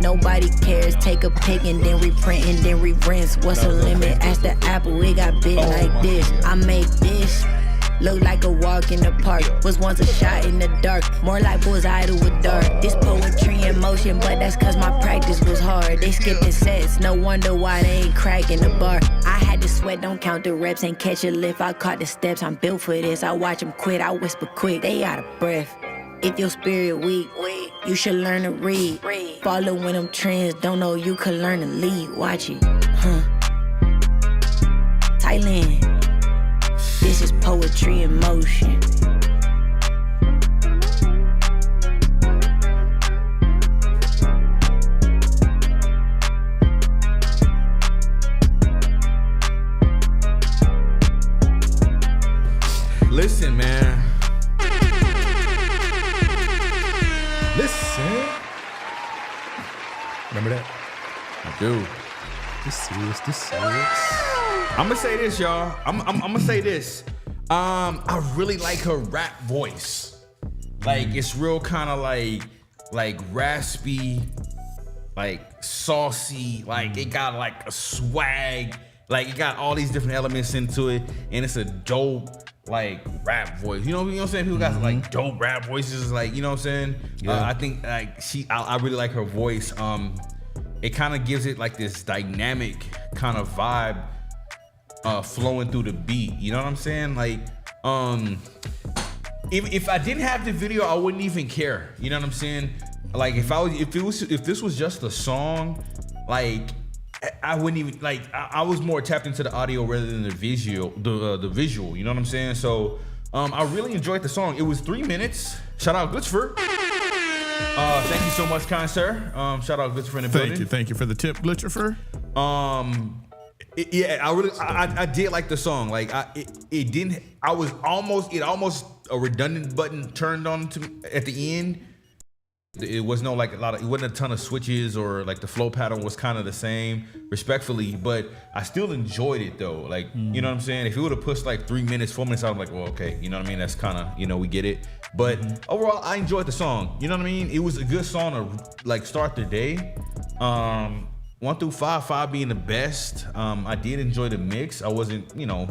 nobody cares. Take a pic and then reprint and then re-rinse. What's the limit? Ask the Apple, it got big like this. I make this look like a walk in the park. Was once a shot in the dark, more like Bull's Idol with dark. This poetry in motion, but that's cause my practice was hard. They skipping sets, no wonder why they ain't cracking the bar. I had to sweat, don't count the reps, ain't catch a lift. I caught the steps, I'm built for this. I watch them quit, I whisper quick, they out of breath. If your spirit weak, you should learn to read. Following them trends, don't know you could learn to lead. Watch it, Thailand. This is poetry in motion. Listen, man. Listen. Remember that? I do. This is. I'm gonna say this, y'all. I'm gonna say this. I really like her rap voice. Like it's real kind of like raspy, like saucy. Like it got like a swag. Like it got all these different elements into it, and it's a dope like rap voice. You know what I'm saying? People got like dope rap voices. Like you know what I'm saying? Yeah. I think like I really like her voice. It kind of gives it like this dynamic kind of vibe. Flowing through the beat, you know what I'm saying? Like, if I didn't have the video, I wouldn't even care. You know what I'm saying? Like, if this was just a song, like, I wouldn't even like. I was more tapped into the audio rather than the visual. The visual, you know what I'm saying? So, I really enjoyed the song. It was 3 minutes. Shout out Glitchford. Thank you so much, kind sir. Shout out Glitchford in the building. Thank you for the tip, Glitchford. I did like the song. Like it almost a redundant button turned on to me at the end. It was no like it wasn't a ton of switches or like the flow pattern was kind of the same, respectfully, but I still enjoyed it though. Like, you know what I'm saying? If it would have pushed like 3 minutes, 4 minutes, I'm like, well, okay, you know what I mean? That's kind of, you know, we get it. But overall, I enjoyed the song. You know what I mean? It was a good song to like start the day. 1 through 5, 5 being the best. I did enjoy the mix. I wasn't, you know,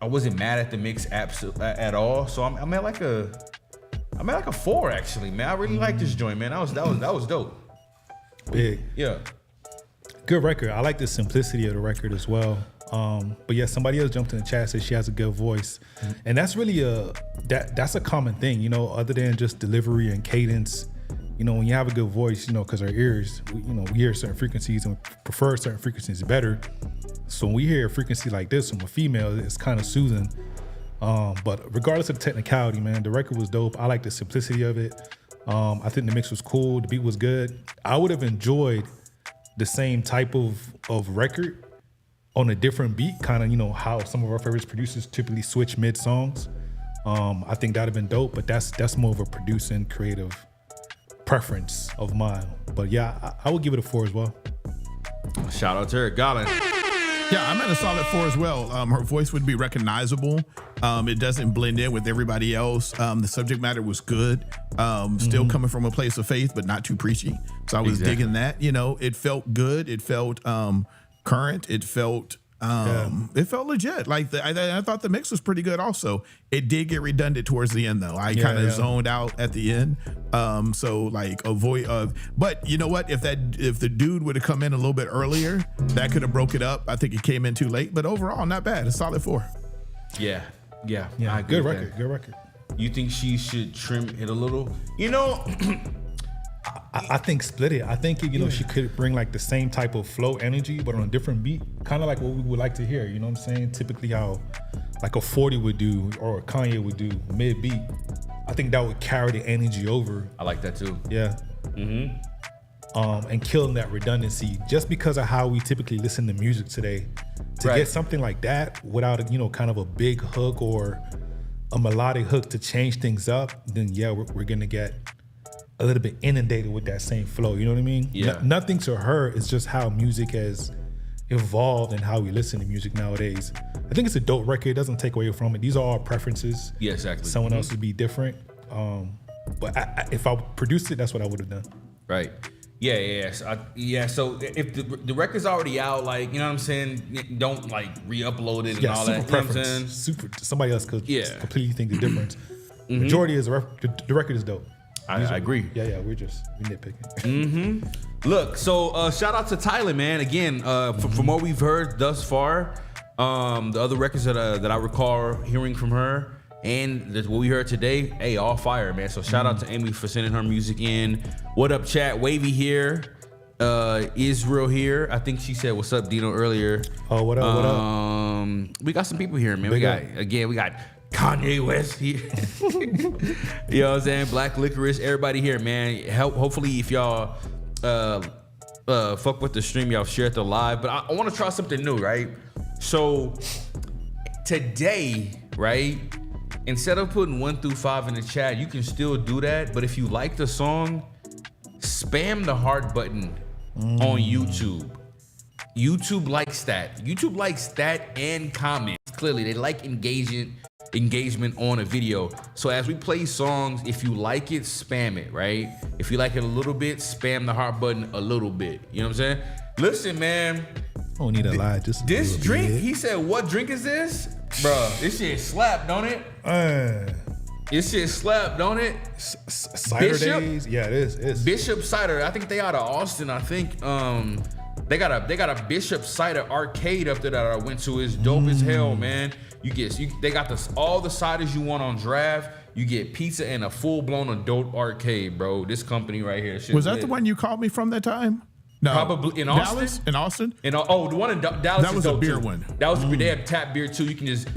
I wasn't mad at the mix at all. So I'm at like a 4 actually, man. I really like this joint, man. That was dope. Big. Yeah. Good record. I like the simplicity of the record as well. But yeah, somebody else jumped in the chat, said she has a good voice. And that's really that's a common thing, you know, other than just delivery and cadence. You know, when you have a good voice, you know, because our ears, we hear certain frequencies and we prefer certain frequencies better. So when we hear a frequency like this from a female, it's kind of soothing. But regardless of the technicality, man, the record was dope. I like the simplicity of it. I think the mix was cool. The beat was good. I would have enjoyed the same type of record on a different beat, kind of, you know, how some of our favorite producers typically switch mid songs. I think that'd have been dope, but that's more of a producing creative preference of mine. But yeah, I would give it a 4 as well. Shout out to Eric Garland. Yeah, I'm at a solid 4 as well. Her voice would be recognizable. It doesn't blend in with everybody else. The subject matter was good. Still coming from a place of faith, but not too preachy. So I was digging that. You know, it felt good. It felt current. It felt legit. Like I thought the mix was pretty good. Also, it did get redundant towards the end though. I kind of zoned out at the end. So like but you know what? If the dude would have come in a little bit earlier, that could have broke it up. I think it came in too late. But overall, not bad. A solid 4. Yeah. Good record. Good record. You think she should trim it a little? You know. I think split it. I think she could bring like the same type of flow energy, but on a different beat, kind of like what we would like to hear. You know what I'm saying? Typically, how like a 40 would do or Kanye would do mid beat. I think that would carry the energy over. I like that too. Yeah. And killing that redundancy just because of how we typically listen to music today. To get something like that without kind of a big hook or a melodic hook to change things up, then yeah, we're gonna get a little bit inundated with that same flow. You know what I mean? Yeah. Nothing to her. It's just how music has evolved and how we listen to music nowadays. I think it's a dope record. It doesn't take away from it. These are all preferences. Yeah, exactly. Someone else would be different. But if I produced it, that's what I would have done. Right. Yeah. So if the record's already out, like, you know what I'm saying, don't like re-upload it and all that. You know what I'm saying? Somebody else could completely think the difference. Majority is the record is dope. I agree. Yeah, we nitpicking. Look, so shout out to Tyler, man. Again, from what we've heard thus far, the other records that I recall hearing from her, and what we heard today, hey, all fire, man. So shout out to Amy for sending her music in. What up, chat? Wavy here. Israel here. I think she said, what's up, Dino, earlier. Oh, what up, what up? We got some people here, man. We got Kanye West here. You know what I'm saying? Black Licorice, everybody here, man. Hopefully, if y'all fuck with the stream, y'all share it the live. But I want to try something new, right? So today, right, instead of putting 1 through 5 in the chat, you can still do that. But if you like the song, spam the heart button on YouTube. YouTube likes that. YouTube likes that and comments. Clearly, they like engagement on a video. So as we play songs, if you like it, spam it, right? If you like it a little bit, spam the heart button a little bit. You know what I'm saying? Listen, man. I don't need a lie. Just this drink, he said, what drink is this? Bruh, this shit slap, don't it? This shit slap, don't it? Cider Bishop? days? Yeah, it is. It's Bishop Cider. I think they out of Austin. I think they got a Bishop Cider arcade up there that I went to. It's dope as hell, man. They got all the ciders you want on draft. You get pizza and a full-blown adult arcade, bro. This company right here. Was that the one you called me from that time? No. Probably in Austin. Dallas? In Austin? The one in Dallas. That was is a dope beer too. one. That was they have tap beer too. You can just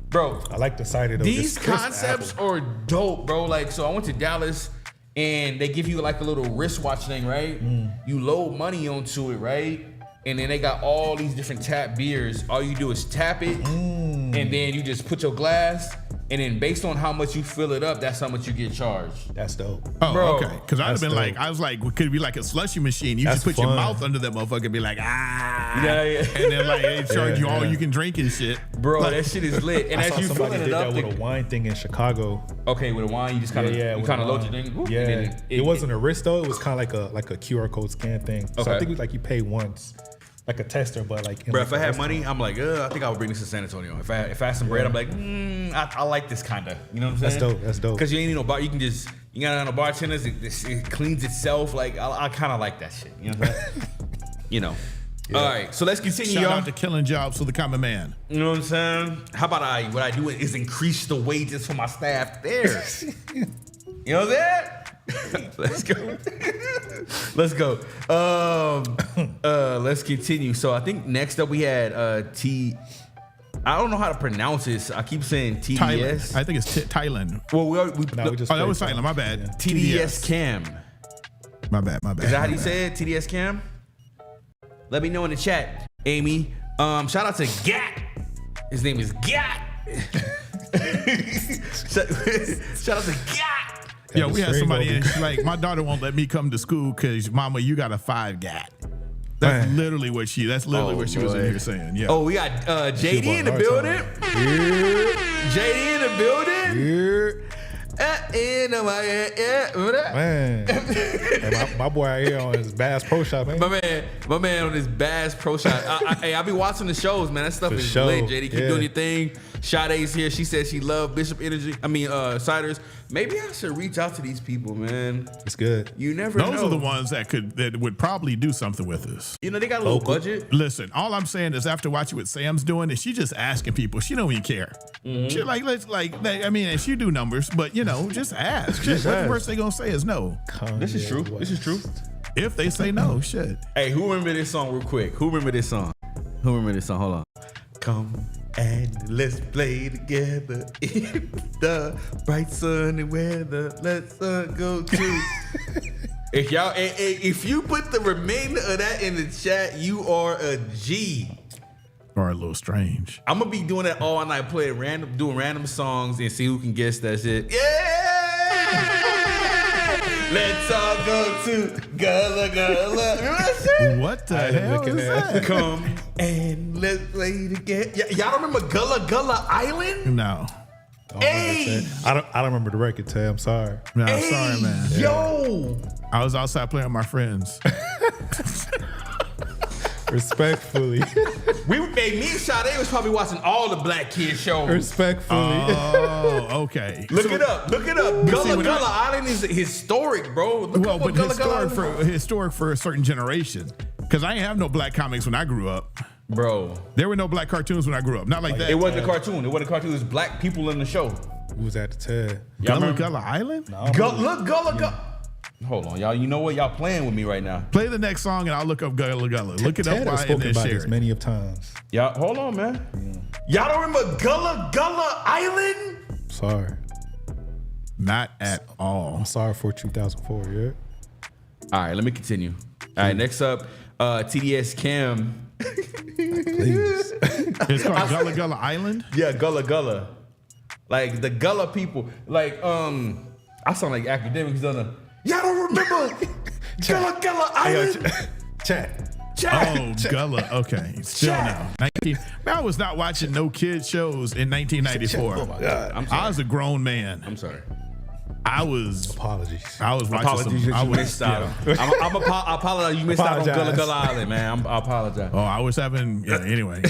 bro. I like the cider though. These It's crisp concepts apple. are dope, bro. Like, so I went to Dallas and they give you like a little wristwatch thing, right? You load money onto it, right? And then they got all these different tap beers. All you do is tap it, and then you just put your glass, and then based on how much you fill it up, that's how much you get charged. That's dope. Oh, Bro, okay. Because I'd have been like, I was like, could it be like a slushy machine? You just put your mouth under that motherfucker and be like, Yeah. and then like they charge you all you can drink and shit. Bro, like, that shit is lit. And I as saw you somebody filling did it up, that with a wine thing in Chicago. okay, with a wine, you just kind of with load wine. your thing. Whoop, Yeah, and then it wasn't a wrist though. It was kind of like a QR code scan thing. So Okay. I think it was like you pay once, like a tester, but like. Bro, if I had money, I'm like, I think I would bring this to San Antonio. If I had some bread, I'm like, I like this kind of. You know what I'm saying? That's dope. Because you ain't need no bar. You got no bartenders. It cleans itself. Like, I kind of like that shit. You know what I'm saying? You know. Yeah. All right, so let's continue, shout y'all. out to killing jobs for the common man. You know what I'm saying? How about what I do is increase the wages for my staff there. You know that? Let's go. Let's continue. So I think next up we had T. I don't know how to pronounce this. I keep saying TDS. Thailand. I think it's Thailand. Well, We just that was played Thailand. My bad. Yeah. TDS Cam. My bad. Is that how you say it? TDS Cam? Let me know in the chat, Amy. Shout out to Gat. His name is Gat. Shout out to Gat. Yeah, we had somebody and she's like, my daughter won't let me come to school because mama, you got a 5 gat. That's literally what she was in here saying. Yeah. Oh, we got JD in the building. JD in the building. Man, hey, my boy out here on his Bass Pro Shop, man. My man on his Bass Pro Shop. Hey, I be watching the shows, man. That stuff For is sure. lit. JD, keep Yeah. doing your thing. Sade's here. She said she loved Bishop Energy. Ciders. Maybe I should reach out to these people, man. It's good. You never know. Those are the ones that would probably do something with us. You know, they got a little budget. Listen, all I'm saying is after watching what Sam's doing, is she just asking people. She don't even care. She and she do numbers, but just ask. Shit, what's the worst they gonna say is no. This is true. This is true. If they say no, shit. Hey, who remember this song real quick? Who remember this song? Hold on. Come and let's play together in the bright sunny weather. Let's go to. If you put the remainder of that in the chat, you are a G. Or a little strange. I'm gonna be doing that all night, doing random songs and see who can guess that shit. Yeah! Let's all go to Gullah Gullah. Remember that shit? What the hell is that? Come and let's play together. Y'all remember Gullah Gullah Island? No. Hey, I don't remember the record, Tay. I'm sorry. No, I'm sorry, man. Yo, I was outside playing with my friends. Respectfully. me and Sade was probably watching all the Black Kid shows. Respectfully. Oh, okay. Look it up. Gullah when Gullah Island is historic, bro. Look Well, up but what Gullah Gullah Island. historic for a certain generation. Because I ain't have no black comics when I grew up. Bro, There were no black cartoons when I grew up. Not like that. it wasn't a cartoon. It wasn't a cartoon. It was black people in the show. Who was at the TED? Gullah Gullah Island? Gullah Gullah. Hold on, y'all. You know what? Y'all playing with me right now. Play the next song and I'll look up Gullah Gullah. Look it TED up has and spoken then about share this it. many of times. Y'all, hold on, man. Y'all don't remember Gullah Gullah Island? Sorry. Not at all. I'm sorry for 2004, yeah? All right, let me continue. All right, next up, TDS Cam. Please. It's called Gullah Gullah Island? Yeah, Gullah Gullah. Like the Gullah people. Like, I sound like academics on a. Y'all don't remember Gullah Gullah Island? Chat. Oh, Gullah. Okay. Still now. Man, I was not watching no kid shows in 1994. Oh my God. I was a grown man. I'm sorry. I was Apologies. watching Apologies some. that you missed out. I apologize. You missed out on Apologize. Gullah Gullah Island, man. I apologize. Oh, I was having. Yeah. Anyway.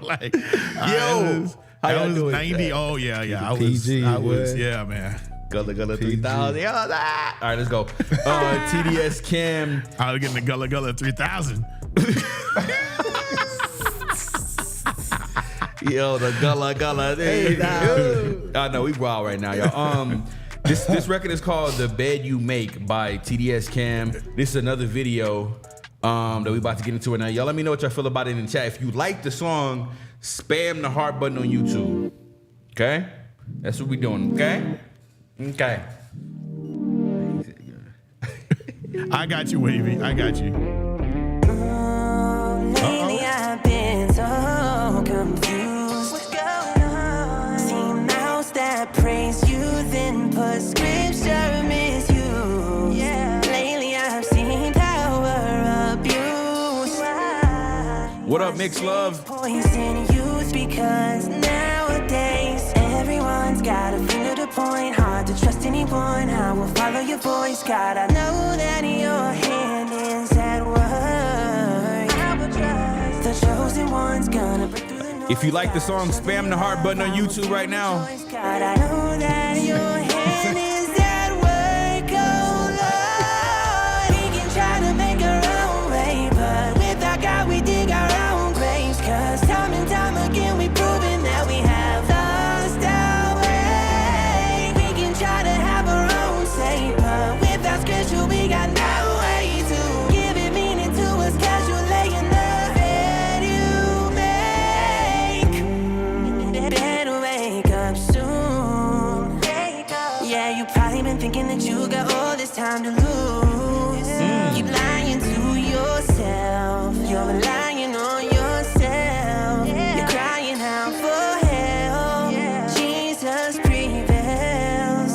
like, Yo, how I y'all was doing? 90. Oh yeah. I was. PG, I was. boy. Yeah, man. Gullah Gullah 3000. All right, let's go. TDS Cam. I was getting the Gullah Gullah 3000. Yo, the Gullah Gullah. I know we raw right now, y'all. This record is called "The Bed You Make" by TDS Cam. This is another video that we about to get into right now. Y'all, let me know what y'all feel about it in the chat. If you like the song, spam the heart button on YouTube. Okay, that's what we doing. Okay. I got you, Wavy. I got you. Lately I've been so confused. What's going on? See mouths that praise you, then put scripture miss you. Yeah. Lately I've seen power abuse. What up, Mix Love? Poison youth because nowadays everyone's got a finger to point. Hard to trust anyone. I will follow your voice. God, I know that your hand is at work. I will trust the chosen one's gonna break through the noise. If you like the song, spam the heart button on YouTube right now. God, I know that your hand is at work. Oh Lord, we can try to make our own way, but without God we dig our own graves. 'Cause time and time again we proven that we have lost our way. We can try to have our own say, but without scripture we got no way to give it meaning to us. Casually in the bed you make. Better wake up soon. Yeah, you probably been thinking that you got all this time to lose. Keep lying to yourself. You're relying on yourself. You're crying out for help. Jesus prevails.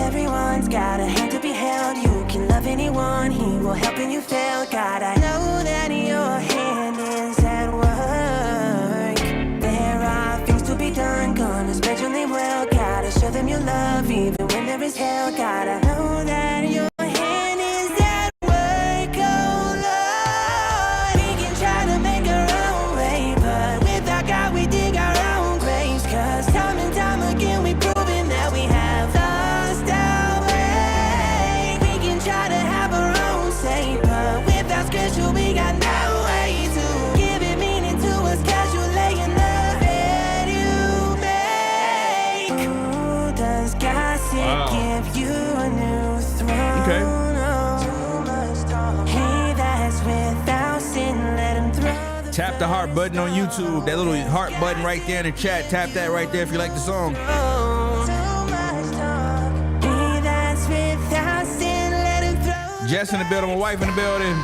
Everyone's got a hand to be held. You can love anyone. He will help when you fail. God, I know that your hand is at work. There are things to be done. Gonna spread your name well. Gotta show them your love even when there is hell. God, I know that your hand is at work. Oh Lord, we can try to make our own way, but without God we dig our own graves. 'Cause time and time again we proven that we have lost our way. We can try to have our own say, but without scripture we got no way to give it meaning to us. Casually in the bed you make. Ooh, does gossip give you a new throne? Okay. He that's without sin, let him throw the Tap the heart button on YouTube. That little heart button right there in the chat. Tap that right there if you like the song. He that's without sin, let him throw Jess in the building, my wife in the building.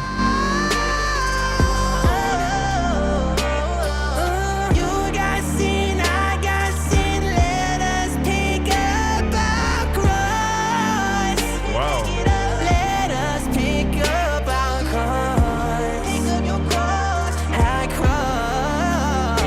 You got sin, I got sin. Let us pick up our cross. Wow. Let us pick up our cross. Pick up your cross. Our cross.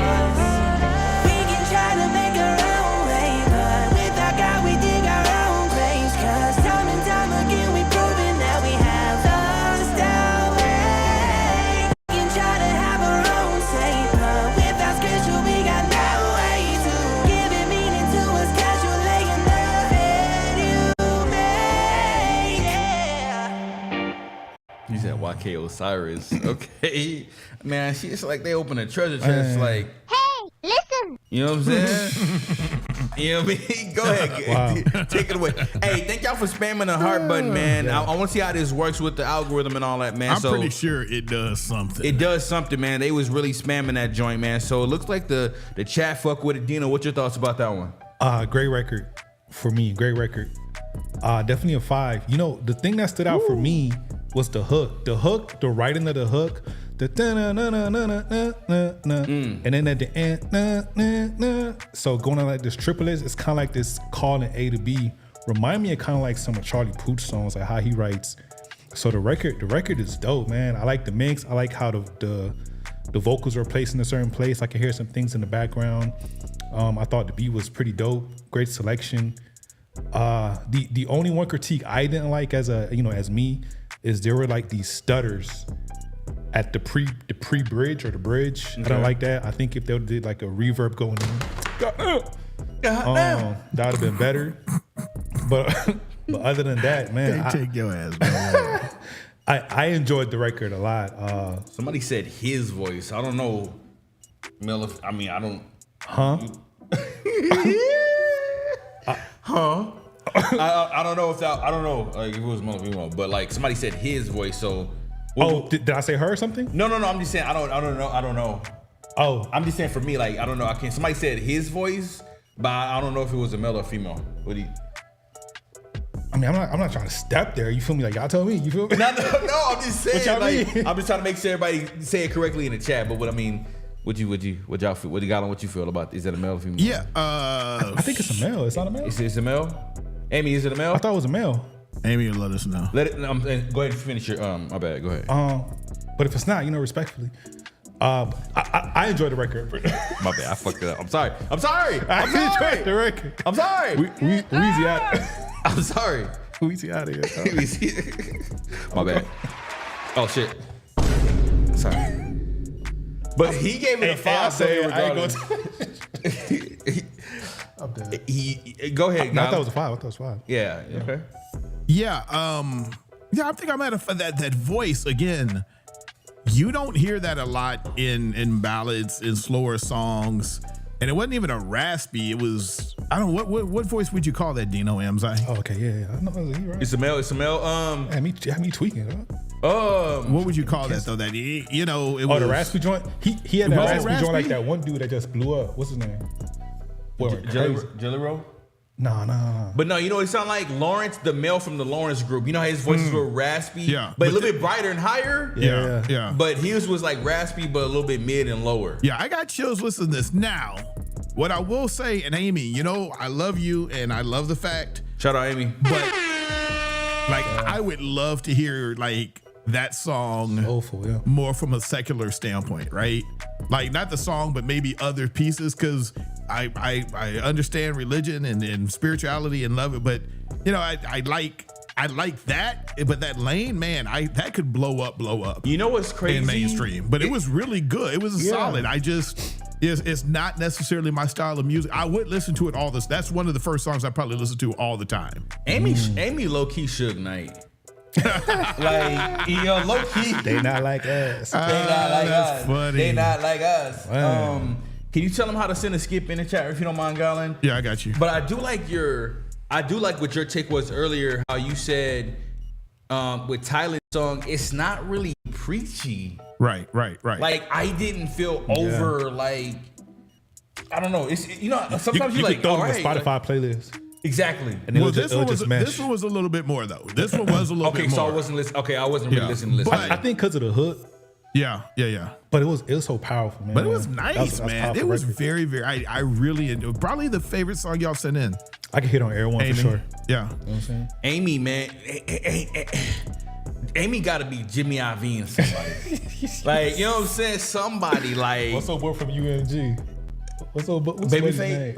He said YK Osiris. Okay. Man, it's like they open a treasure chest like, Hey, listen. you know what I'm saying? You know what I mean? Go ahead. Wow. Take it away. Hey, thank y'all for spamming the heart button, man. I want to see how this works with the algorithm and all that, man. I'm pretty sure it does something. It does something, man. They was really spamming that joint, man. So it looks like the chat fuck with it. Dino, what's your thoughts about that one? Great record for me. Great record. Definitely a 5. You know, the thing that stood out for me was the hook. The hook, the writing of the hook, the and then at the end, so going on like this triplets, it's kind of like this calling A to B. Remind me of kind of like some of Charlie Puth songs, like how he writes. So the record is dope, man. I like the mix. I like how the vocals are placed in a certain place. I can hear some things in the background. I thought the beat was pretty dope. Great selection. The only one critique I didn't like as me is there were like these stutters at the pre-bridge or the bridge. Okay. I don't like that. I think if they did like a reverb going in, that would have been better. But other than that, man, Take your ass, man. I enjoyed the record a lot. Somebody said his voice. I don't know. I mean, I don't. Huh? I don't know if that. I don't know like, if it was male or female, but like somebody said his voice. So. Did I say her or something? No. I'm just saying. I don't know. Oh, I'm just saying for me, like I don't know. I can't. Somebody said his voice, but I don't know if it was a male or female. What do you? I mean, I'm not trying to step there. You feel me? Like y'all tell me. You feel me? No. I'm just saying. What y'all like, mean? I'm just trying to make sure everybody say it correctly in the chat. But what I mean, what y'all feel? What you got on? What you feel about? Is that a male or female? Yeah. I think it's a male. It's not a male. Is it a male? Amy, is it a male? I thought it was a male. Amy will let us know. Let it. Go ahead and finish your. My bad. Go ahead. But if it's not, respectfully, I enjoyed the record. My bad. I fucked it up. I'm sorry. I'm sorry. I enjoyed the record. I'm sorry. Weezy out. I'm sorry. Weezy out of here. My bad. Oh shit. Sorry. But he gave it a 5. I'm dead. Go ahead. No, I thought it was a 5. I thought it was 5. Yeah. Okay. Yeah. I think I'm at that voice again. You don't hear that a lot in ballads, in slower songs, and it wasn't even a raspy. It was what voice would you call that, Dino Amzai? Oh, okay, yeah. I know he right. It's a male. It's a male. Had me tweaking. Huh? What would you call that though? That it was the raspy joint. He had that raspy joint like that one dude that just blew up. What's his name? Jelly Roll? No. But no, it sound like Lawrence, the male from the Lawrence group. You know how his voice is real raspy? Yeah. But a little bit brighter and higher? Yeah. But his was like raspy, but a little bit mid and lower. Yeah, I got chills listening to this. Now, what I will say, and Amy, I love you and I love the fact. Shout out Amy. But like, I would love to hear like that song more from a secular standpoint, right? Like not the song, but maybe other pieces, because I understand religion and spirituality and love it, but I like that, but that lane, man, that could blow up. You know what's crazy? In mainstream, but it was really good. It was solid. It's not necessarily my style of music. I would listen to it all this. That's one of the first songs I probably listen to all the time. Amy low key Suge Knight. Like low key. They not like us. They not like us. Funny. They not like us. Wow. Can you tell them how to send a skip in the chat if you don't mind, Garland? Yeah, I got you. But I do like what your take was earlier. How you said with Tyler's song, it's not really preachy. Right. Like I didn't feel over like I don't know. It's sometimes you like could throw all them right, in Spotify playlist. Exactly. And this one was a little bit more though. This one was a little bit more. So I wasn't listening. Okay, I wasn't really listening. I think because of the hook. Yeah. But it was so powerful, man. But it was nice, man. It was very, very. I really enjoyed. Probably the favorite song y'all sent in. I can hit on everyone Amy. for sure. Yeah. You know what I'm saying? Amy, man. Amy got to be Jimmy Iovine and somebody. Like, you know what I'm saying? Somebody like. What's up, boy from UNG? What's Babyface?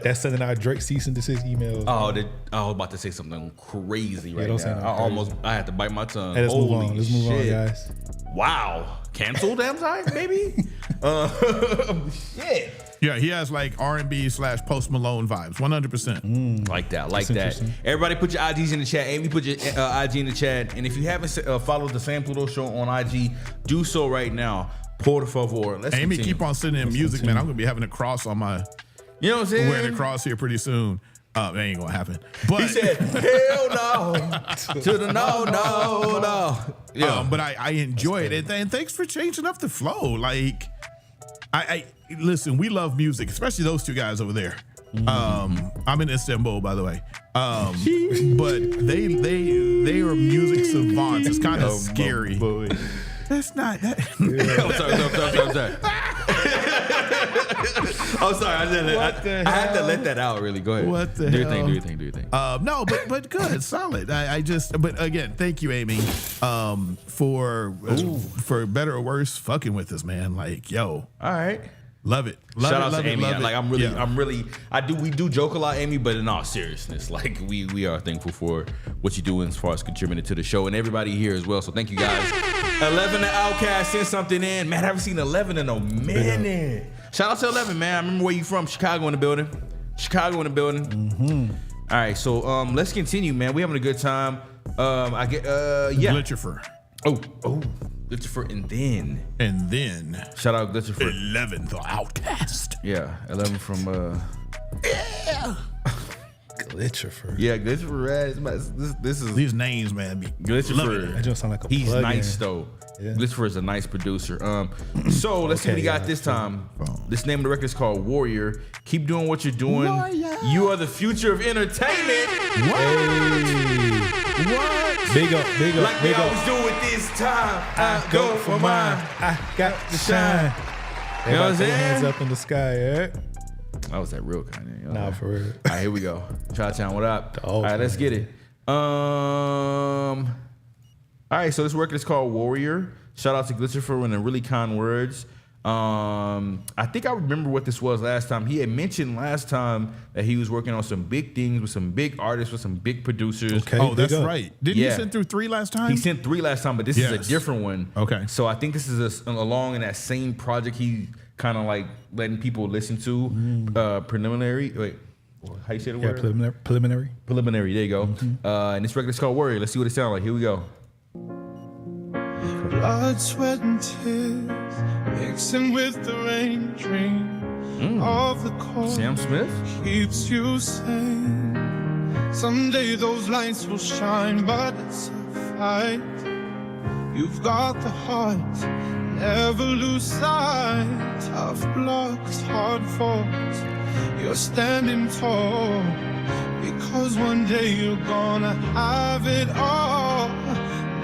That's sending out Drake cease and desist emails. I was about to say something crazy right now. I had to bite my tongue. Hey, let's move on. Let's move on, guys. Wow. Canceled, damn time, baby? Shit. Yeah, he has like R&B / Post Malone vibes, 100%. Like that, like That's that. interesting. Everybody put your IGs in the chat. Amy, put your IG in the chat. And if you haven't followed the Sam Pluto Show on IG, do so right now. Por favor. Let's Amy, continue. keep on sending in music, man. I'm gonna be having a cross on my You know what I'm saying? wearing a cross here pretty soon. That ain't gonna happen. But He said, hell no. To the no. Yeah. but I enjoy it, and thanks for changing up the flow. Like, I listen. We love music, especially those two guys over there. I'm in Istanbul, by the way. But they are music savants. It's kind of scary. That's not that. I'm sorry. I'm sorry. I had to let that out. Really, go ahead. What the do your hell? thing. Do your thing. No, but good, solid. But again, thank you, Amy, for better or worse, fucking with us, man. Like, yo, All right. love it. Shout out to Amy. Love it. Like we do joke a lot, Amy, but in all seriousness, like we are thankful for what you do as far as contributing to the show and everybody here as well. So thank you guys. 11 the Outcast sent something in. Man, I haven't seen 11 in a minute. Shout out to 11, man. I remember where you from. Chicago in the building. All right, so let's continue, man. We having a good time. I get Glitchifer. Oh, Glitchifer And then shout out Glitchifer. 11 the Outcast. Yeah, 11 from Glitchifer. Yeah, Glitchifer. This is These names, man, be Glitchifer. That just sound like a He's plug-in. nice though. Yeah. Glitchifer is a nice producer. So let's see what we got this time. This name of the record is called Warrior. Keep doing what you're doing. Warrior. You are the future of entertainment. What? Big up. Like we always do with this time. I go for mine. I got to shine. You know what I'm Everybody throw your hands saying? up in the sky, yeah? That was that real kind of. Nah, for real. All right, here we go. Chi-Town, what up? old All right, let's man. get it. All right, so this record is called Warrior. Shout out to Glitchifer and the really kind words. I think I remember what this was last time. He had mentioned last time that he was working on some big things with some big artists, with some big producers. Okay. Oh, big that's up. right. Didn't Yeah. you send through 3 last time? He sent 3 last time, but this is a Yes. different one. Okay. So I think this is along in that same project he kind of like letting people listen to. Preliminary. Wait, how you say the Yeah, word? preliminary. Preliminary. There you go. And this record is called Warrior. Let's see what it sounds like. Here we go. Blood, sweat, and tears, mixing with the rain, dream of the cold Sam Smith. keeps you sane. Someday those lights will shine, but it's a fight. You've got the heart, never lose sight. Tough blocks, hard falls, you're standing tall. Because one day you're gonna have it all.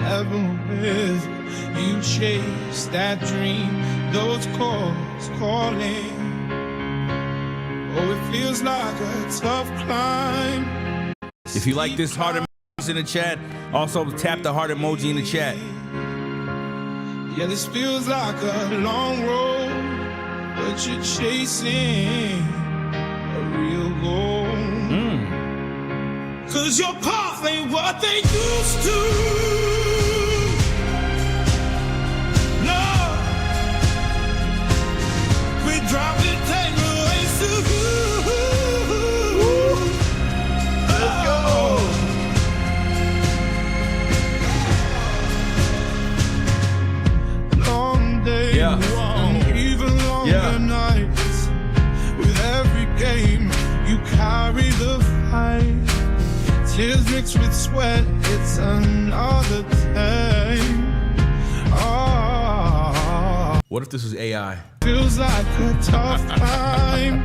Never with you chase that dream, those calls calling. Oh, it feels like a tough climb. If you like this, heart emojis in the chat. Also tap the heart emoji in the chat. Yeah, this feels like a long road, but you're chasing a real goal. 'Cause your path ain't what they used to. No, we dropped it, take ways to let's go. Long days, Yeah. and even longer Yeah. nights. With every game, you carry the fight. Tears mixed with sweat, it's another day. Oh, What if this was AI? feels like a tough time,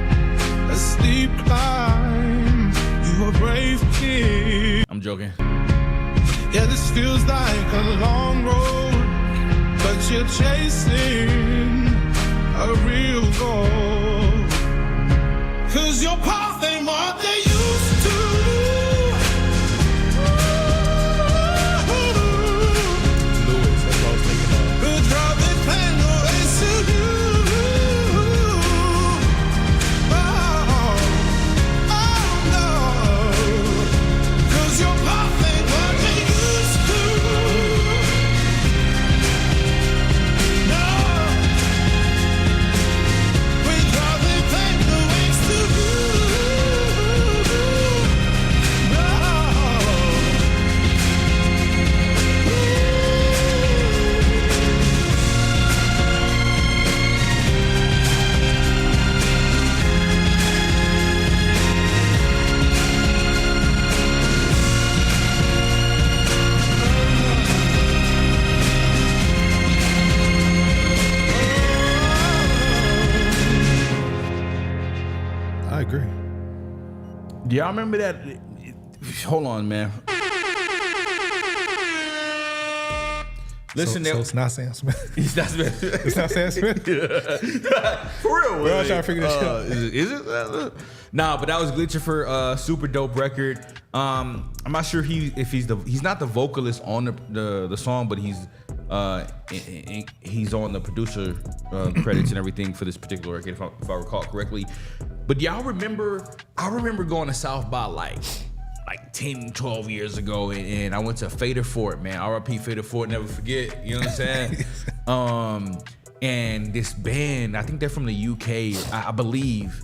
a steep climb. You a brave kid. I'm joking. Yeah, this feels like a long road, but you're chasing a real goal. 'Cause your path ain't what they used to. Lewis, that's what I was thinking of. We'll drop it, find a way to you. Oh, no. 'Cause your path ain't what they used to. No. We drop it, find Do y'all remember that? Hold on, man. Listen, so it's not Sam Smith. It's not Smith. It's not Sam Smith. For real, we're all trying to figure this out. Is it? Nah, but that was Glitcher for super dope record. I'm not sure if he's not the vocalist on the song, but he's on the producer credits and everything for this particular record, if I recall correctly. But y'all remember? I remember going to South by like 10, 12 years ago, and I went to Fader Fort, man. R.I.P. Fader Fort, never forget. You know what I'm saying? And this band, I think they're from the UK, I believe.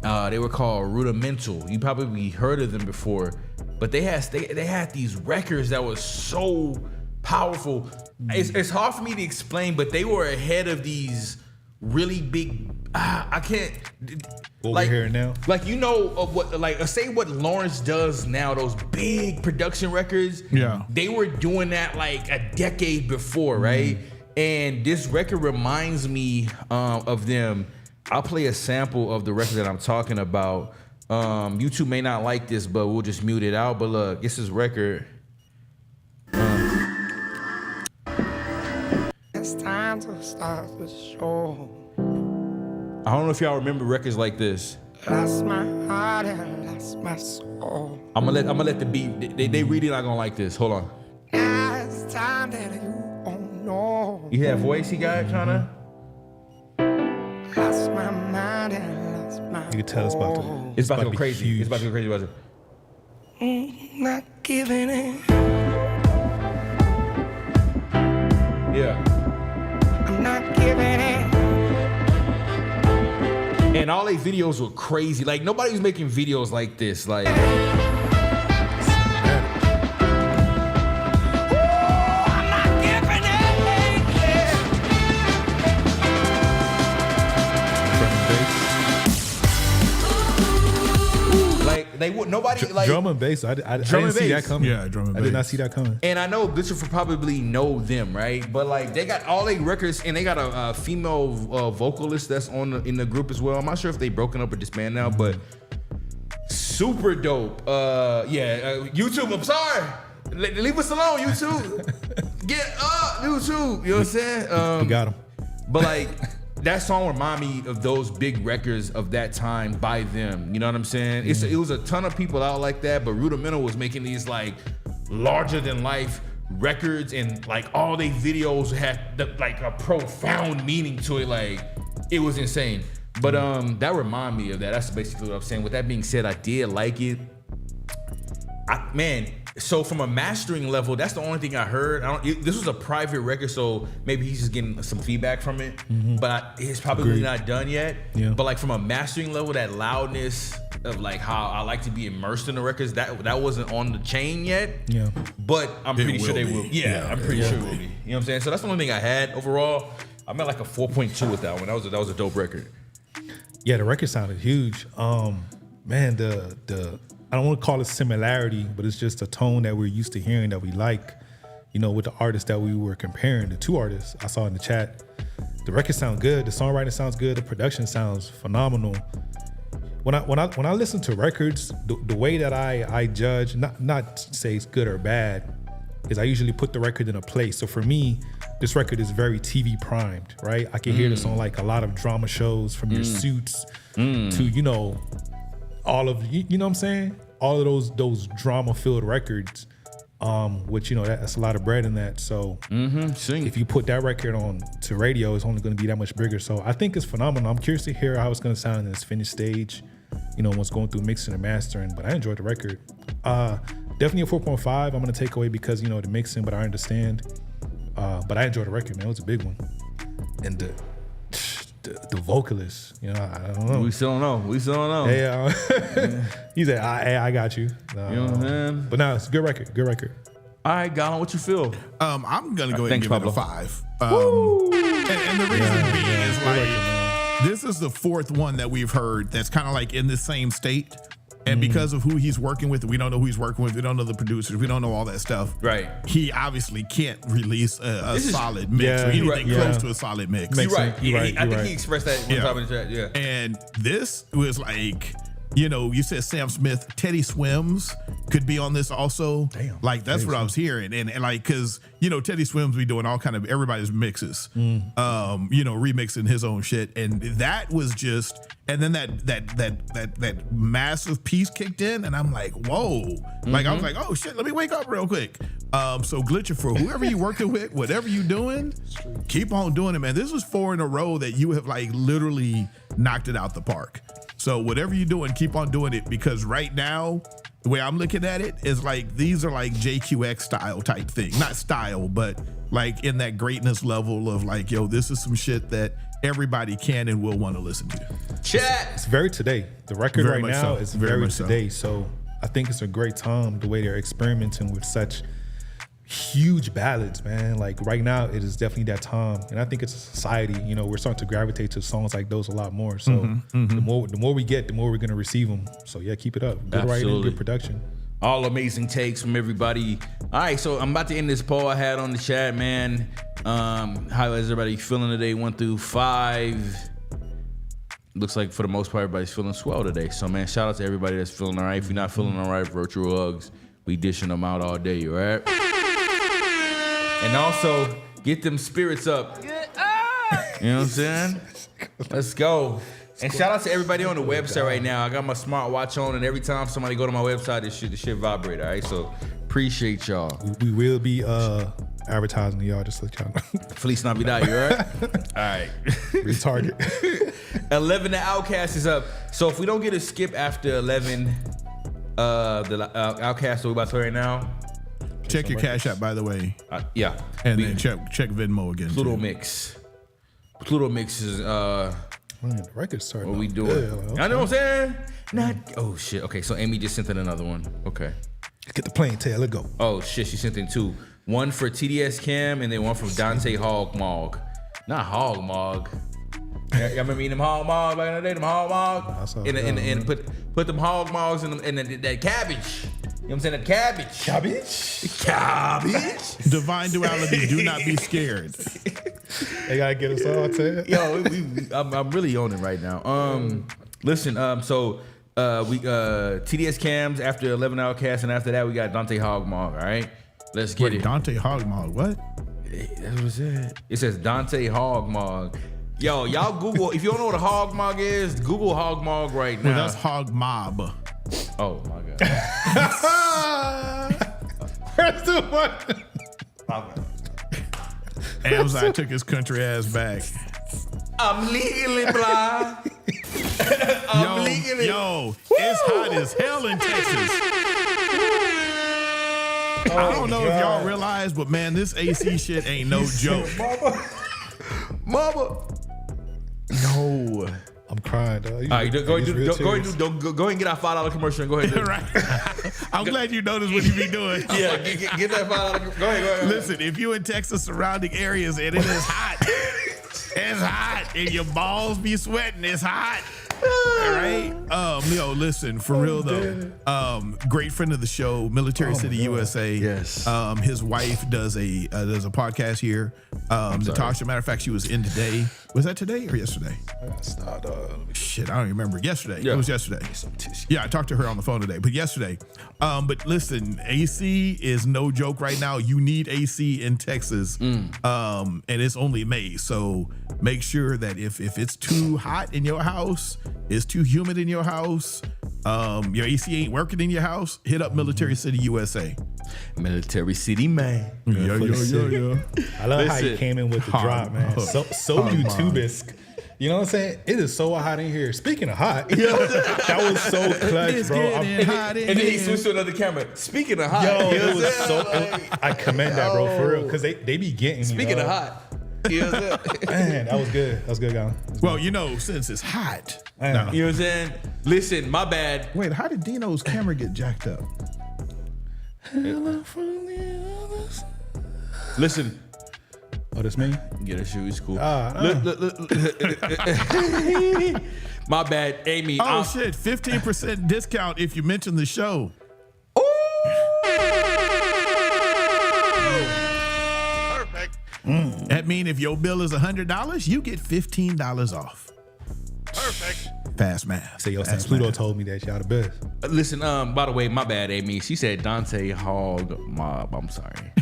They were called Rudimental. You probably heard of them before, but they had these records that was so powerful. It's hard for me to explain, but they were ahead of these really big. I can't. What we're hearing now, like of what, like say what Lawrence does now. Those big production records. Yeah, they were doing that like a decade before, right? And this record reminds me of them. I'll play a sample of the record that I'm talking about. You two may not like this, but we'll just mute it out. But look, this is record. It's time to start the show. I don't know if y'all remember records like this. Lost my heart and lost my soul. I'm gonna let the beat. They really not gonna like this. Hold on. Now it's time that you won't know. You hear that voice he got, Chana? Lost my mind and lost my. you can tell It's about to go be crazy. huge. It's about to go crazy. About it. Not giving in. Yeah. I'm not giving in. And all their videos were crazy. Like nobody was making videos like this. Like. They would nobody like drum and bass. I didn't see that coming. Yeah, drum and bass. I did not see that coming. And I know Glitcher for probably know them, right? But like they got all their records, and they got a female vocalist that's in the group as well. I'm not sure if they broken up or disbanded now, but super dope. YouTube. I'm sorry, leave us alone, YouTube. Get up, YouTube. You know what I'm saying? We got him. But like. That song remind me of those big records of that time by them. You know what I'm saying? It was a ton of people out like that, but Rudimental was making these like larger than life records, and like all they videos had like a profound meaning to it. Like it was insane. But that remind me of that. That's basically what I'm saying. With that being said, I did like it. So from a mastering level, that's the only thing I heard. This was a private record, so maybe he's just getting some feedback from it. But it's probably not done yet. Yeah. But like from a mastering level, that loudness of like how I like to be immersed in the records, that wasn't on the chain yet. Yeah. But I'm pretty sure they be. will. Yeah, I'm pretty sure it will be. You know what I'm saying? So that's the only thing I had overall. I'm at like a 4.2 with that one. That was a dope record. Yeah, the record sounded huge. Man, the I don't want to call it similarity, but it's just a tone that we're used to hearing that we like, you know, with the artists that we were comparing, the two artists I saw in the chat. The record sounds good, the songwriting sounds good, the production sounds phenomenal. When I listen to records, the way that I judge, not to say it's good or bad, is I usually put the record in a place. So for me, this record is very TV primed, right? I can hear this on like a lot of drama shows, from your Suits to, you know, all of, you know what I'm saying? All of those drama-filled records, which, you know, that's a lot of bread in that. So if you put that record on to radio, it's only going to be that much bigger. So I think it's phenomenal. I'm curious to hear how it's going to sound in its finished stage, you know, once going through mixing and mastering. But I enjoyed the record. Definitely a 4.5. I'm going to take away because, you know, the mixing, but I understand. But I enjoyed the record, man. It was a big one. And the vocalist, you know, I don't know. We still don't know. Hey, he said, I got you. You know what I'm saying? But no, it's a good record. Good record. All right, Gallon, what you feel? I'm gonna go ahead Thanks, and give Pablo. it a 5. And the reason being is like this is the fourth one that we've heard that's kind of like in the same state. And because of who he's working with, we don't know who he's working with. We don't know the producers. We don't know all that stuff. Right. He obviously can't release a solid mix or anything close to a solid mix. You're right. You're right. I think he expressed that one time in the chat. Yeah. And this was like You know, you said Sam Smith, Teddy Swims could be on this also. Damn. Like that's what I was hearing. And like, cause you know, Teddy Swims be doing all kind of everybody's mixes, you know, remixing his own shit. And that was just, and then that massive piece kicked in and I'm like, whoa. Like I was like, oh shit, let me wake up real quick. So Glitcher, for whoever you working with, whatever you doing, keep on doing it, man. This was 4 in a row that you have like literally knocked it out the park. So whatever you're doing, keep on doing it because right now, the way I'm looking at it is like these are like JQX style type thing. Not style, but like in that greatness level of like, yo, this is some shit that everybody can and will want to listen to. Chat. It's very today. The record Very right much now so. is Very very much so. today. So I think it's a great time the way they're experimenting with such huge ballads, man. Like right now, it is definitely that time, and I think it's a society. You know, we're starting to gravitate to songs like those a lot more. So the more we get, the more we're gonna receive them. So yeah, keep it up. Good writing, Absolutely. good production. All amazing takes from everybody. All right, so I'm about to end this poll I had on the chat, man. How is everybody feeling today? 1 through 5. Looks like for the most part, everybody's feeling swell today. So man, shout out to everybody that's feeling all right. If you're not feeling all right, virtual hugs. We dishing them out all day, all right? And also, get them spirits up. You know what I'm saying? Let's go. And shout out to everybody on the website right now. I got my smartwatch on, and every time somebody go to my website, the shit vibrate, all right? So, appreciate y'all. We will be advertising to y'all, just to let y'all know. Feliz Navidad, you all right? All right. Retarget. 11, the Outcast is up. So, if we don't get a skip after 11, the Outcast that we about to play right now, Check your Cash App, by the way. yeah. And then check Venmo again. Pluto too. Mix. Pluto Mix is Man, the record's starting. what we off doing. good. Like, I know what I'm saying? Not oh shit. Okay, so Amy just sent in another one. Okay. Get the plain tail. Let's go. Oh shit, she sent in 2. One for TDS Cam and then one from Dante Hogmog. Not Hogmog. Y'all remember eating them Hogmog back in the day? Them Hogmog? And put them Hogmogs in that cabbage. You know what I'm saying? That cabbage. Divine duality. Do not be scared. They gotta get us all tail. Yo, I'm really on it right now. Listen, so we TDS Cams after 11 Outcasts, and after that we got Dante Hogmog. All right, let's get Wait, it. Dante Hogmog. What? That's what it said. It says Dante Hogmog. Yo, y'all Google if you don't know what a Hogmog is. Google Hogmog right now. Well, that's Hog Mob. Oh my god. Where's the one? Amzai took his country ass back. I'm legally blind. Yo, it's hot as hell in Texas. I don't know if y'all realize, but man, this AC shit ain't no joke. Mama. No. I'm crying, dog. All right, go ahead and get our $5 commercial and go ahead. And Right. I'm glad you noticed what you be doing. Yeah, get that $5. Go ahead. Listen, if you in Texas surrounding areas and it is hot, it's hot, and your balls be sweating, it's hot. All right. Yo, listen, for real though. Great friend of the show, Military City USA. Yes. His wife does a podcast here. Natasha, matter of fact, she was in today. Was that today or yesterday? Shit, I don't remember. Yesterday. Yeah. It was yesterday. Yeah, I talked to her on the phone today, but yesterday. But listen, AC is no joke right now. You need AC in Texas. And it's only May. So make sure that if it's too hot in your house, it's too humid in your house, your AC ain't working in your house, hit up Military City USA. Military City, man. Yeah. I love how Listen. you came in with the drop, man. So YouTube-esque. You know what I'm saying? It is so hot in here. Speaking of hot, that was so clutch, It's bro. getting hot in And then he here. switched to another camera. Speaking of hot, Yo, you know it what was I'm so. saying? I commend that, bro, for real, because they be getting me. Speaking of dog. hot, you know what I'm saying? Man, that was good. That was good, guy. Well, you know, since it's hot. Man. You know what I'm saying? Listen, my bad. Wait, how did Dino's camera get jacked up? Listen. Oh, that's me. Yeah, that shit was cool. Nah. My bad, Amy. Oh, shit. 15% discount if you mention the show. Perfect. That means if your bill is $100, you get $15 off. Perfect. Fast math. Say, yo, Fast since Pluto math. told me that y'all the best. Listen, by the way, my bad, Amy. She said Dante Hog Mob. I'm sorry.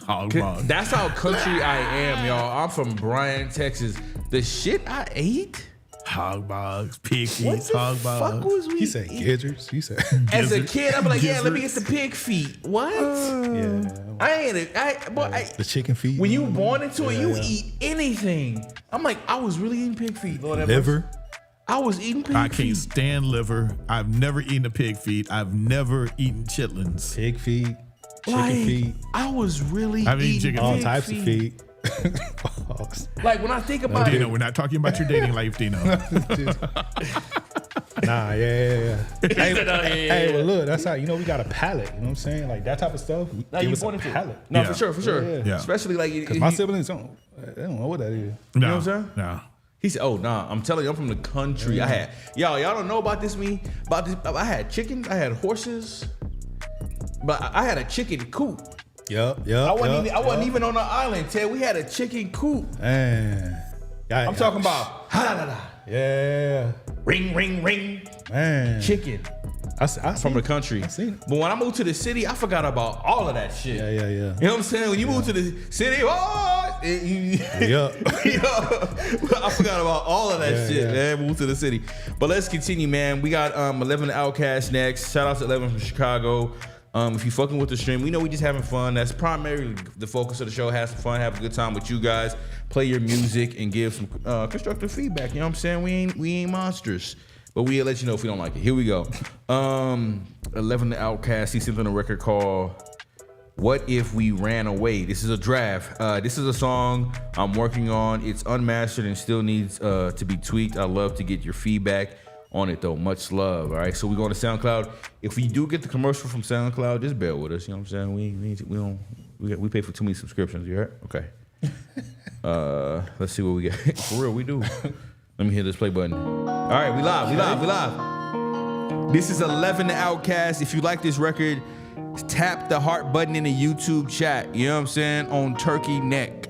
Hog Mob. That's how country I am, y'all. I'm from Bryan, Texas. The shit I ate. Hog bogs, pig What feet, the hog fuck bogs. was we? He said gizzards. He said, As a kid, I'm like, yeah, let me get the pig feet. What? yeah. I ain't it. The chicken feet. When you born into it, you Yeah. eat anything. I'm like, I was really eating pig feet. Lord have Liver. mercy. I was eating pig I feet. can't stand liver. I've never eaten a pig feet. I've never eaten chitlins. Pig feet. Chicken Like, feet. I was really I've eaten eating chicken All pig types feet. of feet. Like when I think about Dino, it, we're not talking about your dating life, Dino. Nah, yeah. Hey, said, "Oh, yeah, hey, yeah." well, look, that's how, you know, we got a palate. You know what I'm saying? Like that type of stuff. now Give you us a born into it. palate. No, Yeah. for sure. Yeah. Yeah. Especially like Because my siblings they don't know what that is. No, know what I'm saying? No. He said, "Oh nah, I'm telling you, I'm from the country. I had y'all don't know about this. I had chickens. I had horses, but I had a chicken coop. Yep. I wasn't even on the island. Ted, we had a chicken coop. Man. I'm talking about Yeah. ring, ring, ring, Man. chicken I from the country. I seen it. But when I moved to the city, I forgot about all of that shit. Yeah. You know what I'm saying? When you move to the city, Yep. I forgot about all of that shit, man. Moved to the city. But let's continue, man. We got 11 Outcast next. Shout out to 11 from Chicago. If you fucking with the stream, we know we just having fun. That's primarily the focus of the show. Have some fun, have a good time with you guys. Play your music and give some constructive feedback. You know what I'm saying? We ain't monsters. But we'll let you know if we don't like it. Here we go. 11 Outcast. He sent on a record called What If We Ran Away. This is a draft. This is a song I'm working on. It's unmastered and still needs to be tweaked. I love to get your feedback on it though. Much love. All right. So we go to SoundCloud. If we do get the commercial from SoundCloud, just bear with us. You know what I'm saying? We pay for too many subscriptions. You heard? Okay. Let's see what we get. For real, we do. Let me hit this play button. All right, we live. This is 11 Outcast. If you like this record, tap the heart button in the YouTube chat. You know what I'm saying? On Turkey Neck.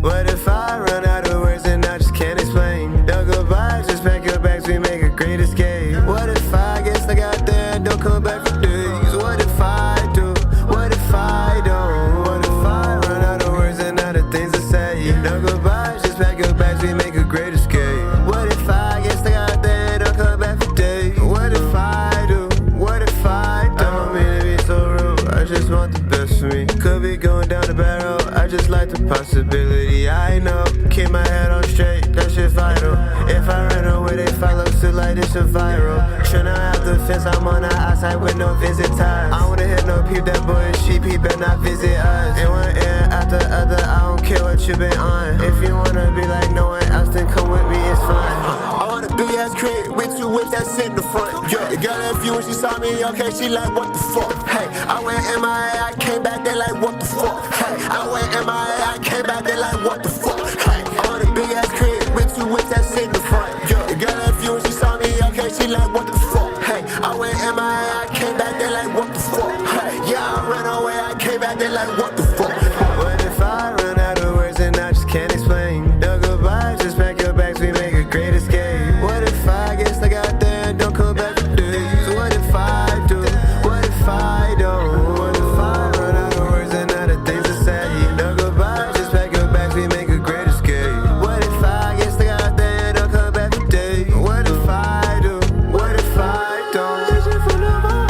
What if I run out of words and I just can't explain? The goodbyes, just pack your bags, we make a great escape. What if I get stuck out there and don't come back for days? What if I do? What if I don't? What if I run out of words and out of things to say? The goodbyes, just pack your bags, we make a great escape. What if I get stuck out there and don't come back for days? What if I do? What if I don't? I don't mean to be so rude, I just want the best for me. Could be going down the barrel, I just like the possibility. I know, keep my head on straight, that shit vital. If I run away, they follow suit like this shit viral. Tryna out the fence, I'm on the outside with no visit ties. I wanna hit no peep, that boy is sheep, he better not visit us. And one ear after the other, I don't care what you been on. If you wanna be like no one else, then come with me, it's fine. I want a big ass crib with two whips that sit in the front. Yo, the girl left you when she saw me, okay, she like, what the fuck? Hey, I went MIA, I came back, they like, what the fuck? Hey, I went MIA, I came back, they like, what the fuck? Hey, I want a big ass crib with two whips that sit in the front. Yo, the girl left you when she saw me, okay, she like, what the fuck? Hey, I went MIA, I came back, they like, what the fuck? Hey, yeah, I ran away, I came back, they like, what the fuck? What if I run out of words and I just can't explain? The goodbyes, just pack your bags, we make a great escape. What if I get stuck out there and don't come back for days? What if I do? What if I don't? What if I run out of words and out of things to say? The goodbyes, just pack your bags, we make a great escape. What if I get stuck out there and don't come back for days? What if I do? What if I don't?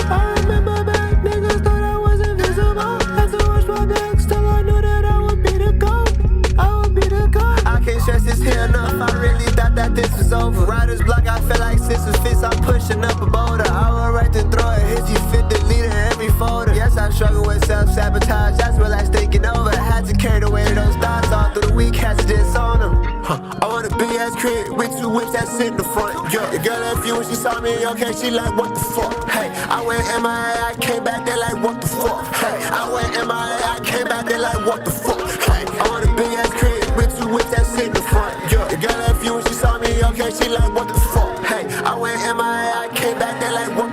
I remember back, niggas thought I was invisible. Had to watch my back, still I knew that I would be the GOAT. I would be the GOAT. I can't stress this here enough, I really thought that this was over. Riders block, I feel like sisters fits, I'm pushing up a boulder. I will right to throw it, hit you fit the leader every folder. Yes, I struggle with self-sabotage, that's what I taking over. I had to carry the weight of those thoughts all through the week, had to just on them. I want a big ass crib with two whips that sit in the front. Yo, the girl left you when she saw me, okay, she like, what the fuck? Hey, I went MIA, I came back, they like, what the fuck? Hey, I went MIA, I came back, they like, what the fuck? Hey, I want a big ass crib with two whips that sit in the front. Yo, the girl left you when she saw me, okay, she like, what the fuck? Hey, I went MIA, I came back, they like, what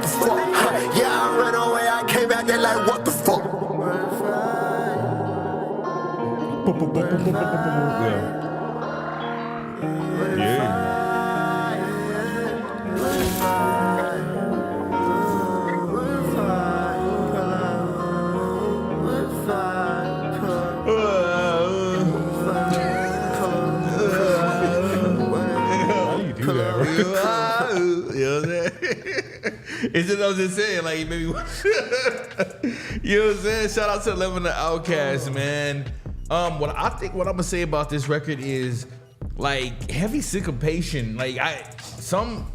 It's just, I was just saying, like, maybe, you know what I'm saying? Shout out to 11 the Outcast, man. What I'm gonna say about this record is, like, heavy syncopation. Like, some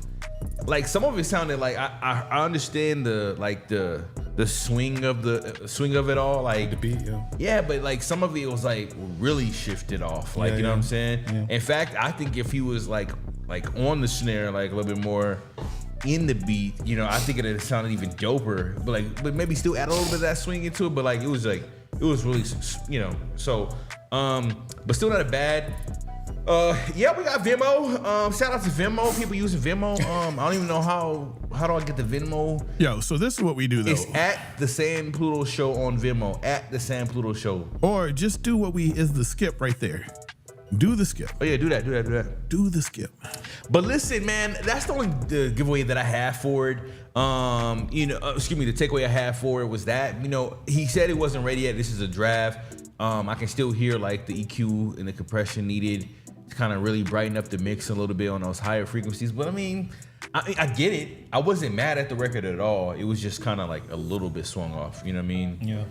of it sounded like, I understand the swing of it all, like the beat, yeah, but like some of it was like really shifted off, like you know what I'm saying. In fact, I think if he was like on the snare like a little bit more in the beat, you know, I think it sounded even doper. But maybe still add a little bit of that swing into it. But like it was really, you know. So, but still not a bad. Yeah, we got Venmo. Shout out to Venmo. People using Venmo. I don't even know how do I get the Venmo. Yo, so this is what we do though. It's at the San Pluto Show on Venmo. At the San Pluto Show. Or just do what is the skip right there. Do the skip. Oh yeah, do that. Do the skip. But listen, man, that's the only giveaway that I have for it. You know, the takeaway I have for it was that, you know, he said it wasn't ready yet. This is a draft. I can still hear like the EQ and the compression needed to kind of really brighten up the mix a little bit on those higher frequencies. But I mean, I get it. I wasn't mad at the record at all. It was just kind of like a little bit swung off. You know what I mean? Yeah.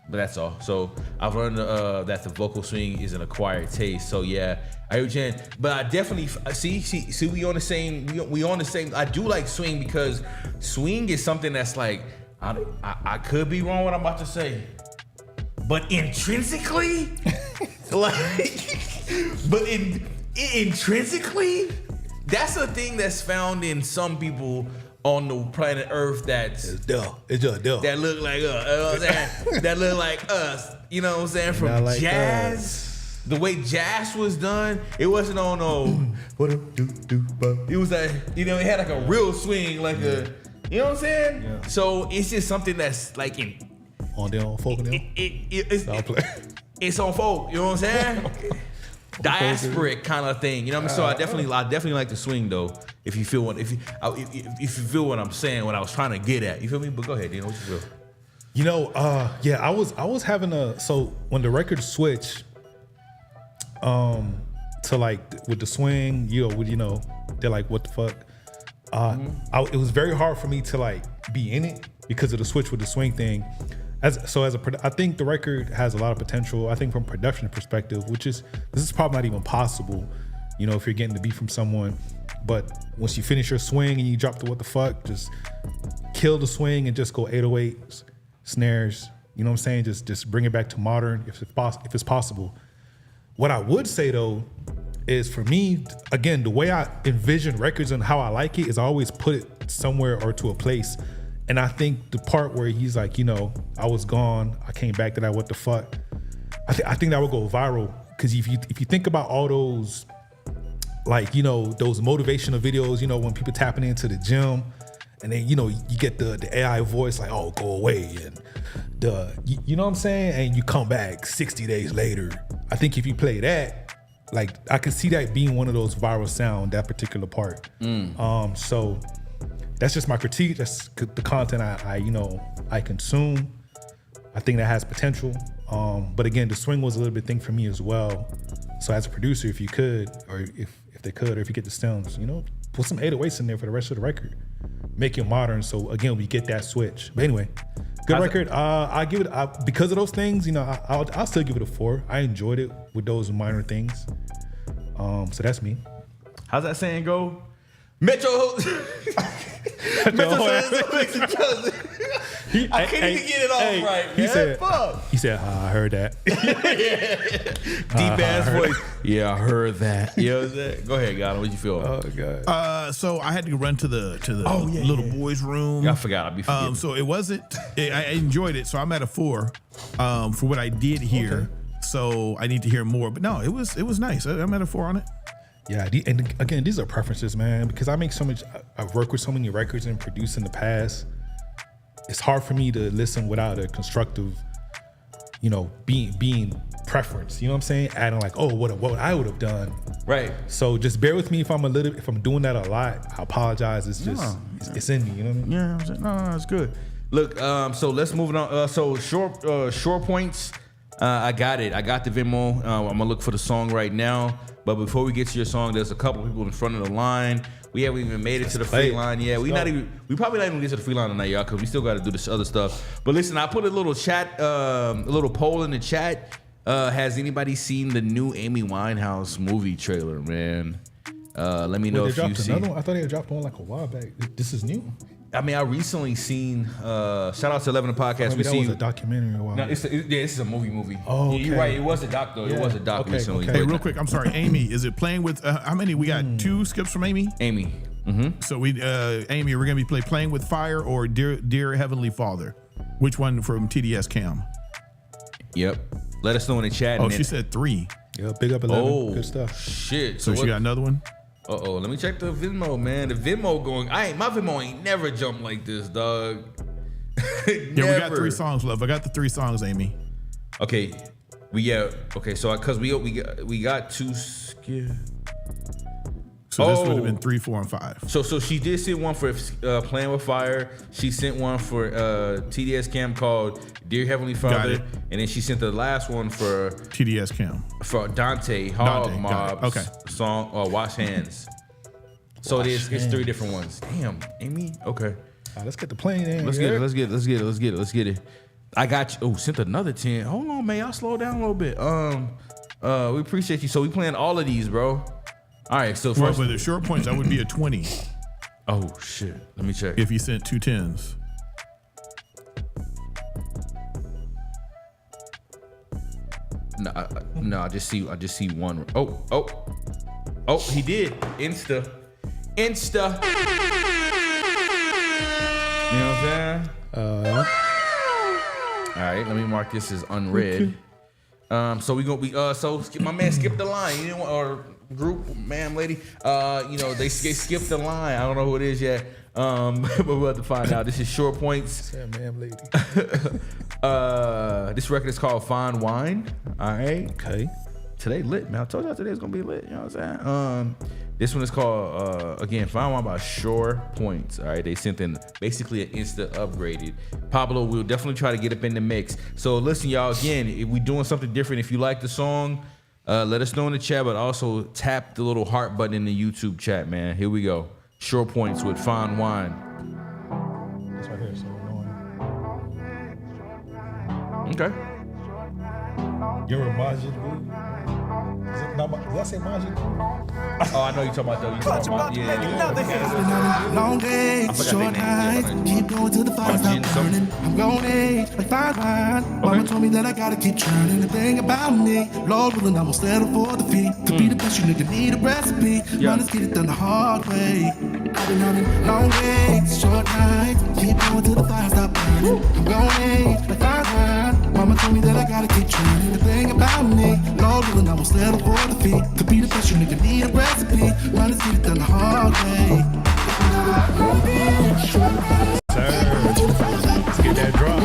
But that's all. So I've learned that the vocal swing is an acquired taste. So yeah, I hear you. But I definitely see we on the same. We on the same. I do like swing because swing is something that's like I could be wrong what I'm about to say, but intrinsically, intrinsically, that's a thing that's found in some people on the planet Earth that's it's just duh. That look like us, you know what I'm saying? That look like us, you know what I'm saying? From like jazz, the way jazz was done, it wasn't on it was like, you know, it had like a real swing, like a, you know what I'm saying? Yeah. So it's just something that's like on folk now. It's on folk, you know what I'm saying? Diasporic kind of thing, you know what I mean? So I definitely like the swing though. If you feel what I'm saying, what I was trying to get at, you feel me? But go ahead, you know what you feel. You know, I was having so when the record switched, to like with the swing, they're like, what the fuck? It was very hard for me to like be in it because of the switch with the swing thing. I think the record has a lot of potential. I think from a production perspective, this is probably not even possible, you know, if you're getting the beat from someone. But once you finish your swing and you drop the what the fuck, just kill the swing and just go 808s, snares. You know what I'm saying? Just bring it back to modern if it's possible. What I would say though is, for me, again, the way I envision records and how I like it is I always put it somewhere or to a place. And I think the part where he's like, you know, I was gone, I came back to that what the fuck, I think that would go viral. Because if you think about all those, like, you know, those motivational videos, you know, when people tapping into the gym and then, you know, you get the AI voice like, oh, go away, and you know what I'm saying? And you come back 60 days later. I think if you play that, like, I can see that being one of those viral sound, that particular part. So that's just my critique. That's the content I consume. I think that has potential. But again, the swing was a little bit thing for me as well. So as a producer, if you could, or if they could, or if you get the stems, you know, put some 808s in there for the rest of the record. Make it modern. So again, we get that switch. But anyway, good record. I give it, because of those things, you know, I'll still give it a 4. I enjoyed it with those minor things. So that's me. How's that saying go? Metro. I can't even get it off right, man. He said, I heard that. Deep ass voice. Yeah, I heard that. You know what I'm saying? Go ahead, God. What you feel? Oh God. So I had to run to the little boy's room. I forgot. I'll be forgetting. So it wasn't. I enjoyed it. So I'm at a 4 for what I did hear. Okay. So I need to hear more. But no, it was nice. I'm at a 4 on it. Yeah, and again, these are preferences, man, because I make so much, I've worked with so many records and produced in the past. It's hard for me to listen without a constructive, you know, being preference. You know what I'm saying? Adding like, oh, what I would have done. Right. So just bear with me if I'm doing that a lot. I apologize. It's just it's in me. You know what I mean? Yeah, I'm saying, no, it's good. Look, so let's move it on. So short points. I got it. I got the Venmo. I'm gonna look for the song right now. But before we get to your song, there's a couple people in front of the line. We haven't even made it to the free line yet. We probably not even get to the free line tonight, y'all, because we still got to do this other stuff. But listen, I put a little chat, a little poll in the chat. Has anybody seen the new Amy Winehouse movie trailer, man? Let me know if you've seen. I thought they had dropped one like a while back. This is new. I mean, I recently seen. Shout out to 11 the podcast. Maybe that was a documentary a while. No, this is a movie. Oh, okay. You're right. It was a doc though. Yeah. It was a doc recently. Hey, real quick, I'm sorry, Amy. Is it playing with how many? We got 2 skips from Amy. Amy. Mm-hmm. So Amy, we're gonna be playing with fire or dear Heavenly Father. Which one from TDS Cam? Yep. Let us know in the chat. Oh, she said 3. Yeah, big up 11. Oh, good stuff. Shit. So she got another one. Let me check the Venmo, man. The Venmo going. My Venmo ain't never jumped like this, dog. Yeah, we got 3 songs left. I got the 3 songs, Amy. Okay, So because we got 2 skip. So this would have been 3, 4, and 5. So she did send one for Playing with Fire. She sent one for TDS Cam called Dear Heavenly Father, and then she sent the last one for TDS Cam for Dante Mob's song Wash Hands. So it's 3 different ones. Damn, Amy. Okay. Let's get the plane in. Let's get it. I got you. Oh, sent another 10. Hold on, man. Y'all slow down a little bit. We appreciate you. So we playing all of these, bro. All right, so first, with the short points, that would be a 20. Oh shit! Let me check. If you sent 2 10s. No, I just see one. Oh, he did. Insta. You know what I'm saying? All right, let me mark this as unread. So my man skipped the line. You know, or group, ma'am, lady. They skipped the line. I don't know who it is yet. But we'll have to find out. This is Short Points. Yeah, ma'am, lady. This record is called Fine Wine. All right. Okay. Today lit, man. I told y'all today's gonna be lit. You know what I'm saying? This one is called again Fine Wine by Short Points. All right. They sent in basically an Insta upgraded. Pablo will definitely try to get up in the mix. So listen, y'all. Again, if we doing something different, if you like the song, let us know in the chat, but also tap the little heart button in the YouTube chat, man. Here we go. Short Points with Fine Wine. That's right here, so annoying. Okay. You're a Majid, dude. Did I say Majid? Oh, I know you're talking about though. Long days, short nights, keep going till the fire stop burning. I'm grown age, like fine wine. Mama told me that I gotta keep churning. The thing about me, Lord willing, I won't settle for the fee. To be the best, you nigga need a recipe. Now let's get it done the hard way. I've been on it long days, short nights, keep going till the fire stop burning. I'm grown age, like fine wine. Mama told me that I gotta keep churning. The thing about me, Lord willing, I won't settle for the fee. To be the best, you nigga need a recipe. Now let's get it done the hard way. Let's get that drop.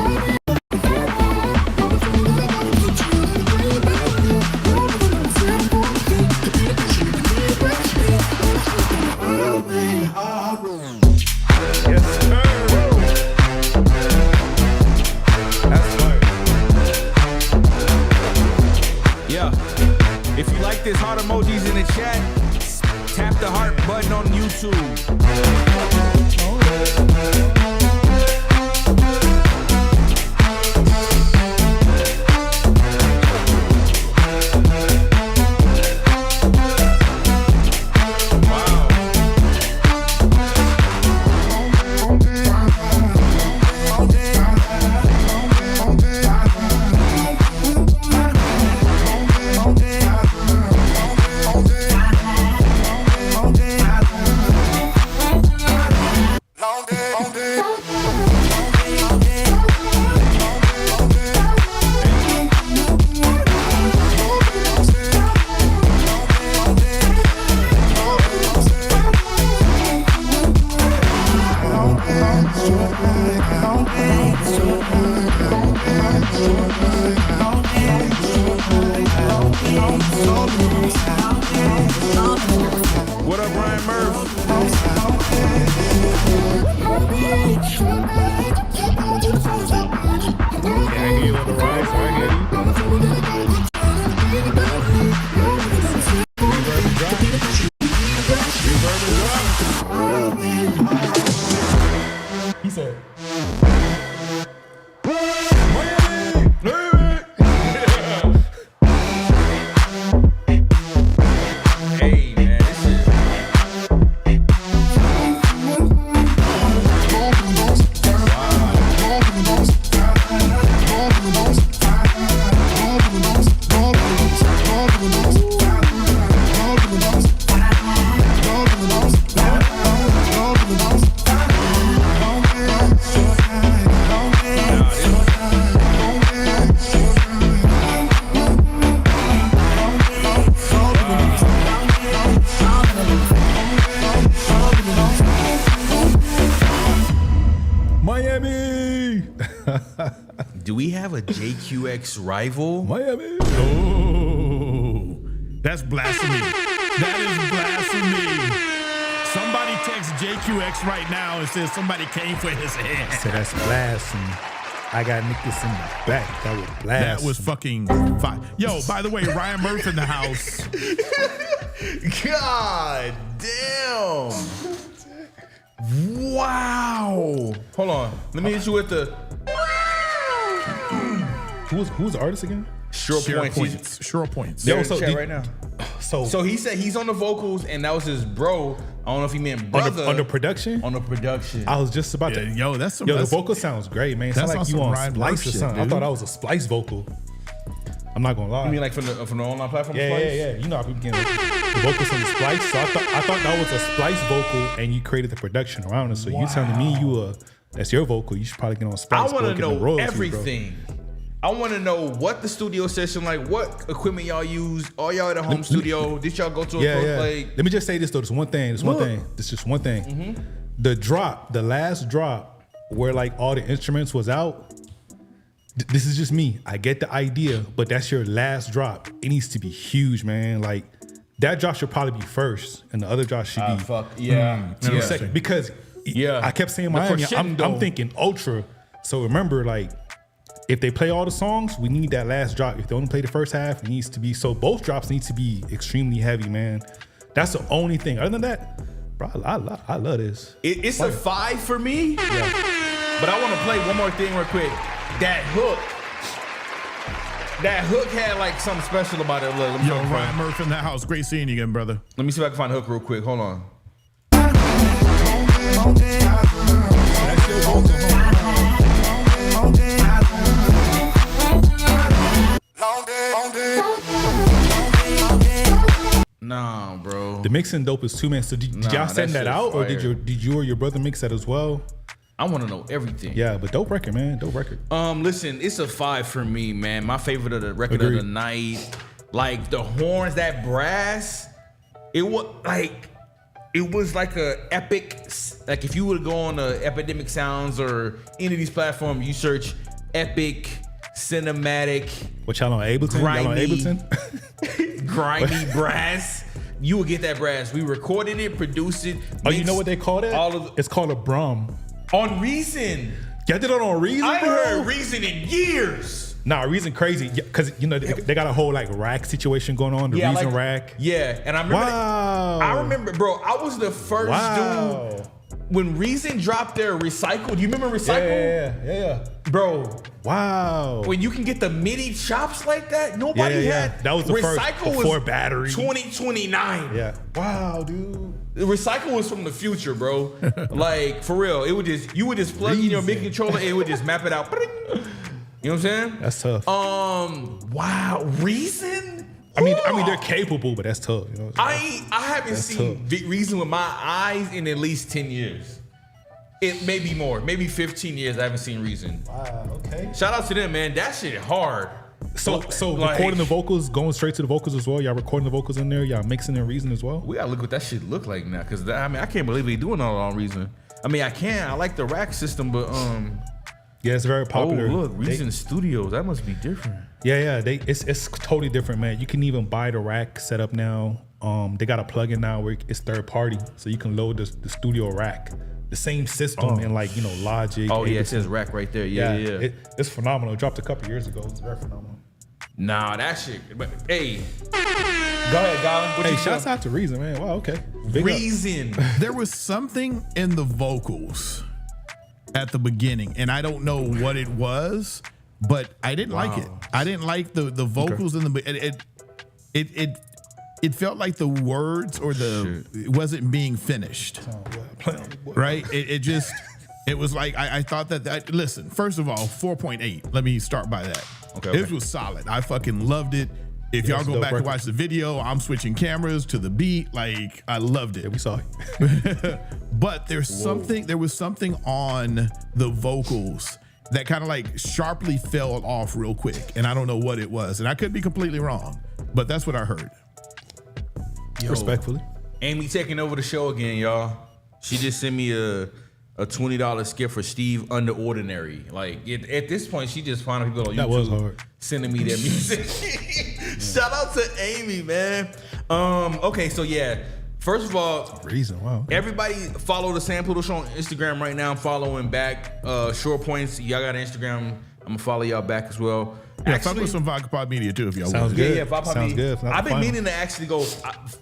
Yes, sir. That's right. Yeah. If you like this, heart emojis in the chat. Tap the heart button on YouTube. Long day. do we have a JQX rival? Miami. Oh, that's blasphemy. That is blasphemy. Somebody text JQX right now and says somebody came for his head. So that's blasphemy. I got niggas in the back. That was blasphemy. That was fucking fine. Yo, by the way, Ryan Murph in the house. God damn. Wow. Hold on. Let me hit you with the Who's the artist again? Sure Points. Sure points. Yo, Yo, so so right now. So he said he's on the vocals, and that was his bro. I don't know if he meant brother. on the production? On the production. I was just about to. Yo, that's some. Yo, the that's, vocal sounds great, man. It sounds like that's you on on some Ryan Splice Murph or shit, something. I dude. thought I was a Splice vocal. I'm not gonna lie. You mean like from the online platform? Yeah. You know how people get the vocals from the Splice. So I thought that was a Splice vocal, and you created the production around it. So you telling me that's your vocal? You should probably get on Splice. I want to get the know royalties, everything. I want to know what the studio session like, what equipment y'all use, all y'all at a home studio. Did y'all go to a pro play? Let me just say this though. There's one thing. There's just one thing. Mm-hmm. The last drop where like all the instruments was out. This is just me. I get the idea, but that's your last drop. It needs to be huge, man. Like that drop should probably be first, and the other drop should be second. Because I kept saying Miami. I'm thinking ultra. So remember, like if they play all the songs, we need that last drop. If they only play the first half, it needs to be. So both drops need to be extremely heavy, man. That's the only thing. Other than that, bro, I love this. It's a 5 for me. Yeah. But I want to play one more thing real quick. That hook had like something special about it. Look, yo, Ryan Murph in the house. Great seeing you again, brother. Let me see if I can find the hook real quick. Hold on. Nah, bro. The mixing dope is too, man. So did y'all send that out, or did you or your brother mix that as well? I want to know everything. Yeah, but dope record, man. Dope record. Listen, it's a 5 for me, man. My favorite of the record of the night. Like the horns, that brass. It was like a epic. Like if you would go on Epidemic Sounds or any of these platforms, you search epic, cinematic. What y'all on Ableton? Grimy brass. You will get that brass. We recorded it, produced it. Oh, you know what they call it? It's called a Brum. On Reason. Y'all did it on Reason, I ain't bro? heard Reason in years. Nah, Reason crazy. Because, you know, they got a whole, like, rack situation going on. The Reason rack. Yeah, and I remember I remember, bro, I was the first dude. When Reason dropped their Recycle, do you remember Recycle? Yeah. Bro. Wow. When you can get the MIDI chops like that, nobody had. That was the Recycle first before was battery. 2029. Yeah. Wow, dude. Recycle was from the future, bro. Like, for real. You would just plug in your MIDI controller and it would just map it out. You know what I'm saying? That's tough. Wow. Reason? I mean, they're capable, but that's tough. You know I haven't seen Reason with my eyes in at least 10 years. It may be more, maybe 15 years I haven't seen Reason. Wow, okay. Shout out to them, man. That shit hard. So recording the vocals, going straight to the vocals as well. Y'all recording the vocals in there. Y'all mixing in Reason as well. We gotta look what that shit look like now, cause I can't believe they doing all on Reason. I mean, I like the rack system, but yeah, it's very popular. Oh, look, Reason Studios. That must be different. Yeah. It's totally different, man. You can even buy the rack setup now. They got a plugin now where it's third party, so you can load the studio rack. The same system in like, you know, Logic. Oh yeah, it says rack right there. Yeah. It's phenomenal. It dropped a couple years ago. It's very phenomenal. Nah, that shit. But hey, go ahead, Gollin. Hey, shouts out to Reason, man. Wow, okay. Big Reason. There was something in the vocals at the beginning, and I don't know what it was, but I didn't like it. I didn't like the vocals in the it felt like the words or it wasn't being finished. Right? It was like I thought that listen, first of all, 4.8. Let me start by that. Okay. This was solid. I fucking loved it. If y'all go back and watch the video, I'm switching cameras to the beat. Like, I loved it. Yeah, we saw it. But there was something on the vocals that kind of like sharply fell off real quick. And I don't know what it was. And I could be completely wrong, but that's what I heard. Respectfully. Amy taking over the show again, y'all. She just sent me a a $20 skip for Steve Under Ordinary. Like at this point, she just found people on That was YouTube hard. sending me their music. Shout out to Amy, man. Okay, so yeah. First of all, Reason, wow. everybody follow the Sam Pluto Show on Instagram right now. I'm following back. Short Points, y'all got Instagram. I'm gonna follow y'all back as well. Yeah, fuck with some Vodka Pod Media too if y'all Sounds want. good. Yeah, Pop Sounds good. I've been meaning to actually go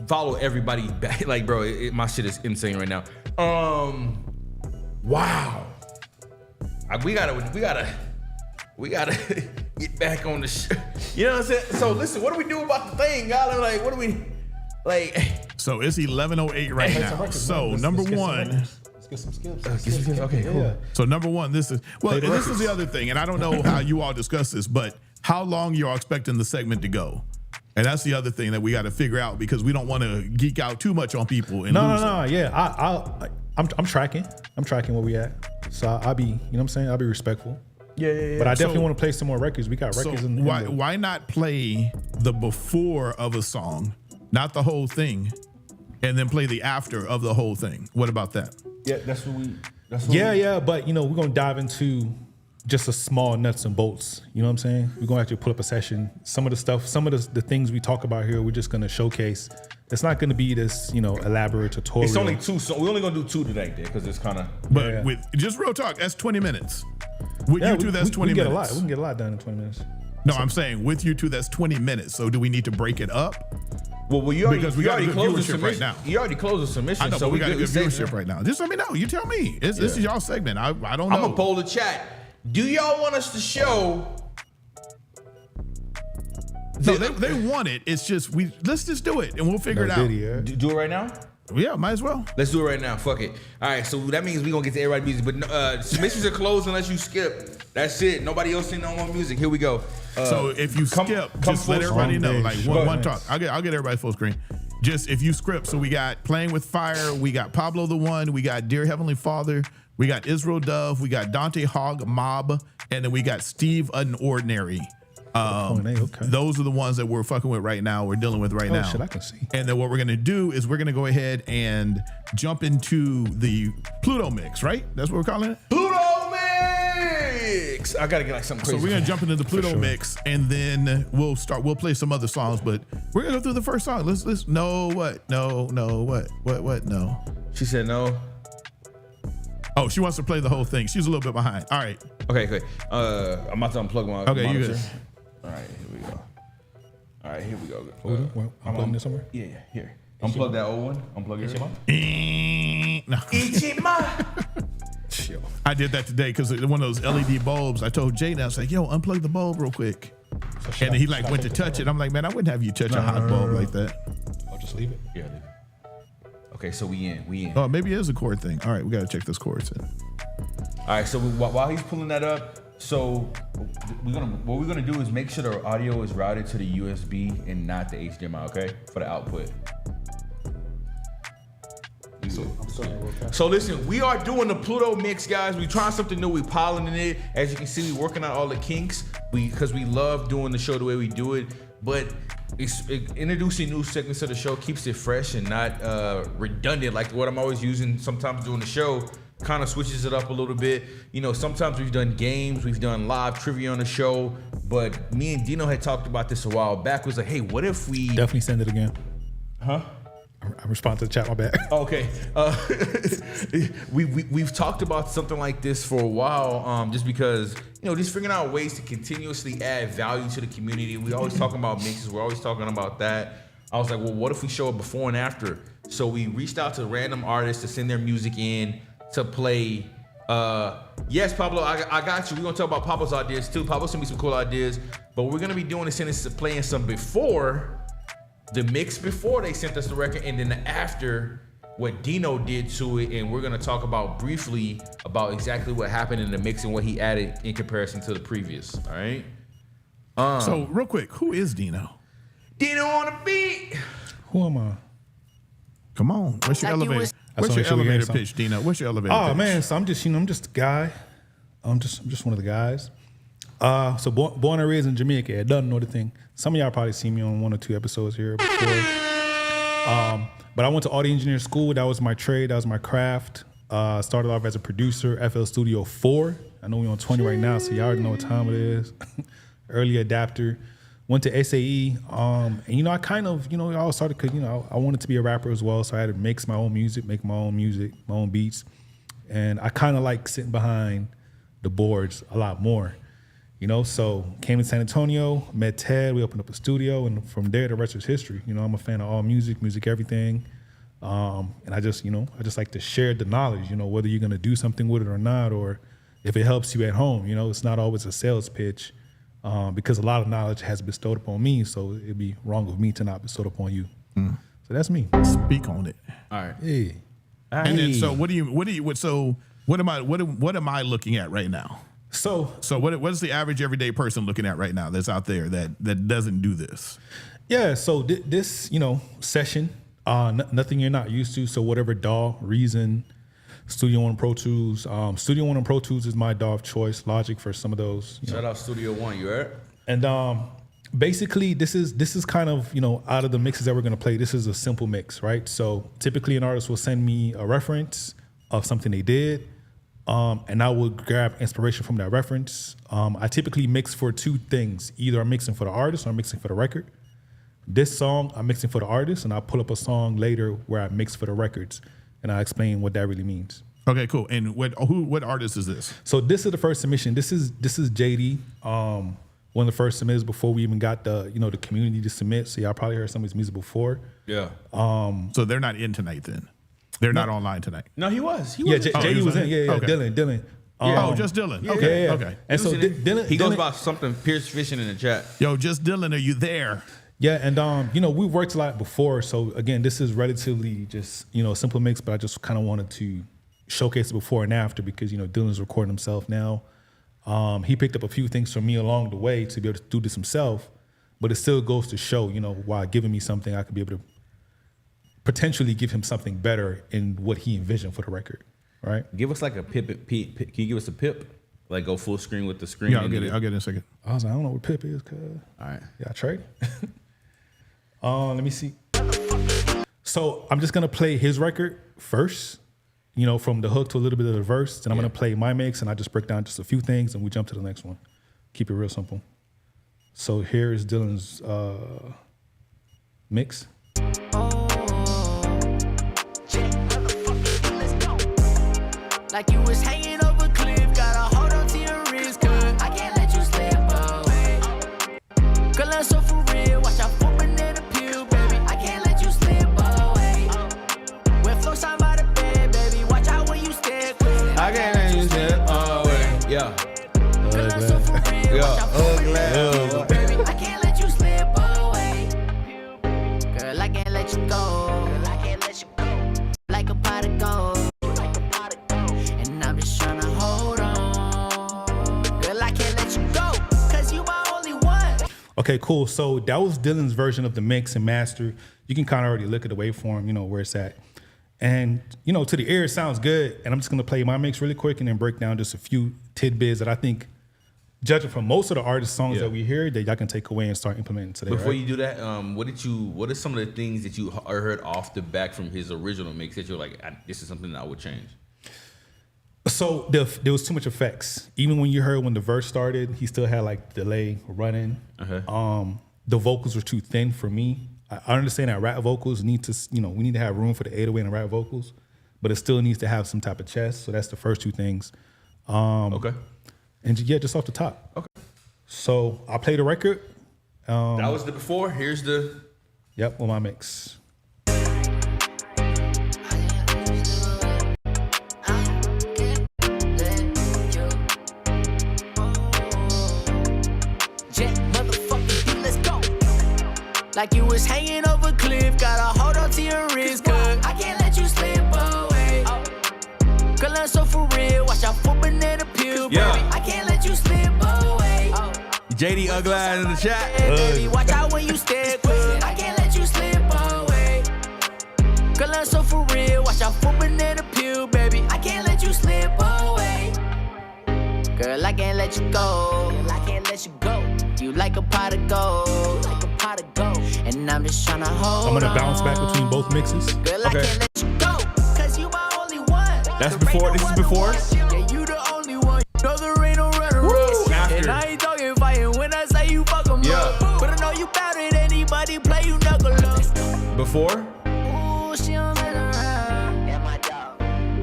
follow everybody back. Like, bro, my shit is insane right now. Wow. We gotta get back on the show. You know what I'm saying? So listen, what do we do about the thing, y'all? Like, what do we like? So it's 11:08 right now. So number one. Let's get some skips. Okay, cool. Yeah. So number one, this is Play the this is records. the other thing, and I don't know how you all discuss this, but how long you all expecting the segment to go? And that's the other thing that we got to figure out because we don't want to geek out too much on people. And lose them. No. Yeah, I'm tracking. I'm tracking where we at. So I'll be, you know what I'm saying? I'll be respectful. Yeah. But I definitely want to play some more records. We got records So in the why not play the before of a song, not the whole thing, and then play the after of the whole thing? What about that? Yeah, that's what we. Yeah, but you know, we're gonna dive into just a small nuts and bolts. You know what I'm saying? We're gonna actually pull up a session. Some of the stuff, some of the things we talk about here, we're just gonna showcase. It's not gonna be this, you know, elaborate tutorial. It's only 2, so we're only gonna do 2 tonight, there, because it's kind of. But Yeah. with just real talk, that's 20 minutes. With Yeah, you two, that's 20 we can minutes. We can get a lot done in 20 minutes. No, I'm saying with you two, that's 20 minutes. So do we need to break it up? Well, you already, Because we you got already good closed the viewership submission. right now. You already closed the submission, I know, so but we got a good. good We viewership safe. right now. Just let me know. You tell me. This is y'all segment. I don't know. I'm gonna poll the chat. Do y'all want us to show? No, they want it. It's just let's just do it and we'll figure it out. Video. Do it right now? Yeah, might as well. Let's do it right now. Fuck it. All right, so that means we're gonna get to everybody's music. But submissions are closed unless you skip. That's it. Nobody else seen no more music. Here we go. So if you come skip, full just let screen. everybody know. Like Sure. one talk. I'll get everybody full screen. Just if you script. So we got Playing with Fire. We got Pablo the One. We got Dear Heavenly Father. We got Israel Dove. We got Dante Hogg Mob. And then we got Steve Unordinary. Okay. Those are the ones that we're fucking with right now. We're dealing with right now. Shit, I can see. And then what we're gonna do is we're gonna go ahead and jump into the Pluto mix, right? That's what we're calling it. Pluto mix. I gotta get like something So crazy. we're gonna jump into the Pluto sure. mix, and then we'll play some other songs, but we're gonna go through the first song. Let's no. She said no. Oh, she wants to play the whole thing. She's a little bit behind. All right. Okay. I'm about to unplug my. Okay, you monitor. good. All right, here we go. Well, I'm plugging this somewhere. Yeah, here. Unplug that old one. Unplug it. No. I did that today because one of those LED bulbs. I told Jay, I was like, "Yo, unplug the bulb real quick," and then he like went to touch it. I'm like, "Man, I wouldn't have you touch a hot bulb like that." I'll just leave it. Yeah. Okay, so we in. Oh, maybe it is a cord thing. All right, we got to check this chords in. All right, so while he's pulling that up, so what we're gonna do is make sure the audio is routed to the USB and not the HDMI, okay, for the output. So listen, we are doing the Pluto mix, guys. We trying something new. We piloting it. As you can see, we working out all the kinks. Because we love doing the show the way we do it. But introducing new segments of the show keeps it fresh and not redundant like what I'm always using sometimes doing the show. Kind of switches it up a little bit. You know, sometimes we've done games, we've done live trivia on the show, but me and Dino had talked about this a while back. It was like, hey, what if we... Definitely send it again. Huh? I respond to the chat, my bad. Okay. We've talked about something like this for a while, just because, you know, just figuring out ways to continuously add value to the community. We always talking about mixes. We're always talking about that. I was like, well, what if we show it before and after? So we reached out to random artists to send their music in to play. Yes, Pablo, I got you. We're gonna talk about Pablo's ideas too. Pablo sent me some cool ideas, but we're gonna be doing this in playing some before the mix before they sent us the record, and then the after what Dino did to it, and we're gonna talk about briefly about exactly what happened in the mix and what he added in comparison to the previous. All right. So real quick, who is Dino? Dino on the beat. Who am I? Come on, what's your elevator? What's That's your only elevator two pitch, Dino? What's your elevator Oh pitch? man, so I'm just a guy. I'm just one of the guys. So born and raised in Jamaica. It doesn't know the thing. Some of y'all probably seen me on 1 or 2 episodes here before. But I went to audio engineering school. That was my trade. That was my craft. Started off as a producer, FL Studio 4. I know we're on 20 right now, so y'all already know what time it is. Early adapter. Went to SAE, and I kind of, I always started because I wanted to be a rapper as well, so I had to mix my own music, make my own music, my own beats, and I kind of like sitting behind the boards a lot more, So came to San Antonio, met Ted, we opened up a studio, and from there the rest is history. I'm a fan of all music everything, and I just like to share the knowledge. Whether you're gonna do something with it or not, or if it helps you at home. It's not always a sales pitch. Because a lot of knowledge has been bestowed upon me, so it'd be wrong of me to not bestow it upon you. So that's me. Speak on it. All right. Hey. And then, so what am I looking at right now? So what is the average everyday person looking at right now that's out there that doesn't do this? Yeah. So this, session, nothing you're not used to. So whatever DAW, Reason, Studio One, Pro Tools. Studio One and Pro Tools is my DAW of choice. Logic for some of those. Shout out Studio One, you heard? And basically, this is kind of out of the mixes that we're gonna play. This is a simple mix, right? So typically, an artist will send me a reference of something they did, and I will grab inspiration from that reference. I typically mix for two things: either I'm mixing for the artist or I'm mixing for the record. This song I'm mixing for the artist, and I'll pull up a song later where I mix for the records. And I'll explain what that really means. Okay, cool. And what artist is this? So this is the first submission. This is JD. One of the first submittals before we even got the the community to submit. So y'all probably heard some of his music before. Yeah. So they're not in tonight then. They're not online tonight. No, he was. Yeah, JD was in. Yeah. Okay. Dylan. Just Dylan. Yeah, Okay. yeah. Okay. And so Dylan, He goes about something Pierce fishing in the chat. Yo, just Dylan, are you there? Yeah, and we worked a lot before, so again, this is relatively just a simple mix, but I just kind of wanted to showcase it before and after because Dylan's recording himself now. He picked up a few things from me along the way to be able to do this himself, but it still goes to show, while giving me something, I could be able to potentially give him something better in what he envisioned for the record, right? Give us like a pip. Can you give us a pip? Like go full screen with the screen. Yeah, I'll get it in a second. I was like, I don't know what pip is, cuz. All right. Yeah, I trade. Let me see. So I'm just gonna play his record first, from the hook to a little bit of the verse. Then I'm gonna play my mix, and I just break down just a few things, and we jump to the next one. Keep it real simple. So here is Dylan's mix. Like you was hanging over a cliff, gotta hold on to your wrist, cause I can't let you slip away. Girl, I'm so for real, watch out for banana peel, baby. I can't let you slip away. When flow sign by the bed, baby, watch out when you step quick. I can't let you slip away. Yeah. Girl, I'm so for real, watch out for banana peel, baby. I can't let you slip away. Girl, I can't let you go. Girl, I can't let you go. Like a pot of gold. Okay, cool. So that was Dylan's version of the mix and master. You can kind of already look at the waveform, where it's at. And, to the ear, it sounds good. And I'm just going to play my mix really quick and then break down just a few tidbits that I think, judging from most of the artist songs that we hear, that y'all can take away and start implementing today. Before right? you do that, what are some of the things that you heard off the back from his original mix that you're like, this is something that I would change? So there was too much effects. Even when you heard when the verse started, he still had like delay running. The vocals were too thin for me. I understand that rap vocals need to, we need to have room for the 808 and rap vocals, but it still needs to have some type of chest. So that's the first two things. Okay. And yeah, just off the top. Okay. So I played the record. That was the before. Here's the. Yep, on my mix. Like you was hanging over a cliff, gotta hold on to your wrist, cause I can't let you slip away. Girl, I'm so for real, watch out for banana peel, baby. I can't let you slip away. JD Ugly in the chat. Baby, watch out when you step quick. I can't let you slip away. Girl, I'm so for real, watch out for banana peel, baby. I can't let you slip away. Girl, I can't let you go. Girl, I can't let you go. You like a pot of gold, like a pot of gold. And I'm just tryna hold on. I'm gonna bounce back between both mixes. Girl, I can't let you go, cause you my only one. That's before. This is before. Yeah, you the only one. You know there ain't no running race. After. And I ain't talking fighting when I say you fuck 'em up. But I know you bout it. Anybody play you knuckle up. Before. Ooh, she don't mess around. Yeah, my dog.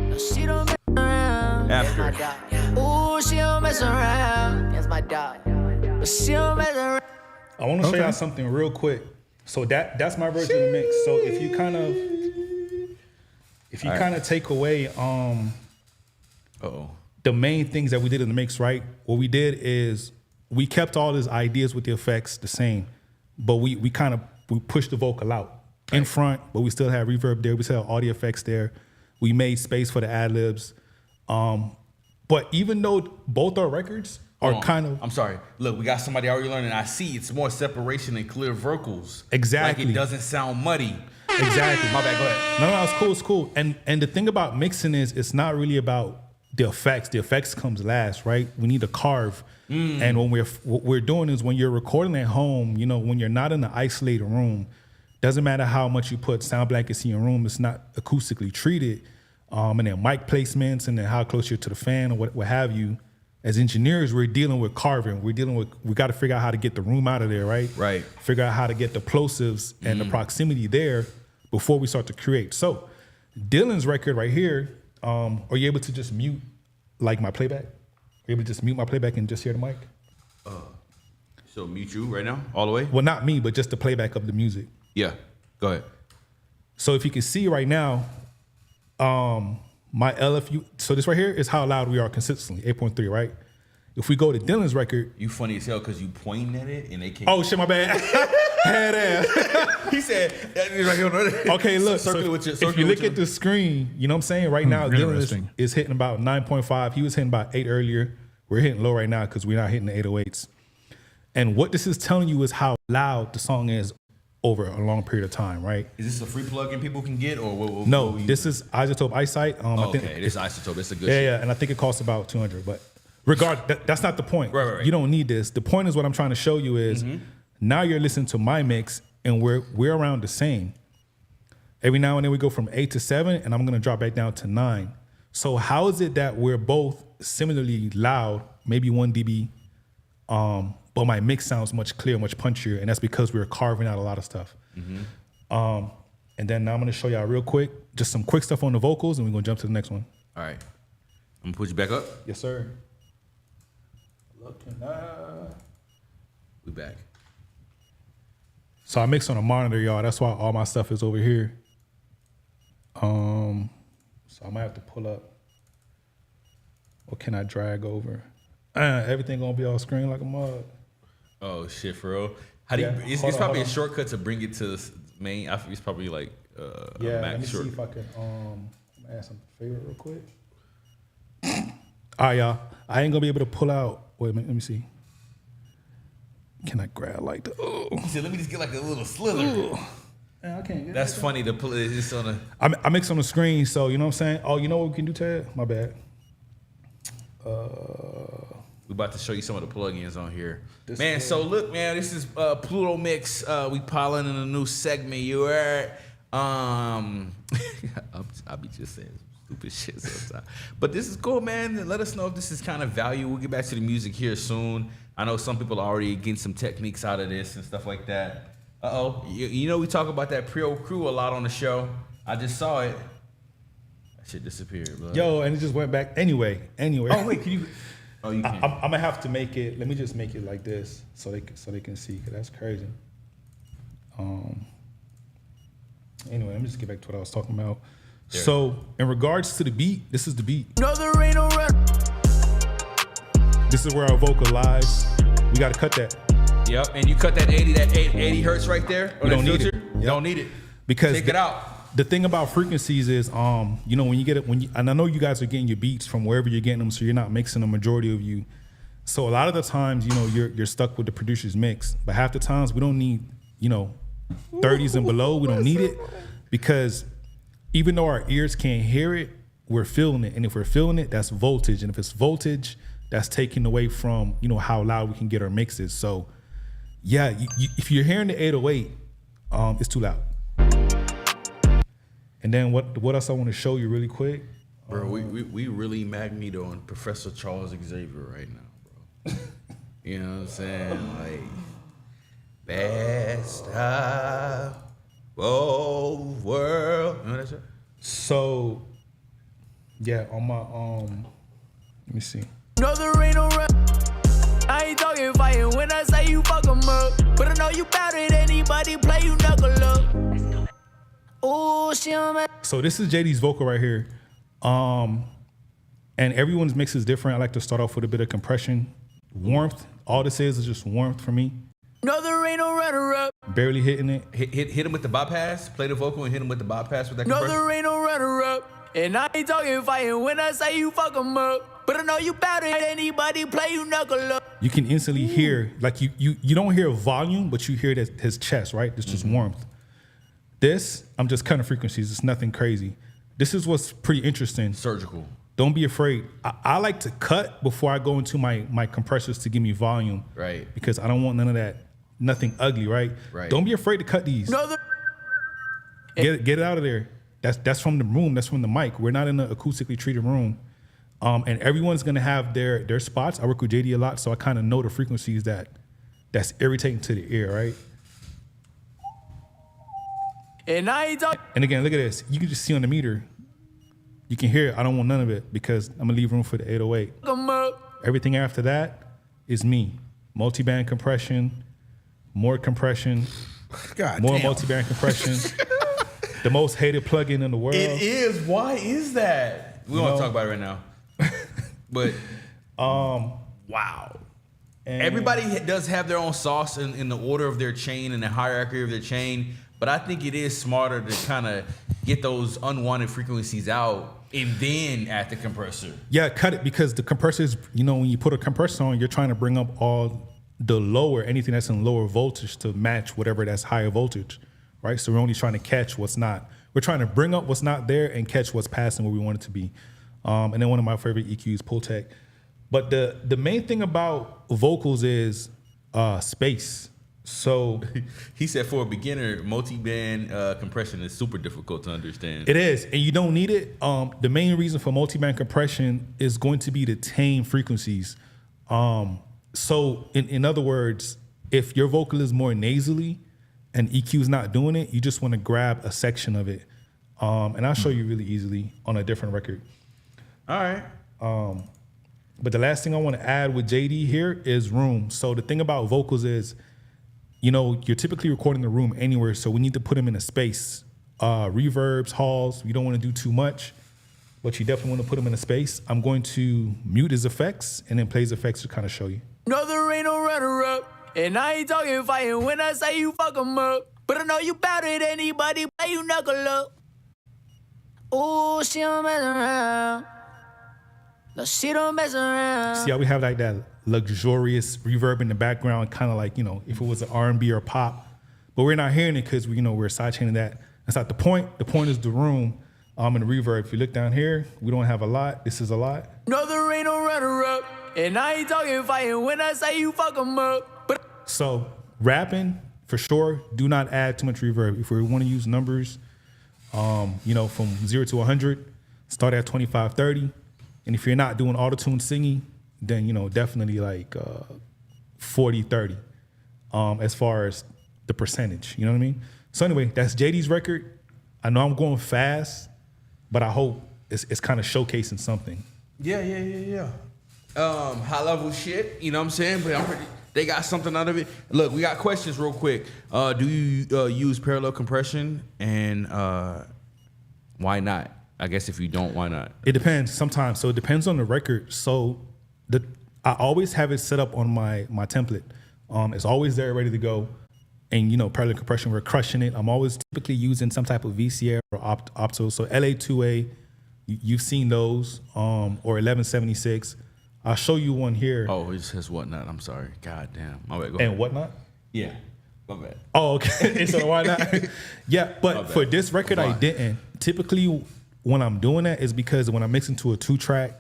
No, she don't mess around. After. Ooh, she don't mess around. That's my dog. But she don't mess around. I want to show y'all something real quick. So that's my version of the mix. So if you kind of take away the main things that we did in the mix, right? What we did is we kept all his ideas with the effects the same, but we pushed the vocal out in front, but we still had reverb there. We still had audio effects there. We made space for the ad-libs. But even though both our records are kind of... I'm sorry. Look, we got somebody already learning. I see it's more separation and clear vocals. Exactly. Like it doesn't sound muddy. Exactly. My bad, go ahead. No, it's cool, it's cool. And the thing about mixing is it's not really about the effects. The effects comes last, right? We need to carve. And what we're doing is when you're recording at home, you know, when you're not in an isolated room, doesn't matter how much you put sound blankets in your room, it's not acoustically treated. And then mic placements and then how close you're to the fan or what have you. As engineers, we're dealing with carving. We got to figure out how to get the room out of there, right? Right. Figure out how to get the plosives and the proximity there before we start to create. So Dylan's record right here, are you able to just mute like my playback? Are you able to just mute my playback and just hear the mic? So mute you right now, all the way? Well, not me, but just the playback of the music. Yeah, go ahead. So if you can see right now, my LFU, so this right here is how loud we are consistently, 8.3, right? If we go to Dylan's record. You funny as hell because you pointing at it and they can't. Oh, shit, my bad. Head ass. He said, right here. Okay, look, if you look at the screen, you know what I'm saying? Right now, Dylan is hitting about 9.5. He was hitting about 8 earlier. We're hitting low right now because we're not hitting the 808s. And what this is telling you is how loud the song is over a long period of time, right? Is this a free plugin people can get, or what? No, this is Isotope Eyesight. Okay, this is Isotope. It's a good. Yeah, and I think it costs about $200. But that's not the point. Right. You don't need this. The point is what I'm trying to show you is now you're listening to my mix, and we're around the same. Every now and then we go from 8 to 7, and I'm gonna drop back down to 9. So how is it that we're both similarly loud, maybe 1 dB, but my mix sounds much clearer, much punchier, and that's because we're carving out a lot of stuff. And then now I'm gonna show y'all real quick, just some quick stuff on the vocals, and we're gonna jump to the next one. All right. I'm gonna put you back up. Yes, sir. Looking at... We back. So I mix on a monitor, y'all. That's why all my stuff is over here. So I might have to pull up. Or can I drag over? Everything gonna be off screen like a mug. Oh shit, for real. How do you? It's probably a shortcut to bring it to the main. I think it's probably like yeah. a Mac Let me short. see if I can add some favorite real quick. All right, y'all. I ain't gonna be able to pull out. Wait a minute. Let me see. Can I grab like the? He said, "Let me just get like a little slither." Man, I can't get That's funny to pull it. It's on a. I mix on the screen, so you know what I'm saying. Oh, you know what we can do, Ted? My bad. We're about to show you some of the plugins on here. Man, so look, man, this is Pluto Mix. We piling in a new segment. You heard? I'll be just saying stupid shit sometimes. But this is cool, man. Let us know if this is kind of value. We'll get back to the music here soon. I know some people are already getting some techniques out of this and stuff like that. You know we talk about that Prio crew a lot on the show. I just saw it. That shit disappeared, bro. Yo, and it just went back. Anyway. Oh wait, can you? Oh, you can. I'm gonna have to make it. Let me just make it like this so they can see. Cause that's crazy. Anyway, let me just get back to what I was talking about. There. So in regards to the beat, this is the beat. No, there ain't no run. This is where our vocal lies. We gotta cut that. Yep, and you cut that 80 hertz right there. We don't need it. Yep. Don't need it because take it out. The thing about frequencies is, you know, when you get it, and I know you guys are getting your beats from wherever you're getting them, so you're not mixing the majority of you. So a lot of the times, you know, you're stuck with the producer's mix, but half the times we don't need, you know, 30s and below. We don't need it because even though our ears can't hear it, we're feeling it, and if we're feeling it, that's voltage, and if it's voltage, that's taken away from, you know, how loud we can get our mixes. So yeah, if you're hearing the 808, it's too loud. And then what else I want to show you really quick? Bro, we really magneto on Professor Charles Xavier right now, bro. You know what I'm saying? Like, best of both worlds. You know that shit? So, yeah, on my let me see. No, there ain't no run. I ain't talking fighting when I say you fuck 'em up. But I know you bout it, anybody play you knuckle up. Ooh, she on my. So this is JD's vocal right here. And everyone's mix is different. I like to start off with a bit of compression, warmth. All this is just warmth for me. No, there ain't no runner up. Barely hitting it. Hit him with the bypass. Play the vocal and hit him with the bypass with that No, compression. there ain't no runner up. And I ain't talking fighting when I say you fuck 'em up. But I know you bout it, anybody play you knuckle up. You can instantly hear, like you don't hear volume, but you hear that his chest, right? It's just warmth. This, I'm just cutting frequencies. It's nothing crazy. This is what's pretty interesting. Surgical. Don't be afraid. I like to cut before I go into my compressors to give me volume. Right. Because I don't want none of that, nothing ugly, right? Right. Don't be afraid to cut these. No, Get it out of there. That's from the room. That's from the mic. We're not in an acoustically treated room. And everyone's gonna have their spots. I work with JD a lot, so I kind of know the frequencies that's irritating to the ear, right? and I ain't talking. And again, look at this. You can just see on the meter. You can hear it. I don't want none of it because I'm gonna leave room for the 808. Everything after that is me. Multi-band compression, more compression, God more damn. multi-band compression. The most hated plugin in the world. It is. Why is that? We don't want to talk about it right now. But wow. And Everybody does have their own sauce in the order of their chain and the hierarchy of their chain. But I think it is smarter to kind of get those unwanted frequencies out and then add the compressor. Yeah, cut it because the compressors, when you put a compressor on, you're trying to bring up all the anything that's in lower voltage to match whatever that's higher voltage, right? So we're only trying to catch what's not. We're trying to bring up what's not there and catch what's passing where we want it to be. And then one of my favorite EQs, Pultec. But the main thing about vocals is space. So He said for a beginner, multi-band compression is super difficult to understand. it is, and you don't need it. The main reason for multi-band compression is going to be to tame frequencies. So in other words, if your vocal is more nasally and EQ is not doing it, you just want to grab a section of it. And I'll show you really easily on a different record. All right. But the last thing I want to add with JD here is room. So the thing about vocals is, you're typically recording the room anywhere, so we need to put them in a space. Reverbs, halls, you don't want to do too much, but you definitely want to put them in a space. I'm going to mute his effects and then play his effects to kind of show you. No, there ain't no runner up. And I ain't talking fighting when I say you fuck 'em up. But I know you bout it, anybody play you knuckle up. Ooh, she don't mess around. No, she don't mess around. See how we have like that luxurious reverb in the background, kind of like, if it was an R&B or pop, but we're not hearing it because we're sidechaining that. That's not the point. The point is the room and the reverb. If you look down here, we don't have a lot. This is a lot. No, there ain't no runner up. And I ain't talking fighting when I say you fuck 'em up. But So rapping, for sure, do not add too much reverb. If we want to use numbers, from 0 to 100, start at 25, 30. And if you're not doing auto-tune singing, then, definitely like 40, 30 as far as the percentage. You know what I mean? So anyway, that's JD's record. I know I'm going fast, but I hope it's kind of showcasing something. Yeah. High level shit, you know what I'm saying? But they got something out of it. Look, we got questions real quick. Do you use parallel compression? And why not? I guess if you don't, why not? It depends sometimes. So it depends on the record. So I always have it set up on my template. It's always there ready to go. And, parallel compression, we're crushing it. I'm always typically using some type of VCA or opto. So LA2A, you've seen those, or 1176. I'll show you one here. Oh, it says whatnot. I'm sorry. God damn. My bad. Go And ahead. whatnot? Yeah. My bad. Oh, okay. So why not? Yeah, but for this record, I didn't. Typically, when I'm doing that is because when I'm mixing to a 2-track,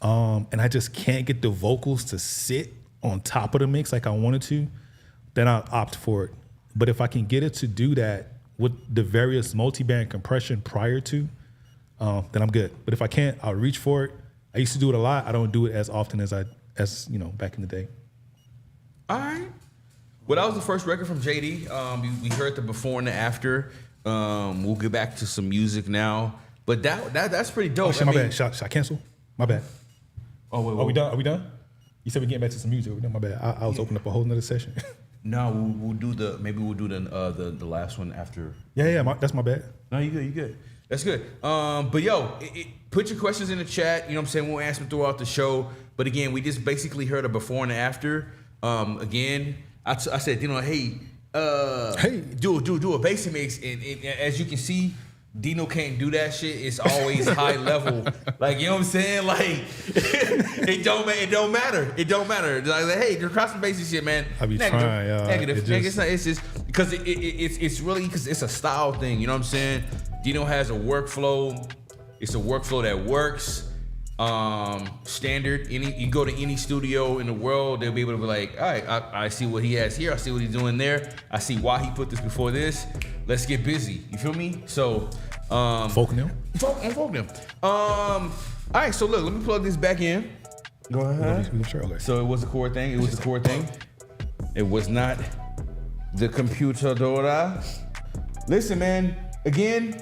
and I just can't get the vocals to sit on top of the mix like I wanted to, then I'll opt for it. But if I can get it to do that with the various multi-band compression prior to, then I'm good. But if I can't, I'll reach for it. I used to do it a lot. I don't do it as often as back in the day. All right. Well, that was the first record from JD. We heard the before and the after. We'll get back to some music now. But that's pretty dope. Oh, shit, my bad. Should I cancel? My bad. Oh, wait. Are we done? Are we done? You said we're getting back to some music. My bad. I was opening up a whole nother session. No, we'll do the last one after. Yeah. That's my bad. No, you good. That's good. But yo, put your questions in the chat. You know what I'm saying? We'll answer them throughout the show. But again, we just basically heard a before and after. Again, I said, hey, do a basic mix, and as you can see, Dino can't do that shit. It's always high level. Like, you know what I'm saying? Like, it don't matter. It don't matter. Like, hey, the cross the basic shit, man. I be trying, negative. It's just because it's really because it's a style thing. You know what I'm saying? Dino has a workflow. It's a workflow that works. Standard. You go to any studio in the world, they'll be able to be like, all right, I see what he has here. I see what he's doing there. I see why he put this before this. Let's get busy. You feel me? So, folk them. All right. So look, let me plug this back in. Go ahead. Sure, okay. So it was a core thing. It was not the computadora. Listen, man. Again,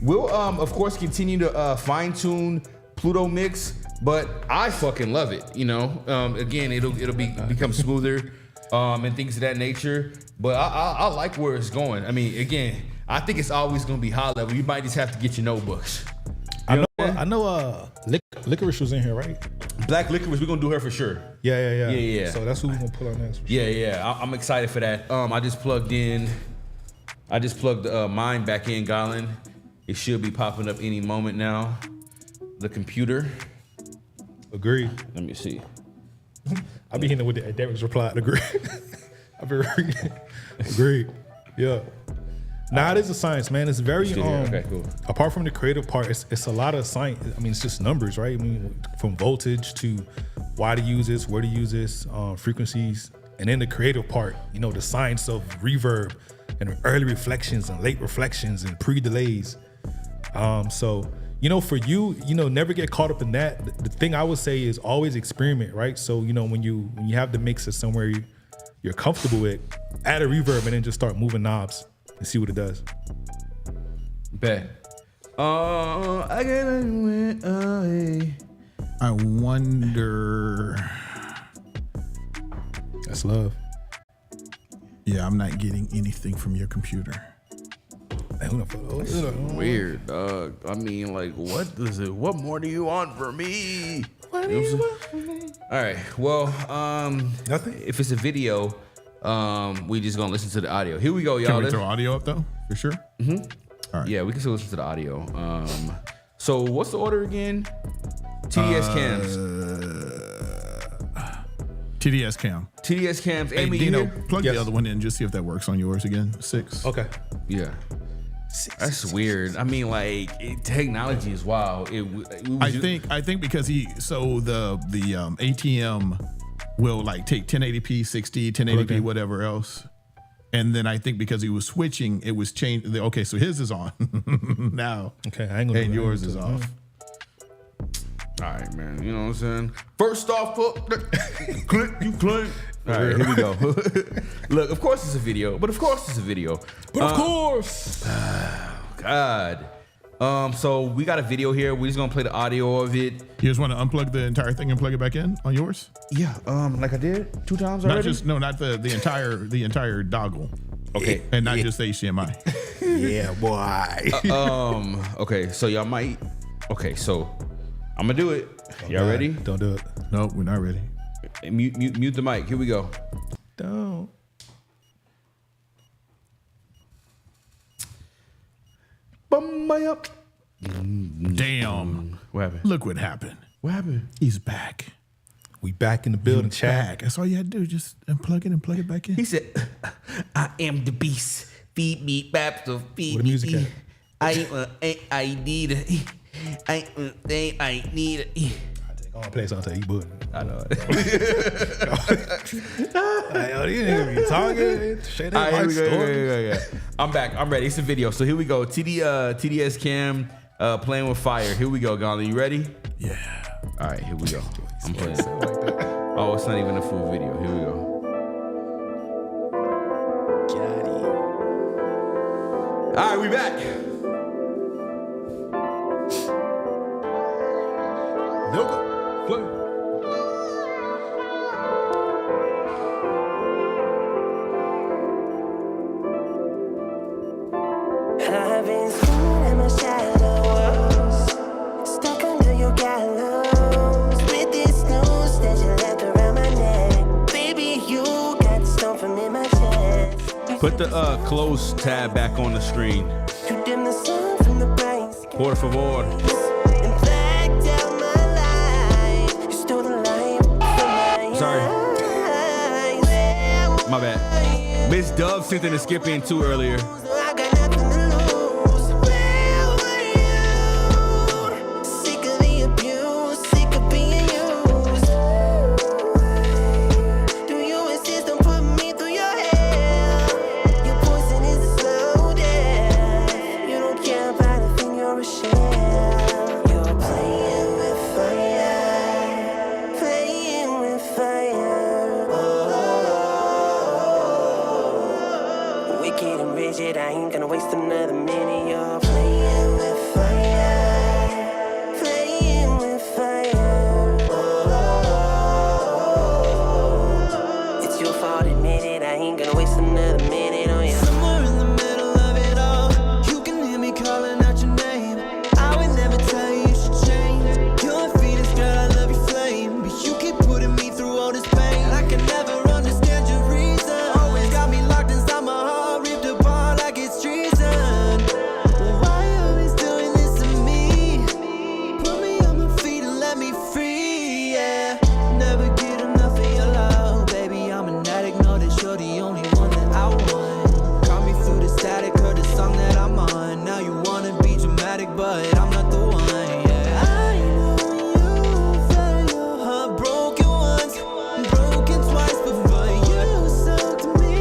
we'll of course continue to fine tune Pluto mix, but I fucking love it. You know, again, it'll become smoother and things of that nature. But I like where it's going. I mean, again, I think it's always gonna be high level. You might just have to get your notebooks. I know. Licorice was in here, right? Black Licorice, we're gonna do her for sure. Yeah. So that's who we're gonna put on next. Yeah. I'm excited for that. I just plugged mine back in, Garland. It should be popping up any moment now. The computer. Agreed. Let me see. I be hitting with the Derek's reply. Agree. I've been reading. Agreed. Yeah. Nah, it is a science, man. It's very okay, cool. Apart from the creative part, it's a lot of science. I mean, it's just numbers, right? I mean, from voltage to why to use this, where to use this, frequencies, and then the creative part. You know, the science of reverb and early reflections and late reflections and pre-delays. So, you know, for you, never get caught up in that. The thing I would say is always experiment, right? So, when you have the mix of somewhere you're comfortable with, add a reverb and then just start moving knobs and see what it does. Bet. I wonder. That's love. Yeah, I'm not getting anything from your computer. Weird, dog. I mean, like, what more do you want from me? What do you want from me? All right. Well, nothing. If it's a video, we just gonna listen to the audio. Here we go, y'all. Can we throw audio up though? For sure. Mm-hmm. All right. Yeah, we can still listen to the audio. So what's the order again? TDS cams. TDS cam. TDS cams. Hey, Amy, Dino, here? plug the other one in. Just see if that works on yours again. 6. Okay. Yeah. That's weird. I mean, like, technology is wild. I think because the ATM will like take 1080p, 60, 1080p, whatever else. And then I think because he was switching, it was changed. Okay, so his is on now. Okay, I ain't gonna and yours is off. All right, man. You know what I'm saying? First off, click, you click. All right, here we go. Look, of course it's a video. But of course, God. So we got a video here. We're just gonna play the audio of it. You just want to unplug the entire thing and plug it back in on yours? Yeah. Like I did 2 times already. Not the entire doggle. Okay. And not just HDMI. Yeah, boy. Okay. So y'all might. Okay. So I'm gonna do it. Y'all ready? Don't do it. Nope, we're not ready. Mute the mic. Here we go. Don't. Damn. What happened? Look what happened. What happened? He's back. We back in the building, chat. That's all you had to do. Just unplug it and plug it back in. He said, I am the beast. Feed me, bap, so feed Where the me. music at? I need it. I need it. I want to play something to you, but I know it. You niggas be talking. Straight up Yeah. I'm back. I'm ready. It's a video. So here we go. TDS cam. Playing with Fire. Here we go, Gonla. You ready? Yeah. All right, here we go. I'm playing. Oh, it's not even a full video. Here we go. All right, we back. Yoga. Play. I've been swimming in my shadows, stuck under your gallows, with this noose that you left around my neck. Baby, you got the stone from in my chest. Put the close tab back on the screen. You dim the sun from the bright sky. Por favor. And blacked out my life. You stole the light from my Sorry. eyes. My bad. Miss Dove sent in to skip in too earlier. I got nothing to lose. Where were you? Sick of the abuse, sick of being used. Do you insist on putting me through your hell? Your poison is a slow death. You don't care about a thing, you're a shell. You're playing with fire, playing with fire. Wicked and rigid, I ain't gonna waste another minute. You're playing with fire, playing with fire. It's your fault, admit it. I ain't gonna waste another minute on you. Somewhere in the middle of it all, you can hear me calling out your name. I would never tell you you should change. You're a fetus, girl, I love your flame, but you keep putting me through all this pain. I can never understand your reason. Always got me locked inside my heart, ripped apart like it's treason. Why you always doing this to me? Put me on my feet and let me free, yeah. Never get enough of your love, baby. I'm an addict, know that you're the only one that I want. Call me through the static, heard the song that I'm on. Now you wanna be dramatic, but I'm not the one, yeah. I know you felt your heart broken once, broken twice before you sucked me.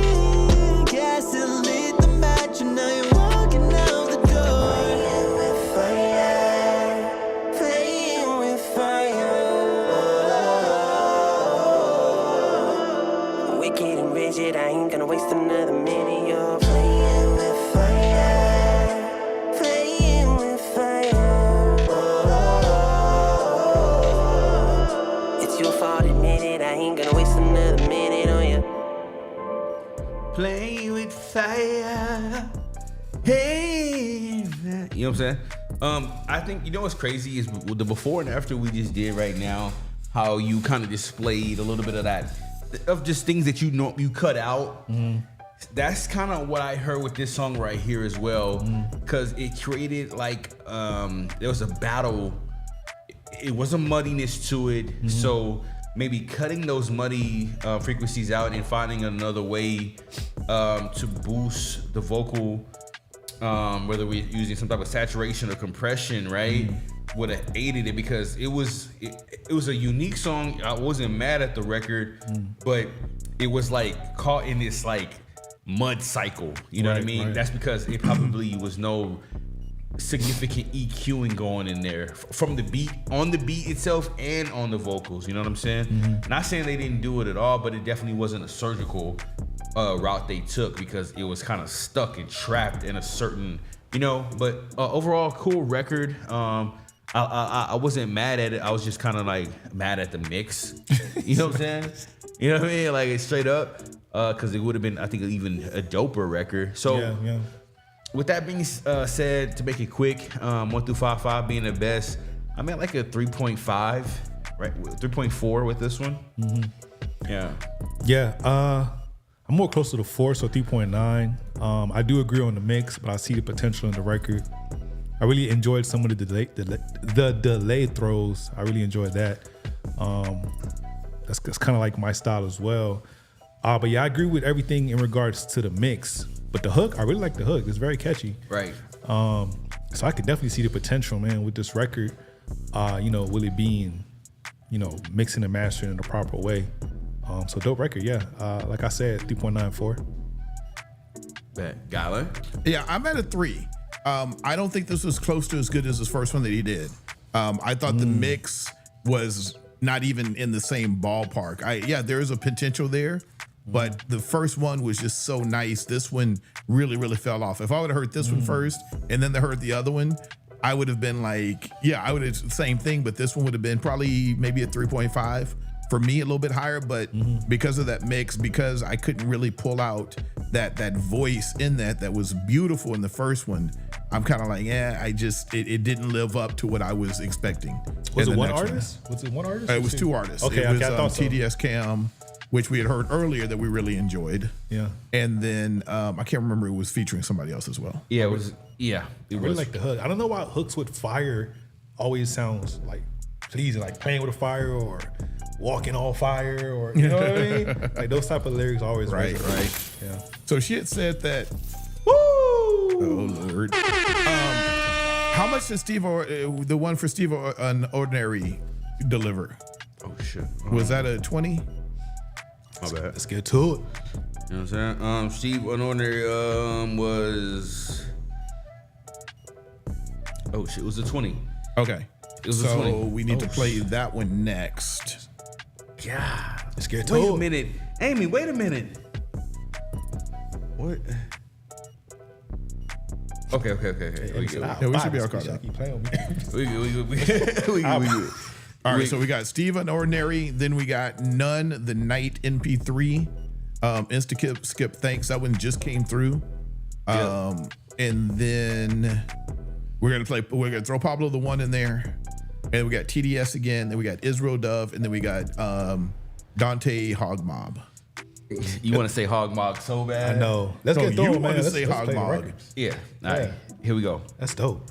Gas and lit the match, and now you're walking out the door. Playing with fire, playing with fire. Wicked and rigid, I ain't gonna waste another minute. You're playing with fire, playing with fire. It's your fault, admit it. I ain't gonna waste another minute on you. Play with fire. Hey. You know what I'm saying? I think, you know what's crazy is with the before and after we just did right now, how you kind of displayed a little bit of that, of just things that you know you cut out. That's kind of what I heard with this song right here as well, because it created like there was a battle. It was a muddiness to it, so maybe cutting those muddy frequencies out and finding another way to boost the vocal, whether we're using some type of saturation or compression, right? Would have aided it, because it was a unique song. I wasn't mad at the record, but it was like caught in this like mud cycle. You know what I mean? Right. That's because it probably was no significant EQing going in there from the beat, on the beat itself and on the vocals. You know what I'm saying? Not saying they didn't do it at all, but it definitely wasn't a surgical route they took, because it was kind of stuck and trapped in a certain, you know. But overall, cool record. I wasn't mad at it. I was just kind of like mad at the mix. You know what I'm saying? You know what I mean? Like, it's straight up, because it would have been, I think, even a doper record. So Yeah. with that being said, to make it quick, 1 through 5 being the best, I'm at like a 3.5, right? 3.4 with this one. Yeah. I'm more close to the 4, so 3.9. I do agree on the mix, but I see the potential in the record. I really enjoyed some of the delay throws. I really enjoyed that. That's kind of like my style as well. But yeah, I agree with everything in regards to the mix. But the hook, I really like the hook. It's very catchy. Right. So I could definitely see the potential, man, with this record. Will it being, mixing and mastering in the proper way. So dope record, yeah. Like I said, 3.94. Bet. Gala? Yeah, I'm at a 3. I don't think this was close to as good as his first one that he did. I thought the mix was not even in the same ballpark. There is a potential there, but the first one was just so nice. This one really, really fell off. If I would have heard this one first and then heard the other one, I would have been like, I would have same thing, but this one would have been probably maybe a 3.5. For me, a little bit higher, but because of that mix, because I couldn't really pull out that voice in that was beautiful in the first one, I'm kind of like, it didn't live up to what I was expecting. Was it one artist? Was it one artist? It was two artists. Okay, it was I thought so. TDS Cam, which we had heard earlier that we really enjoyed. Yeah. And then I can't remember, it was featuring somebody else as well. Yeah, it was. Yeah, I really like the hook. I don't know why hooks with fire always sounds like pleasing, like playing with a fire or walking on fire, or you know what I mean? Like those type of lyrics always right. Yeah. So she had said that. Woo! Oh Lord. How much did the one for Steve Ordinary deliver? Oh shit. Was that a 20? My bad. Let's get to it. You know what I'm saying? Steve Unordinary was. Oh shit! It was a 20. Okay. It was a 20. So we need to play that one next. God. Let's get to Wait it. a minute, Amy. Wait a minute. What? Okay. We good. Yeah, we should be all caught up. Keep playing with me. We good. All right, so we got Steve Unordinary, then we got None, the Night MP3, Skip Thanks, that one just came through. And then we're gonna throw Pablo the One in there. And we got TDS again, then we got Israel Dove, and then we got Dante Hog Mob. You want to say Hog Mob so bad? I know. Let's get through it, man. want to Let's say Hog play the Mob. records. Yeah. All right. Here we go. That's dope.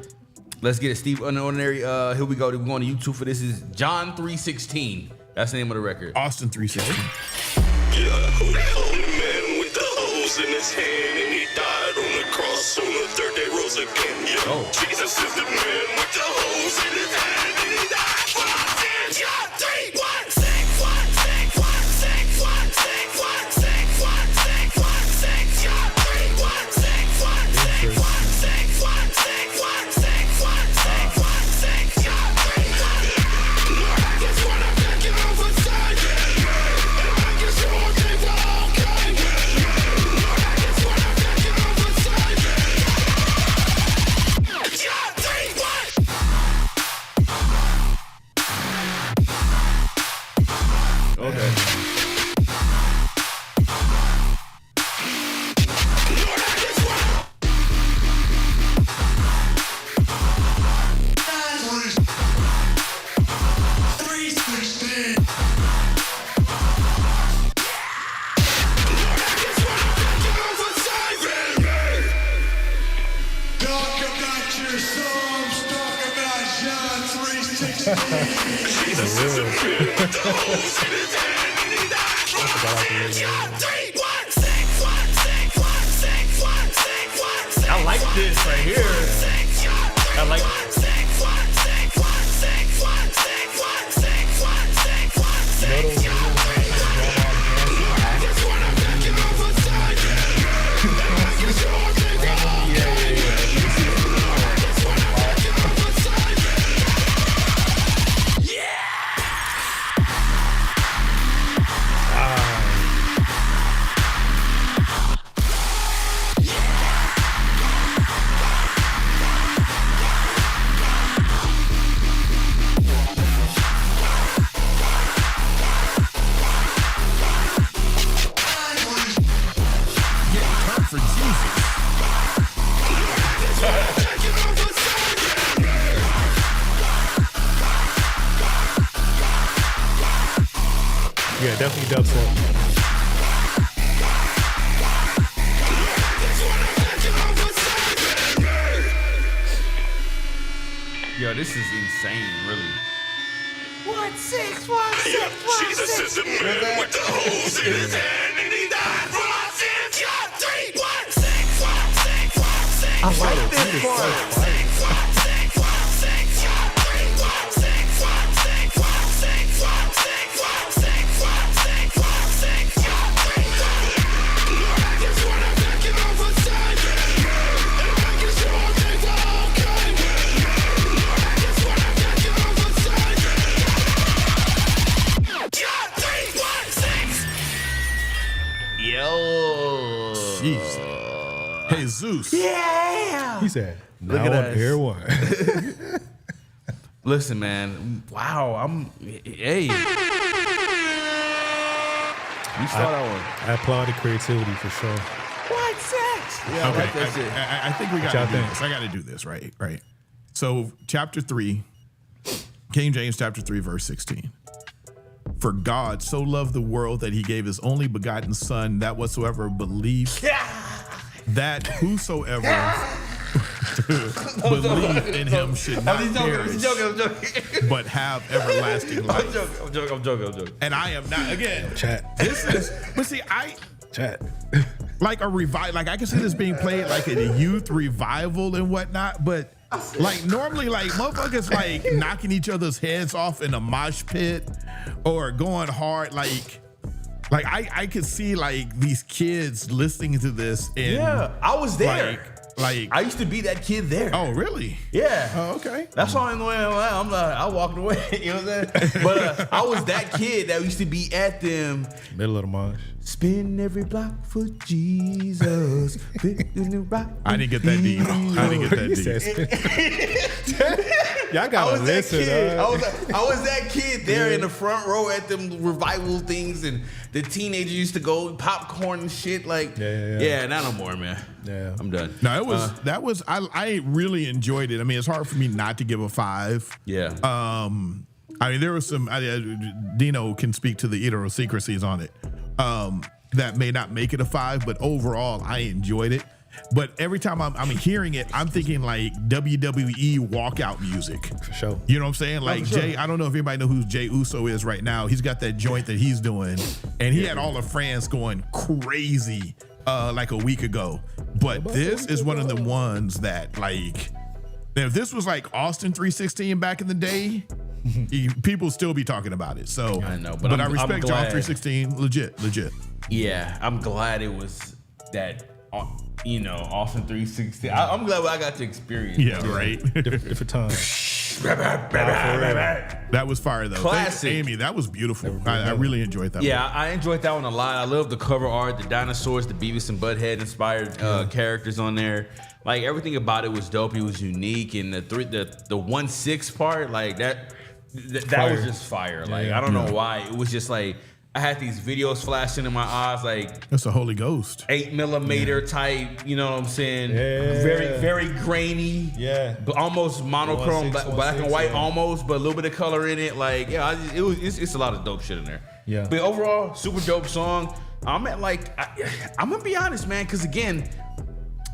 Let's get it. Steve Unordinary. Here we go. We're going to YouTube for this. Is John 3:16. That's the name of the record. Austin 316. Yeah, who the hell the man with the hose in his hand, and he died on the cross on the third day rose again. Yeah, Oh. Jesus is the man with the hose in his hand, and he died for our sins. Yeah, 3, 1, 6, 1, 6, 1, 6, 1, 6, 1, 6, 1, 6, 1, 6, yeah, 3, 1, 6, 1, 6, 1, 6, 1, 6, 1, 6, 1, 6, 1, 6, yeah, 3, 1. Lord, I just wanna thank you for saving me, and I just wanna thank you for okay. Lord, I just wanna thank you for saving me. Yeah, 3, 1. Okay. Lord, I just wanna. Lord, I just wanna thank you for saving me. Talk about your Psalms, talk about John 3:16. Jesus is the man with the hose in his hand, and he died for our sins. Yeah, 3, 1, 6, 1, 6, 1, 6, 1, 6, 1, 6. I like this right here. I like. For Jesus. Yeah, definitely dubstep. Yo, this is insane, really. 1, 6, 1, 6, 1, Jesus is the man with the hose in his hand, and he died for our sins. Yeah, 3, 1, 6, 1, 6, 1, 6. I like this part. 6, 1, 6, 1, 6, yeah, 3, 1, 6, 1, 6, 1, 6, 1, 6, 1, 6, 1, 6, 1, 6, yeah, 3, 1. Lord, I just wanna thank you for saving me, and I just wanna thank you. Zeus. Yeah. He said, Look now at on us. Air One. Listen, man. Wow. Hey. You saw that one. I applaud the creativity for sure. What's that? Yeah, Okay, I like that shit. I think we got y'all to do think? this. I got to do this, right? Right. So, chapter 3, King James chapter 3, verse 16. For God so loved the world that he gave his only begotten son, that whatsoever believes, that whosoever believe in him should not perish, but have everlasting life. I'm joking. And I am not, again, Chat. this is, but see, Chat. like a revival, like I can see this being played like in a youth revival and whatnot, but like normally like motherfuckers like knocking each other's heads off in a mosh pit or going hard like I could see like these kids listening to this and Yeah, I was there. like I used to be that kid there. oh really? Yeah. Oh, okay. That's why I'm like, I walked away. You know what I'm saying? But I was that kid that used to be at them. Middle of the march. Spin every block for Jesus. I didn't get that deep. I didn't get that He deep. said, y'all gotta listen. I was that kid there in the front row at them revival things, and the teenagers used to go popcorn and shit. Like, Yeah. not no more, man. Yeah. I'm done. No, it was I really enjoyed it. I mean, it's hard for me not to give a 5. Yeah. I mean, there was some. Dino can speak to the idiosyncrasies on it. That may not make it a 5, but overall, I enjoyed it. But every time I'm hearing it, I'm thinking like WWE walkout music. For sure. You know what I'm saying? Like for sure. Jay, I don't know if anybody know who Jay Uso is right now. He's got that joint that he's doing, and he had all the fans going crazy like a week ago. But this is one of the ones that like, if this was like Austin 316 back in the day, people still be talking about it. So I know, but I I'm respect John glad. 316. Legit. Yeah, I'm glad it was that. Austin 360. I'm glad I got to experience. Yeah, right. Different times. That was fire though. Classic. Thanks, Amy, that was beautiful. I really enjoyed that. Yeah, I enjoyed that one a lot. I love the cover art, the dinosaurs, the Beavis and Butthead inspired characters on there. Like everything about it was dope. It was unique, and the 1/6 part, like that was just fire. Like I don't know why. It was just like I had these videos flashing in my eyes, like That's the Holy Ghost. 8mm type. You know what I'm saying? Yeah. Very, very grainy. Yeah. But almost monochrome, 1/6, black and white, yeah. almost, but a little bit of color in it. Like, it's a lot of dope shit in there. Yeah. But overall, super dope song. I'm at like, I'm gonna be honest, man, because again,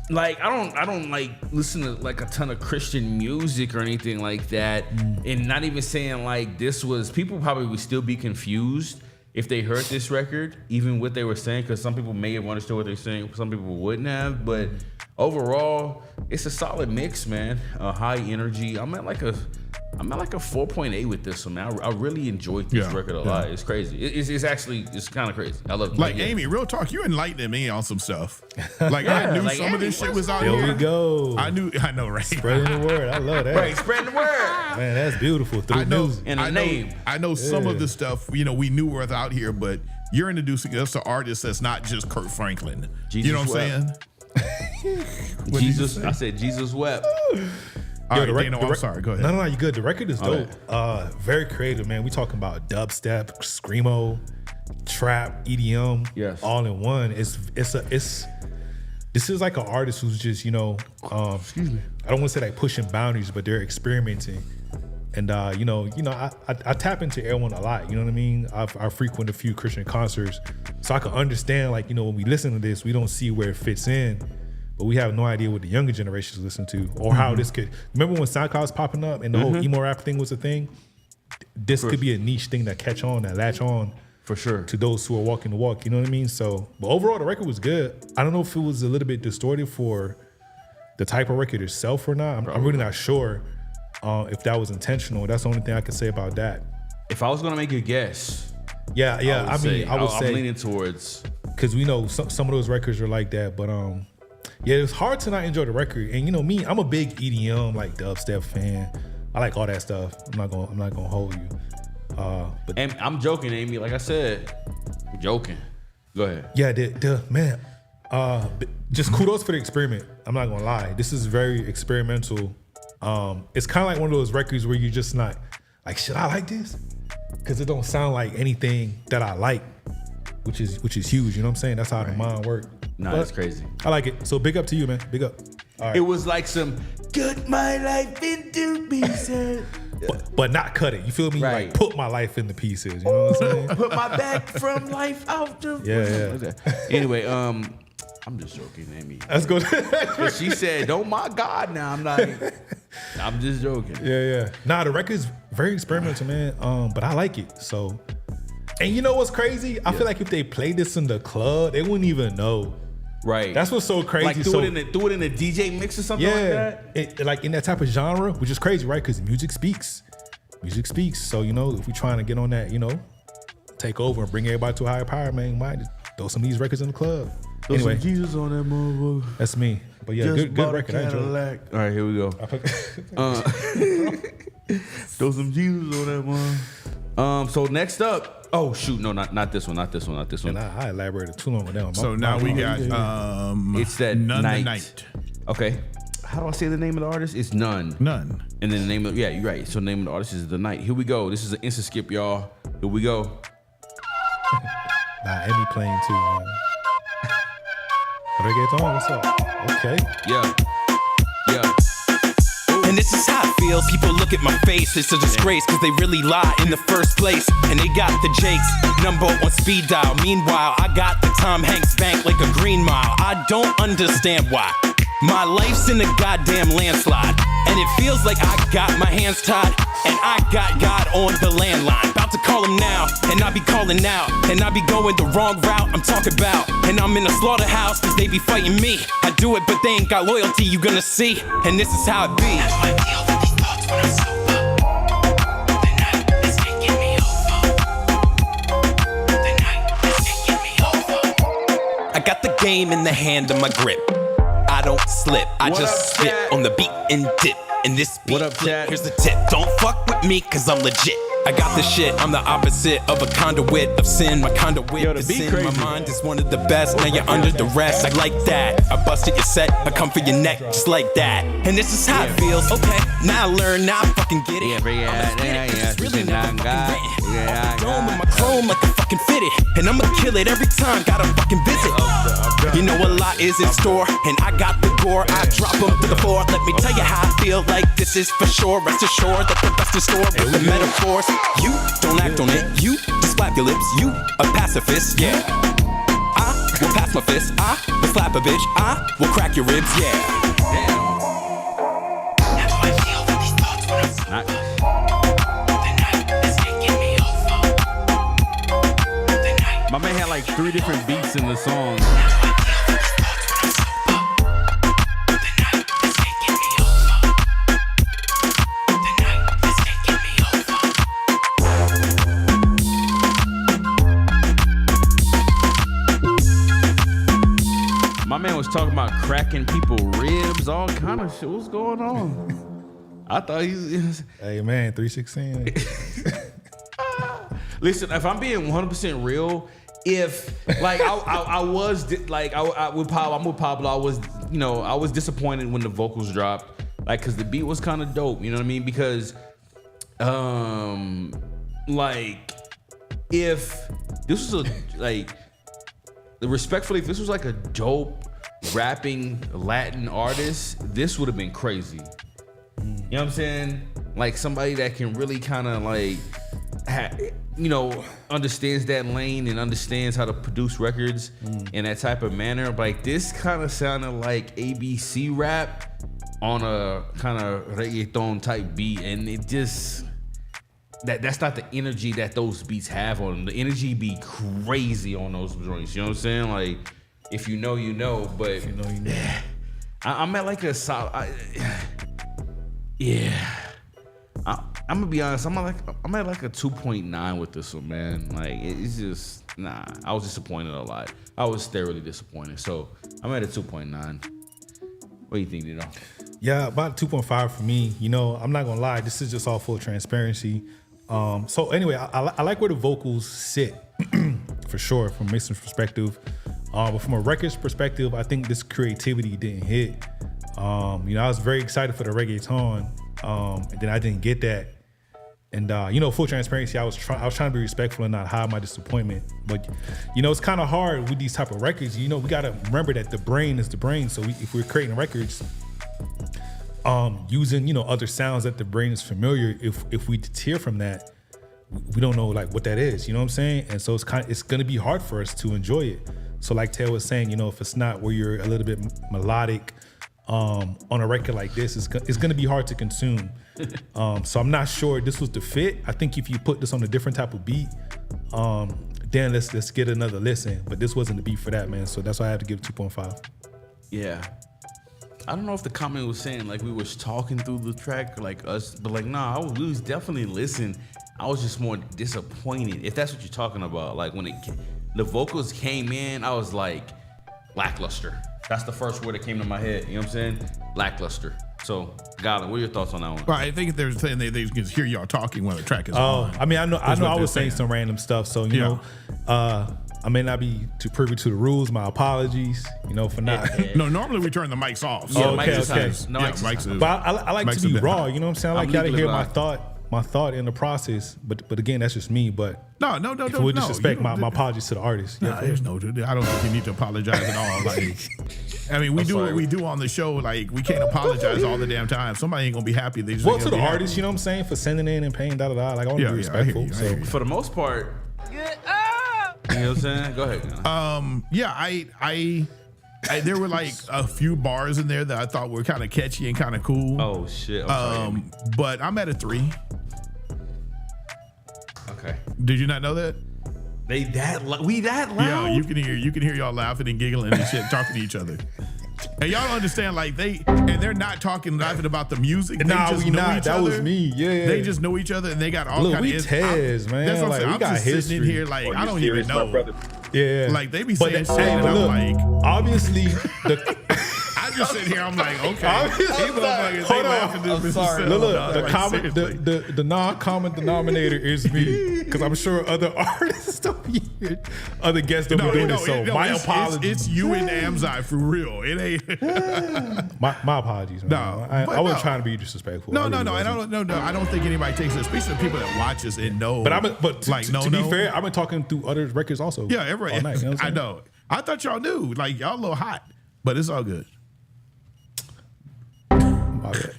like I don't like listen to like a ton of Christian music or anything like that, and not even saying like this was. People probably would still be confused if they heard this record, even what they were saying, because some people may have understood what they're saying, some people wouldn't have. But overall, it's a solid mix, man. High energy. I'm at like a 4.8 with this one, man. I really enjoyed this record a lot. It's crazy. It's kind of crazy. I love it. Like Amy, real talk, you enlightening me on some stuff. Like I knew like, some of this shit was out There here. we go. I know, right? Spreading the word. I love that. Right, spreading the word. Man, that's beautiful. Through I know, music. And a name. I know some of the stuff, we knew was out here, but you're introducing us to artists that's not just Kurt Franklin. Jesus you know what I'm wept. saying? Jesus, I said Jesus wept. All right, the rec- Dano, the I'm rec- sorry. Go ahead. No, you good. The record is All dope. Very creative, man. We talking about dubstep, screamo, trap, EDM, Yes. all in one. This is like an artist who's just, excuse me. I don't want to say like pushing boundaries, but they're experimenting. And I tap into everyone a lot. You know what I mean? I frequent a few Christian concerts, so I can understand. Like, when we listen to this, we don't see where it fits in, but we have no idea what the younger generations listen to or how this could. Remember when SoundCloud was popping up and the whole emo rap thing was a thing? This could be a niche thing that latch on For sure. to those who are walking the walk. You know what I mean? So, but overall, the record was good. I don't know if it was a little bit distorted for the type of record itself or not. I'm really not sure. If that was intentional. That's the only thing I can say about that. If I was gonna make a guess, Yeah. I would say I'm leaning towards. because we know some of those records are like that. But it's hard to not enjoy the record. And me, I'm a big EDM like dubstep fan. I like all that stuff. I'm not gonna hold you. But And I'm joking, Amy. Like I said, I'm joking. Go ahead. yeah, the man, just kudos for the experiment. I'm not gonna lie. This is very experimental. It's kind of like one of those records where you're just not like, should I like this? Because it don't sound like anything that I like, which is huge. You know what I'm saying? That's how the mind works. Nah, that's crazy. I like it. So big up to you, man. Big up. All right. It was like some cut my life into pieces. But not cut it. You feel me? Right. Like put my life into pieces. You know what I'm saying? Put my back from life out to Yeah. Anyway, I'm just joking, Amy. Let's go. But she said, "Oh my God!" Now I'm like, I'm just joking. Yeah. Nah, the record's very experimental, man. But I like it. So, and you know what's crazy? I feel like if they played this in the club, they wouldn't even know. Right. That's what's so crazy. Like threw it in a DJ mix or something like that. Like in that type of genre, which is crazy, right? Because music speaks. Music speaks. So, you know, if we're trying to get on that, you know, take over and bring everybody to a higher power, man, might just throw some of these records in the club. Throw Anyway, some Jesus on that motherfucker. that's me. But yeah, good record. I enjoyed it. All right, here we go. Throw some Jesus on that one. So next up. Oh shoot! No, not this one. And I elaborated too long with that one. So now we got it's that None night. the Night. Okay. How do I say the name of the artist? It's None. None. And then the name of you're right. So the name of the artist is The Night. Here we go. This is an instant skip, y'all. Here we go. Nah, Emmy playing too, man. Reggaeton, what's up? Okay. Yeah. And this is how it feels. People look at my face, it's a disgrace, cause they really lie in the first place. And they got the Jakes, number on speed dial. Meanwhile, I got the Tom Hanks bank like a Green Mile. I don't understand why. My life's in a goddamn landslide. And it feels like I got my hands tied. And I got God on the landline. About to call him now, and I be calling out. And I be going the wrong route I'm talking about. And I'm in a slaughterhouse, cause they be fighting me. I do it, but they ain't got loyalty, you gonna see. And this is how it be. How do I deal with these thoughts when I'm sober? The night is taking me over. The night is taking me over. I got the game in the hand of my grip. I don't slip, I just spit on the beat and dip. And this beat, what up, chat? Here's the tip. Don't fuck with me, cause I'm legit. I got the shit, I'm the opposite of a conduit of sin. My conduit is sin, my mind is one of the best. Now you're under the rest, I like that. I busted your set, I come for your neck, just like that. And this is how it feels, okay. Now I learn, now I fucking get it. It's really never fucking written. Dome with my chrome like I fucking fit it. And I'ma kill it every time, gotta fucking visit. You know a lot is in store, and I got the gore. I drop them to the floor, let me tell you how I feel like this is for sure. Rest assured that the best in store with the metaphors. You don't act on it, you just flap your lips. You a pacifist, yeah. I will pass my fist, I will slap a bitch, I will crack your ribs, yeah. Damn. How do I feel with these thoughts when I'm sober? The night is taking me over. The night. My man had like 3 different beats in the song. My man was talking about cracking people ribs, all kind of shit. What's going on? I thought he's. Hey man, 316. Listen, if I'm being 100% real, if like I was like I'm with Pablo, I was disappointed when the vocals dropped, like because the beat was kind of dope. You know what I mean? Because like if this was respectfully, if this was like a dope rapping Latin artist, this would have been crazy. You know what I'm saying? Like somebody that can really kind of like, understands that lane and understands how to produce records in that type of manner. Like this kind of sounded like ABC rap on a kind of reggaeton type beat, and it just that's not the energy that those beats have on them. The energy be crazy on those joints. You know what I'm saying? Like if you know, you know. But if you know, you know. I'm at like a solid. I'm gonna be honest. I'm at like a 2.9 with this one, man. Like it's just I was disappointed a lot. I was thoroughly disappointed. So I'm at a 2.9. What do you think, Dino? Yeah, about 2.5 for me. You know, I'm not gonna lie. This is just all full transparency. So anyway, I like where the vocals sit for sure from Mason's perspective. But from a records perspective, I think this creativity didn't hit. I was very excited for the reggaeton, and then I didn't get that. And full transparency, I was trying to be respectful and not hide my disappointment. But it's kind of hard with these type of records. We got to remember that the brain is the brain. So if we're creating records, using other sounds that the brain is familiar, if we deter from that, we don't know like what that is. You know what I'm saying? And so it's gonna be hard for us to enjoy it. So like Taylor was saying, if it's not where you're a little bit melodic on a record like this, it's gonna be hard to consume. So I'm not sure this was the fit. I think if you put this on a different type of beat, then let's get another listen. But this wasn't the beat for that, man. So that's why I have to give it 2.5. Yeah. I don't know if the comment was saying like we was talking through the track like us, but like we was definitely listening. I was just more disappointed, if that's what you're talking about. Like when the vocals came in, I was like lackluster. That's the first word that came to my head. You know what I'm saying? Lackluster. So, Garland, what are your thoughts on that one? Well, I think they're saying they can hear y'all talking when the track is on. I mean, I know I was saying some random stuff. So, I may not be too privy to the rules. My apologies, for not. No, normally we turn the mics off. So okay. Mics is, but I like to be raw. You know what I'm saying? I like y'all to hear my thought in the process. But again, that's just me. But no. If we disrespect, my apologies to the artist. Nah, there's no. I don't think you need to apologize at all. Like, I mean, we do what we do on the show. Like, we can't apologize all the damn time. Somebody ain't gonna be happy. They just to the artist, you know what I'm saying, for sending in and paying da. Like, I want to be respectful. So for the most part, you know what I'm saying? Go ahead. I there were like a few bars in there that I thought were kind of catchy and kind of cool. Oh shit. But I'm at a 3. Okay. Did you not know that? We that loud? Yeah, you can hear y'all laughing and giggling and shit, talking to each other. And y'all don't understand, like they're not laughing about the music. They just know each that other. was me. Yeah. They just know each other and they got all kind of Tez, man. That's what I'm like, saying. we I'm got just history. sitting in here like I don't even know. Yeah. Like they be saying shit and I'm look, like, obviously I'm just sitting here, I'm like, okay. Hold on. Look, the non-common denominator is me. Because I'm sure other artists don't be here. Other guests don't be doing it. So my apologies. It's you and Amzai for real. It ain't. my apologies, man. No, I wasn't trying to be disrespectful. No. I don't think anybody takes it, especially the people that watch us and know. But to be fair, I've been talking through other records also. Yeah, everybody. All night, I know. I thought y'all knew. Like y'all a little hot, but it's all good.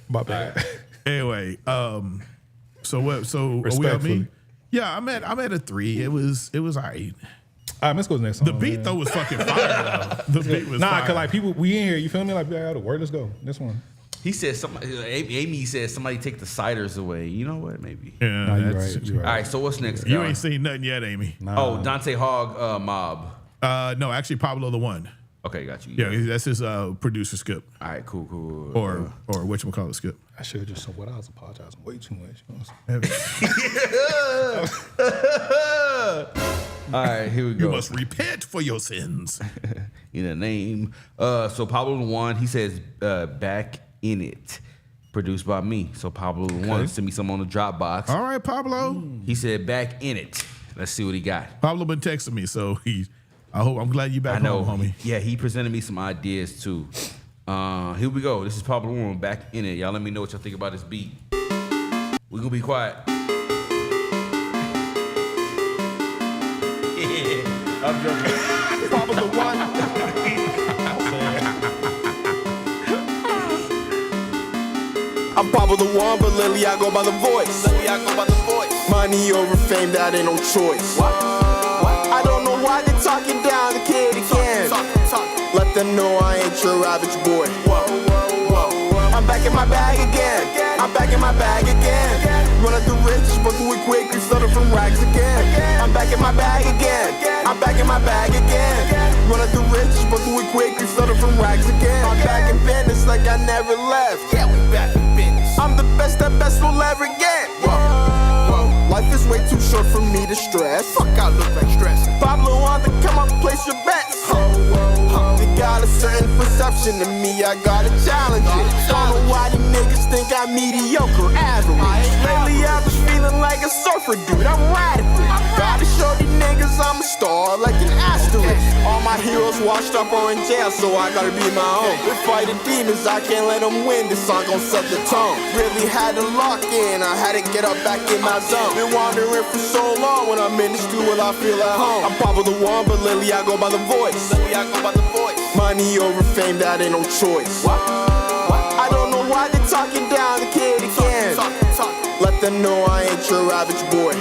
My bad. Anyway, so what? So are we on me? Yeah, I'm at a 3. It was all right. All right, let's go to the next song. The beat though was fucking fire. The beat was fire. Cause like people, we in here. You feel me? Like we got the word. Let's go. This one. He said Amy said somebody take the ciders away. You know what? Maybe. Yeah, no, you're right. All right. So what's next? You ain't seen nothing yet, Amy. Nah. Oh, Dante Hogg Mob. No, actually Pablo the One. Okay, got you. Yeah, that's his producer Skip. All right, cool. Or whatchamacallit Skip. I should have just said what I was apologizing way too much. All right, here we go. You must repent for your sins. In the name. So Pablo the One, he says back in it. Produced by me. So Pablo the One sent me some on the Dropbox. All right, Pablo. He said back in it. Let's see what he got. Pablo been texting me, so I'm glad you back home, homie. Yeah, he presented me some ideas too. Here we go. This is Pablo One back in it. Y'all let me know what y'all think about this beat. We're gonna be quiet. I'm joking. Pablo the One. I'm Pablo the One, but lately I go by the voice. Money over fame, that ain't no choice. I don't know why they talking down the kid again. Let them know I ain't your average boy. I'm back in my bag again. Run up the rich, but do it quick and started from rags again. I'm back in my bag again. Run up the rich, but do it quick and started from rags again. I'm back in business like I never left. Yeah, we back in business. I'm the best that best will ever get. Life is way too short for me to stress. Fuck, I look like stress. Pablo on the come up, place your bets. You got a certain perception of me, I gotta challenge it. Don't know why you niggas think I'm mediocre, average. Lately I was feeling like a surfer dude, I'm radical. Gotta show these niggas I'm a star like an asterisk. All my heroes washed up or in jail, so I gotta be my own. We fighting demons, I can't let them win. This song gon' set the tone. Really had to lock in, I had to get up back in my zone. Been wandering for so long, when I'm in the studio, I feel at home. I'm Pablo the one, but lately I go by the voice. Money over fame, that ain't no choice. I don't know why they talking down the kid again. Let them know I ain't your average boy.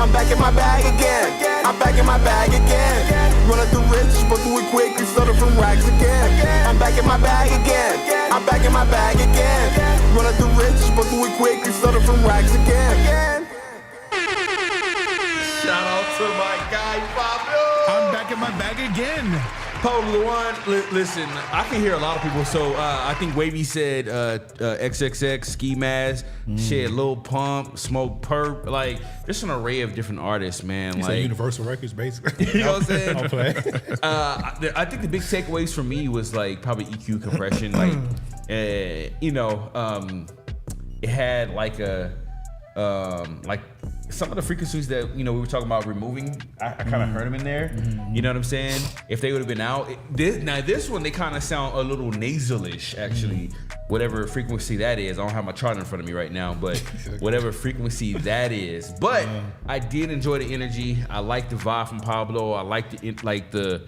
I'm back in my bag again. I'm back in my bag again. Run up the rich, but do it quick and started from rags again. I'm back in my bag again. I'm back in my bag again. Run up the rich, but do it quick and started from rags again. Shout out to my guy Pablo. I'm back in my bag again. Pablo the one. Listen, I can hear a lot of people. So I think Wavy said XXX, Ski Mask, shit, Lil Pump, Smoke Perp. Like, there's an array of different artists, man. Like Universal Records, basically. You know what I'm saying? I'll play. I think the big takeaways for me was like probably EQ compression. Like, it had like some of the frequencies that we were talking about removing. I kind of heard them in there. You know what I'm saying? If they would have been out, this one they kind of sound a little nasalish actually. Whatever frequency that is, I don't have my chart in front of me right now, but whatever frequency that is. But I did enjoy the energy. I liked the vibe from Pablo. I liked the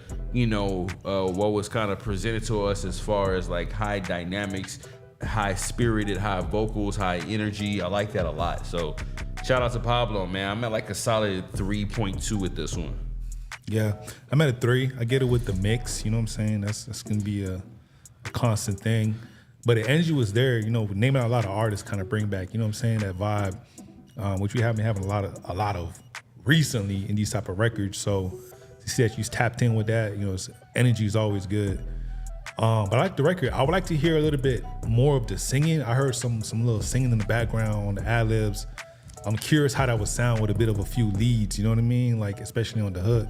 what was kind of presented to us as far as like high dynamics, high spirited, high vocals, high energy. I like that a lot. So shout out to Pablo, man. I'm at like a solid 3.2 with this one. Yeah, I'm at a 3. I get it with the mix. You know what I'm saying? That's gonna be a constant thing. But the energy was there. Naming out a lot of artists kind of bring back. You know what I'm saying? That vibe, which we have been having a lot of recently in these type of records. So to see that you tapped in with that, energy is always good. But I like the record. I would like to hear a little bit more of the singing. I heard some little singing in the background on the ad-libs. I'm curious how that would sound with a bit of a few leads, you know what I mean? Like, especially on the hook.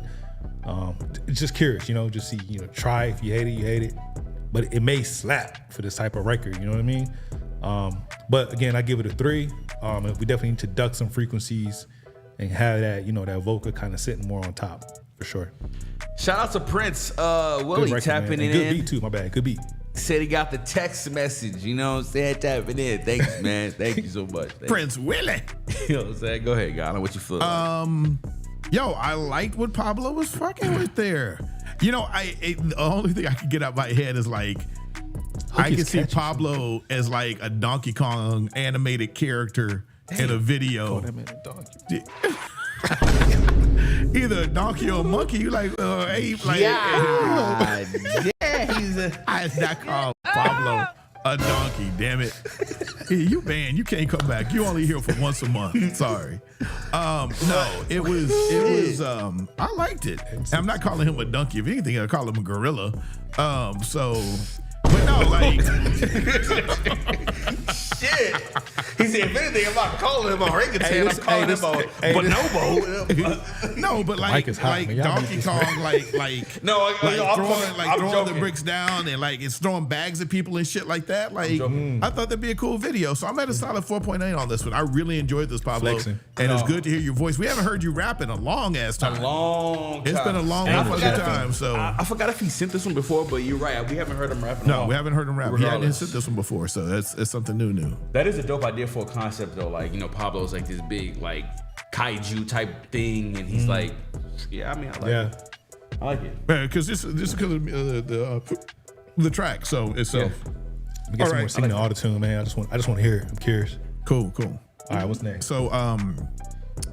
Just curious, just see, try. If you hate it, you hate it. But it may slap for this type of record, you know what I mean? But again, I give it a 3. We definitely need to duck some frequencies and have that, that vocal kind of sitting more on top, for sure. Shout out to Prince Willie record, tapping man. it Good in. beat too, my bad. Good beat. Said he got the text message, you know what I'm saying? Tapping in. Thanks, man. Thank you so much. Prince Willie. You know what I'm saying? Go ahead, Ghana. What you feel? Yo, I liked what Pablo was fucking with there. The only thing I could get out my head is like, I can see Pablo as like a Donkey Kong animated character in a video. Either a donkey or a monkey. You like ape? Like, I not call Pablo a donkey. Damn it! You banned. You can't come back. You only here for once a month. Sorry. No, it was. I liked it. I'm not calling him a donkey. If anything, I call him a gorilla. But no, like shit. He said, if anything, I'm not calling him a orangutan. I'm calling him a bonobo. No, but like Donkey Kong, like throwing the bricks down and like it's throwing bags at people and shit like that. Like I thought that'd be a cool video. So I'm at a solid 4.8 on this one. I really enjoyed this, Pablo. Flexing. And it's good to hear your voice. We haven't heard you rap in a long ass time. It's been a long time. So I forgot if he sent this one before, but you're right. We haven't heard him rapping. No, we haven't heard him rap. He hadn't sent this one before, so that's something new. That is a dope idea for a concept though. Like, Pablo's like this big like kaiju type thing, and he's like, I like it. I like it. Because this is because of the track. So it's We get some more singing in auto-tune, man. I just want to hear it. I'm curious. Cool. All right, what's next? So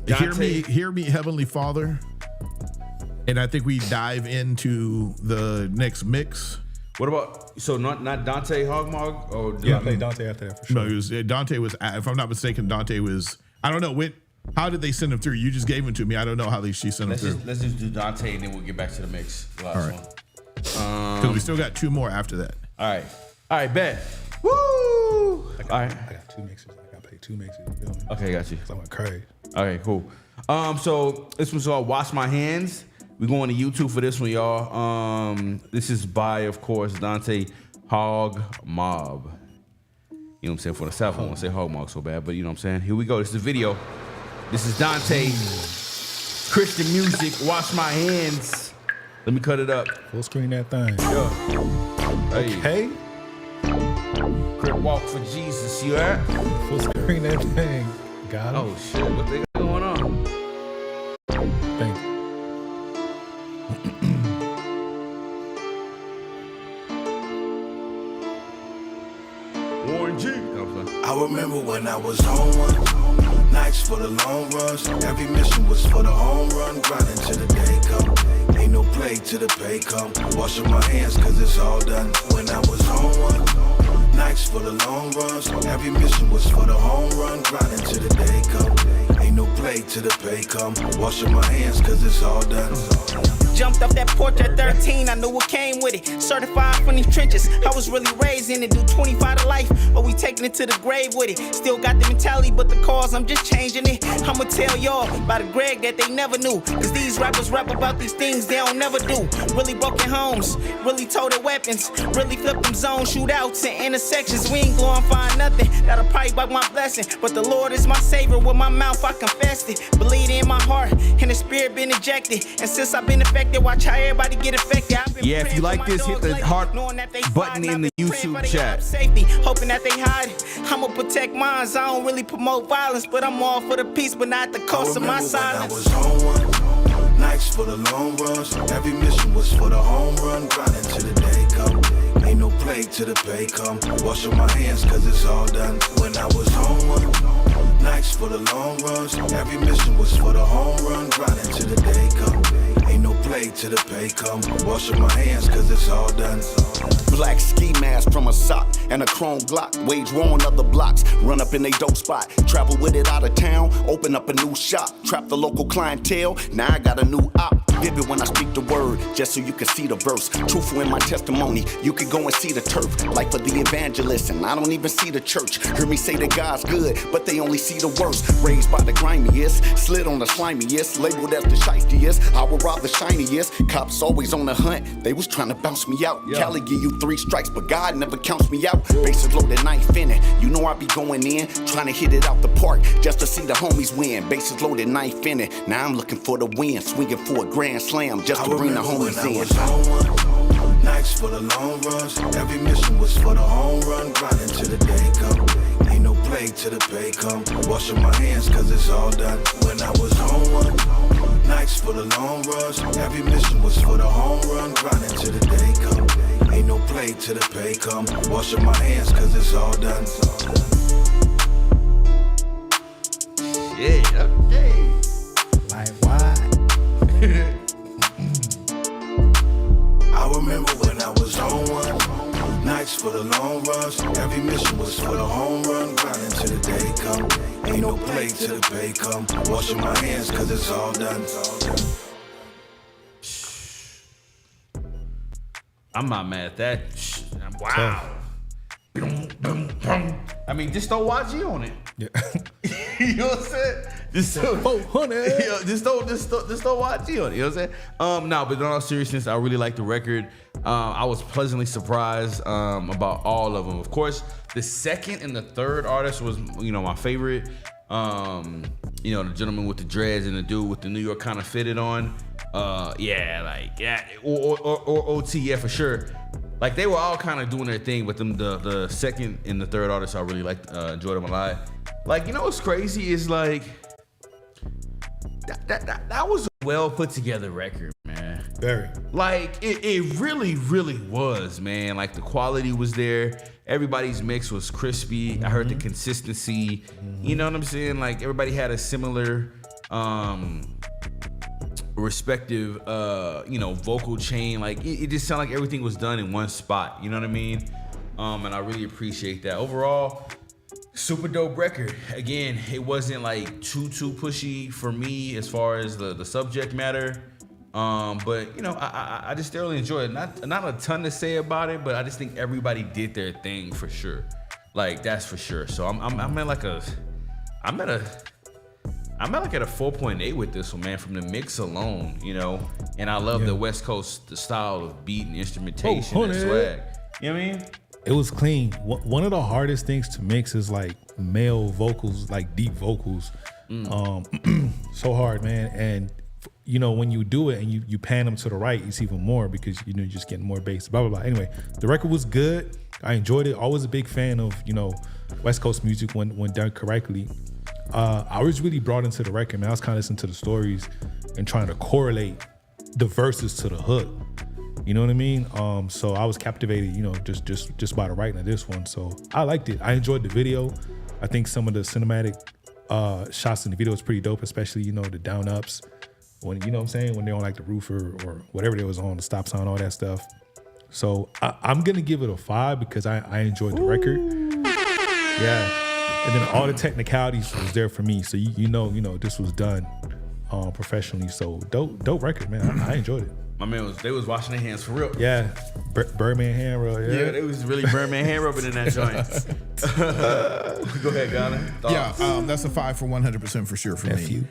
hear me, Heavenly Father. And I think we dive into the next mix. What about not Dante Hogmog or I played Dante after that for sure. No, Dante was. If I'm not mistaken, Dante was. I don't know how did they send him through? You just gave him to me. I don't know how she sent him through. Let's just do Dante and then we'll get back to the mix. All right. Because we still got 2 more after that. All right, bet. Woo! I got 2 mixes. I got to play 2 mixes. You feel me? Okay, got you. I'm going crazy. Okay, cool. So this one's called Wash My Hands. We're going to YouTube for this one, y'all. This is by, of course, Dante Hog Mob. You know what I'm saying? For the South, I don't want to say Hog Mob so bad, but you know what I'm saying? Here we go. This is the video. This is Dante, Christian music, Wash My Hands. Let me cut it up. Full screen that thing. Yo. Hey. Hey. Crip walk for Jesus, you heard? Full screen that thing. Got it. Oh shit, what they got going on? Thank you. Warren G. I remember when I was on one. Nights for the long runs. Every mission was for the home run. Grinding till the day come. Ain't no play till the pay come. Washing my hands cause it's all done. When I was on one. Nights for the long runs. Every mission was for the home run. Grinding till the day come. Ain't no play till the pay come. Washing my hands cause it's all done. Jumped off that porch at 13, I knew what came with it. Certified from these trenches, I was really raised in it. Do 25 to life, or we taking it to the grave with it. Still got the mentality, but the cause, I'm just changing it. I'ma tell y'all about a Greg that they never knew. Cause these rappers rap about these things they don't never do. Really broken homes, really toted weapons. Really flip them zones, shootouts and intersections. We ain't glorifying nothing, that'll probably bug my blessing. But the Lord is my savior, with my mouth I confessed it. Believe it in my heart, and the spirit been injected. And since I've been affected, watch how everybody get affected. Yeah, if you like this, hit the heart button in the YouTube chat. Safety, hoping that they hide it. I'ma protect mines. I don't really promote violence, but I'm all for the peace, but not at the cost of my silence. I was on one. Nights for the long runs. Every mission was for the home run. Grinding till the day come. Ain't no play till the pay come. Washing my hands cause it's all done. When I was on one. Nights for the long runs. Every mission was for the home run. Grinding till the day come. Ain't no play till the pay come. Washing my hands cause it's all done. Black ski mask from a sock and a chrome Glock. Wage war on other blocks, run up in a dope spot. Travel with it out of town, open up a new shop. Trap the local clientele, now I got a new op. Vivid when I speak the word, just so you can see the verse. Truthful in my testimony, you can go and see the turf. Like for the evangelist, and I don't even see the church. Hear me say that God's good, but they only see the worst. Raised by the grimiest, slid on the slimiest, labeled as the shiestiest. I will rob the shiniest. Cops always on the hunt, they was trying to bounce me out. Yeah. Cali give you 3 strikes, but God never counts me out. Bases loaded, knife in it, you know I be going in, trying to hit it out the park, just to see the homies win. Bases loaded, knife in it, now I'm looking for the win, swinging for a grand slam, just to bring the homies in. Nights for the long runs, every mission was for the home run. Grinding till the day come, ain't no play till the pay come. Washing my hands cause it's all done. When I was on one. Nights for the long runs, every mission was for the home run. Grinding till the day come, ain't no play till the pay come. Washing my hands cause it's all done. Yeah, okay. Like why? I remember when I was on one. Nights for the long runs. Every mission was for the home run. Grinding till the day come. Ain't no play till the pay come. Washing my hands cause it's all done. I'm not mad at that. Wow. I mean, just throw YG on it. Yeah. You know what I'm saying? Just throw YG on it. You know what I'm saying? No, but in all seriousness, I really like the record. I was pleasantly surprised about all of them. Of course, the second and the third artist was, my favorite. The gentleman with the dreads and the dude with the New York kind of fitted on. Or OT, yeah, for sure. Like they were all kind of doing their thing, but the second and the third artists I really liked, enjoyed them a lot. Like, what's crazy is like that was a well put together record, man. Very. Like it really, really was, man. Like the quality was there. Everybody's mix was crispy. I heard the consistency. You know what I'm saying? Like everybody had a similar respective vocal chain. Like it just sounded like everything was done in one spot. You know what I mean? And I really appreciate that. Overall, super dope record. Again, it wasn't like too pushy for me as far as the subject matter. But I just thoroughly enjoyed it. Not a ton to say about it, but I just think everybody did their thing for sure. Like that's for sure. So I'm at a 4.8 with this one, man, from the mix alone, and I love the West Coast style of beat and instrumentation and swag. You know what I mean? It was clean. One of the hardest things to mix is like male vocals, like deep vocals. So hard, man. And you know, when you do it and you pan them to the right, it's even more because, you know, you're just getting more bass, blah, blah, blah. Anyway, the record was good. I enjoyed it. Always a big fan of, you know, West Coast music when done correctly. I was really brought into the record, man. I was kind of listening to the stories and trying to correlate the verses to the hook. You know what I mean? So I was captivated, you know, just by the writing of this one. So I liked it. I enjoyed the video. I think some of the cinematic shots in the video was pretty dope, especially, you know, the down ups. When, you know what I'm saying, when they're on like the roof or whatever they was on, the stop sign, all that stuff. So I'm gonna give it a 5 because I enjoyed the record. Yeah, and then all the technicalities was there for me. So you know this was done professionally. So dope record, man. I enjoyed it. My man they was washing their hands for real. Yeah, Birdman hand rub. Yeah, they was really Birdman hand rubbing in that joint. Go ahead, Ghana. Yeah, that's a 5 for 100% for sure for me.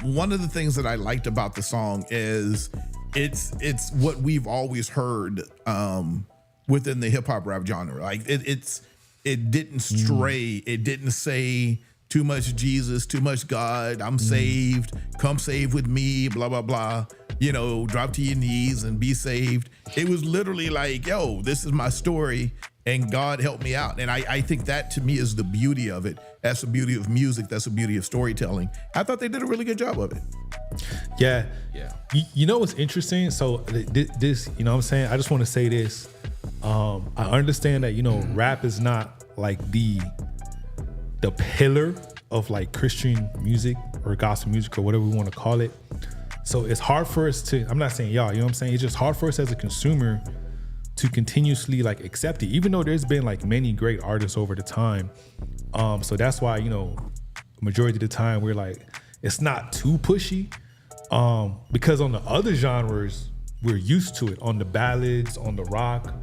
One of the things that I liked about the song is it's what we've always heard within the hip hop rap genre. Like it didn't stray. It didn't say too much Jesus, too much God. I'm saved. Come save with me. Blah blah blah. You know, drop to your knees and be saved. It was literally like, yo, this is my story and God help me out. And I think that to me is the beauty of it. That's the beauty of music. That's the beauty of storytelling. I thought they did a really good job of it. Yeah. You know what's interesting? So this, you know what I'm saying? I just want to say this. I understand that, you know, rap is not like the pillar of like Christian music or gospel music or whatever we want to call it. So it's hard for us to, I'm not saying y'all, you know what I'm saying? It's just hard for us as a consumer to continuously like accept it, even though there's been like many great artists over the time. So that's why, you know, majority of the time we're like, it's not too pushy. Because on the other genres, we're used to it. On the ballads, on the rock,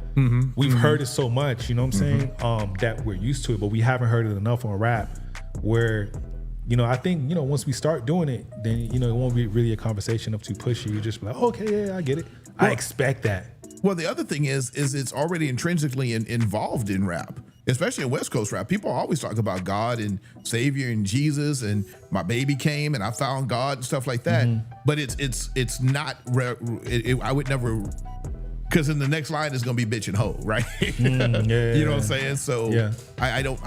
we've heard it so much, you know what I'm saying? That we're used to it, but we haven't heard it enough on rap where, you know, I think, you know, once we start doing it, then, you know, it won't be really a conversation of too pushy. You just be like, okay, yeah, I get it. I expect that. Well, the other thing is it's already intrinsically involved in rap, especially in West Coast rap. People always talk about God and Savior and Jesus and my baby came and I found God and stuff like that. But it's not. I would never. Because in the next line is gonna be bitch and hoe, right? You know what I'm saying? So I don't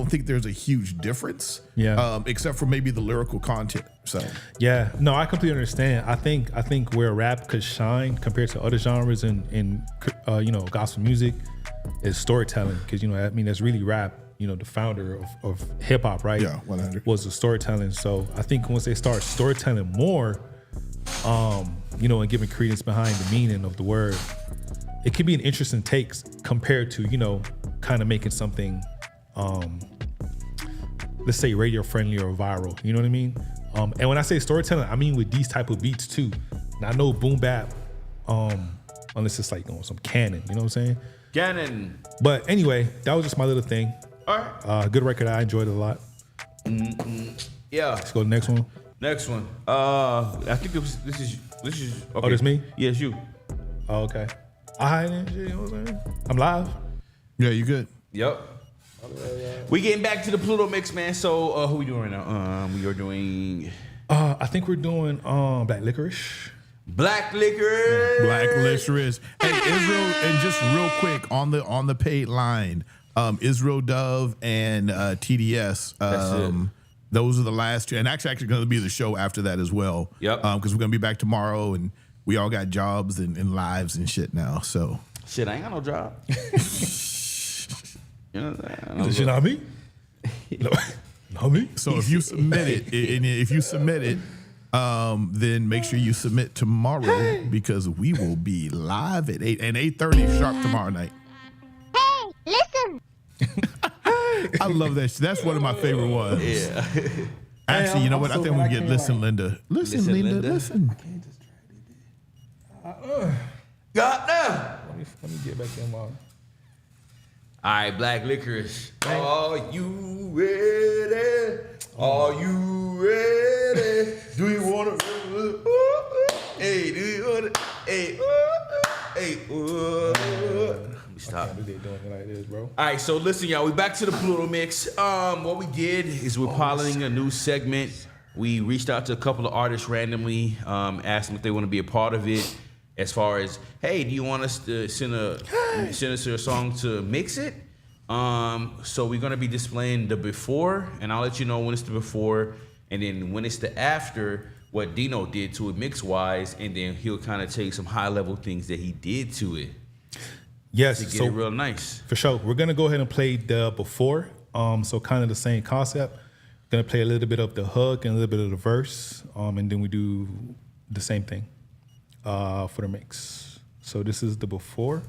think there's a huge difference. Except for maybe the lyrical content. So yeah, no, I completely understand. I think where rap could shine compared to other genres in you know, gospel music is storytelling. Because, you know, I mean, that's really rap. You know, the founder of hip hop, right? Yeah, 100 was the storytelling. So I think once they start storytelling more, you know, and giving credence behind the meaning of the word, it could be an interesting take compared to, you know, kind of making something, let's say radio friendly or viral. You know what I mean? And when I say storytelling, I mean with these type of beats too. Now, I know boom bap, unless it's like on some canon. You know what I'm saying? Canon. But anyway, that was just my little thing. All right. Good record. I enjoyed it a lot. Yeah. Let's go to the next one. Next one. I think this is okay. Oh, this me? Yes, you. Oh, okay. All right, then, you know what I'm saying? I'm live. Yeah, you good? Yep. We getting back to the Pluto mix, man. So who we doing right now? We are doing. I think we're doing Black Licorice. Black Licorice. Black Licorice. Hey, Israel, and just real quick on the paid line, Israel Dove and TDS. That's it. Those are the last two, and actually going to be the show after that as well. Yep. Because we're going to be back tomorrow, and we all got jobs and lives and shit now. So shit, I ain't got no job. You know what I'm saying? Shit, not me. Not me. So if you submit it, then make sure you submit tomorrow because we will be live at 8:30 sharp tomorrow night. Hey, listen. I love that. That's one of my favorite ones. Yeah. Actually, you know what? I think we get Listen, Linda. Listen, Linda. Listen. God damn. Let me get back in, Mom. All right, Black Licorice. Are you ready? Are you ready? Do you want to? Hey, do you want to? Hey, stop. Doing it like this, bro. All right, so listen, y'all. We back to the Pluto mix. What we did is we're piloting a new segment We reached out to a couple of artists randomly, asked them if they want to be a part of it. As far as, hey, do you want us to send us a song to mix it? So we're gonna be displaying the before, and I'll let you know when it's the before, and then when it's the after, what Dino did to it mix-wise, and then he'll kind of take some high-level things that he did to it. Yes, to get it real nice. For sure. We're gonna go ahead and play the before. So kind of the same concept. Gonna play a little bit of the hook and a little bit of the verse, and then we do the same thing for the mix. So this is the before.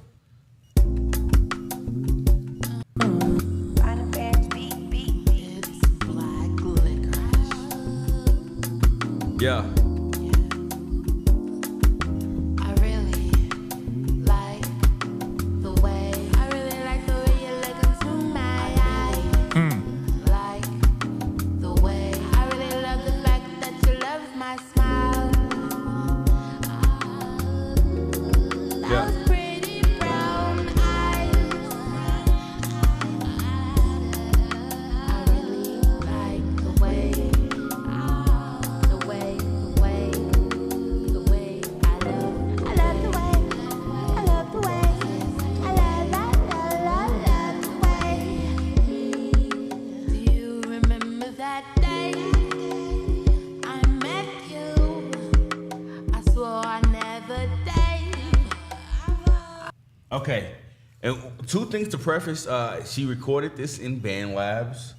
Yeah. Okay, and two things to preface. She recorded this in Band Labs.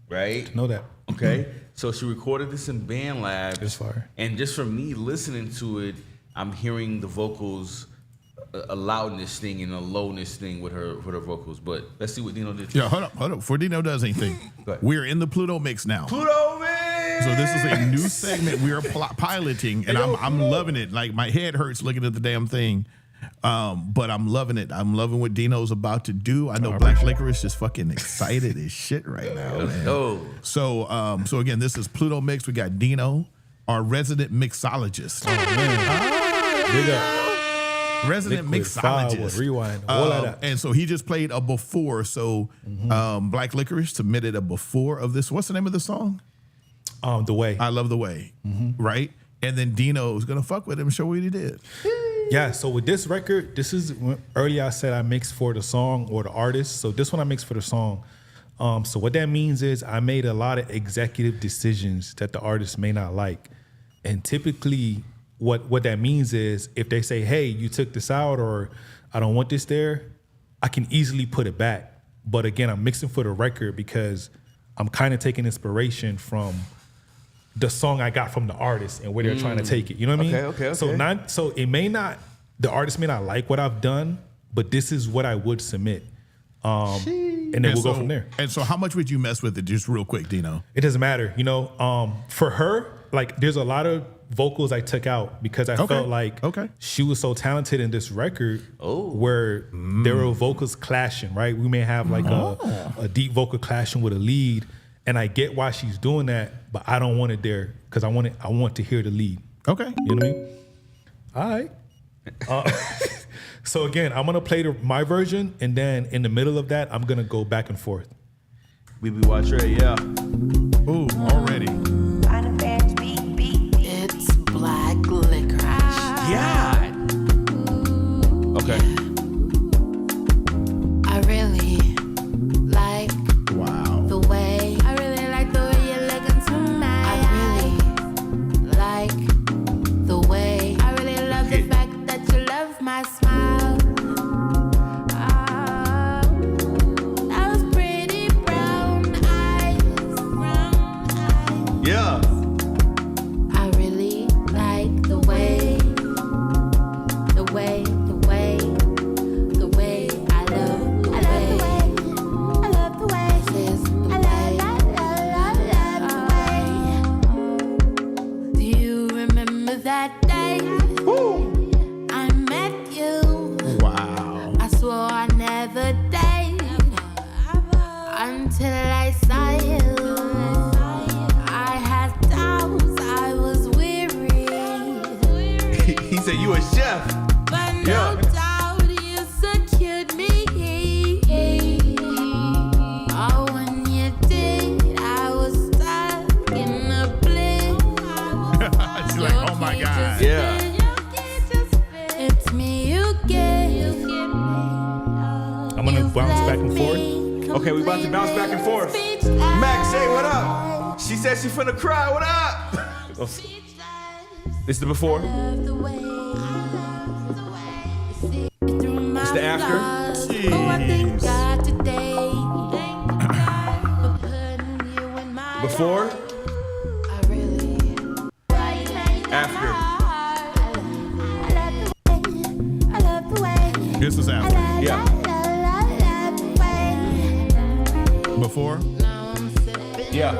Right? Know that. Okay, so she recorded this in Band Labs. That's fire. And just from me listening to it, I'm hearing the vocals, a loudness thing and a lowness thing with her vocals. But let's see what Dino did. Yeah, hold up. Before Dino does anything, we're in the Pluto mix now. Pluto mix! So this is a new segment we are piloting, and I'm loving it. Like, my head hurts looking at the damn thing. But I'm loving it. I'm loving what Dino's about to do. I know Black Licorice is fucking excited as shit right now. Man. So again, this is Pluto Mix. We got Dino, our resident mixologist. Resident mixologist. Rewind. All of that. And so he just played a before. So Black Licorice submitted a before of this. What's the name of the song? The Way. I Love the Way. Right? And then Dino's gonna fuck with him and show what he did. Yeah, so with this record, this is earlier I said I mixed for the song or the artist. So this one I mixed for the song. So what that means is I made a lot of executive decisions that the artist may not like. And typically what that means is if they say, hey, you took this out or I don't want this there, I can easily put it back. But again, I'm mixing for the record because I'm kind of taking inspiration from the song I got from the artist and where they're trying to take it. You know what I mean? Okay. So it may not, the artist may not like what I've done, but this is what I would submit. And then we'll go from there. And so how much would you mess with it just real quick, Dino? It doesn't matter. You know, for her, like there's a lot of vocals I took out because I felt like she was so talented in this record where there were vocals clashing, right? We may have like a deep vocal clashing with a lead. And I get why she's doing that, but I don't want it there because I want to hear the lead. Okay. You know what I mean? All right. So again, I'm gonna play my version, and then in the middle of that, I'm gonna go back and forth. We be watching, yeah. Ooh, already. It's Black Licorice. Yeah. Okay. I really like the way. I really like the way you look into my eyes. I really like the way. I really love the fact that you love my smile. Those pretty brown eyes. and forth. Okay, we about to bounce back and forth. Max, say what up. She said she finna cry. What up? This is the before. It's the after. Before. After. This is after. Yeah. Before. Yeah.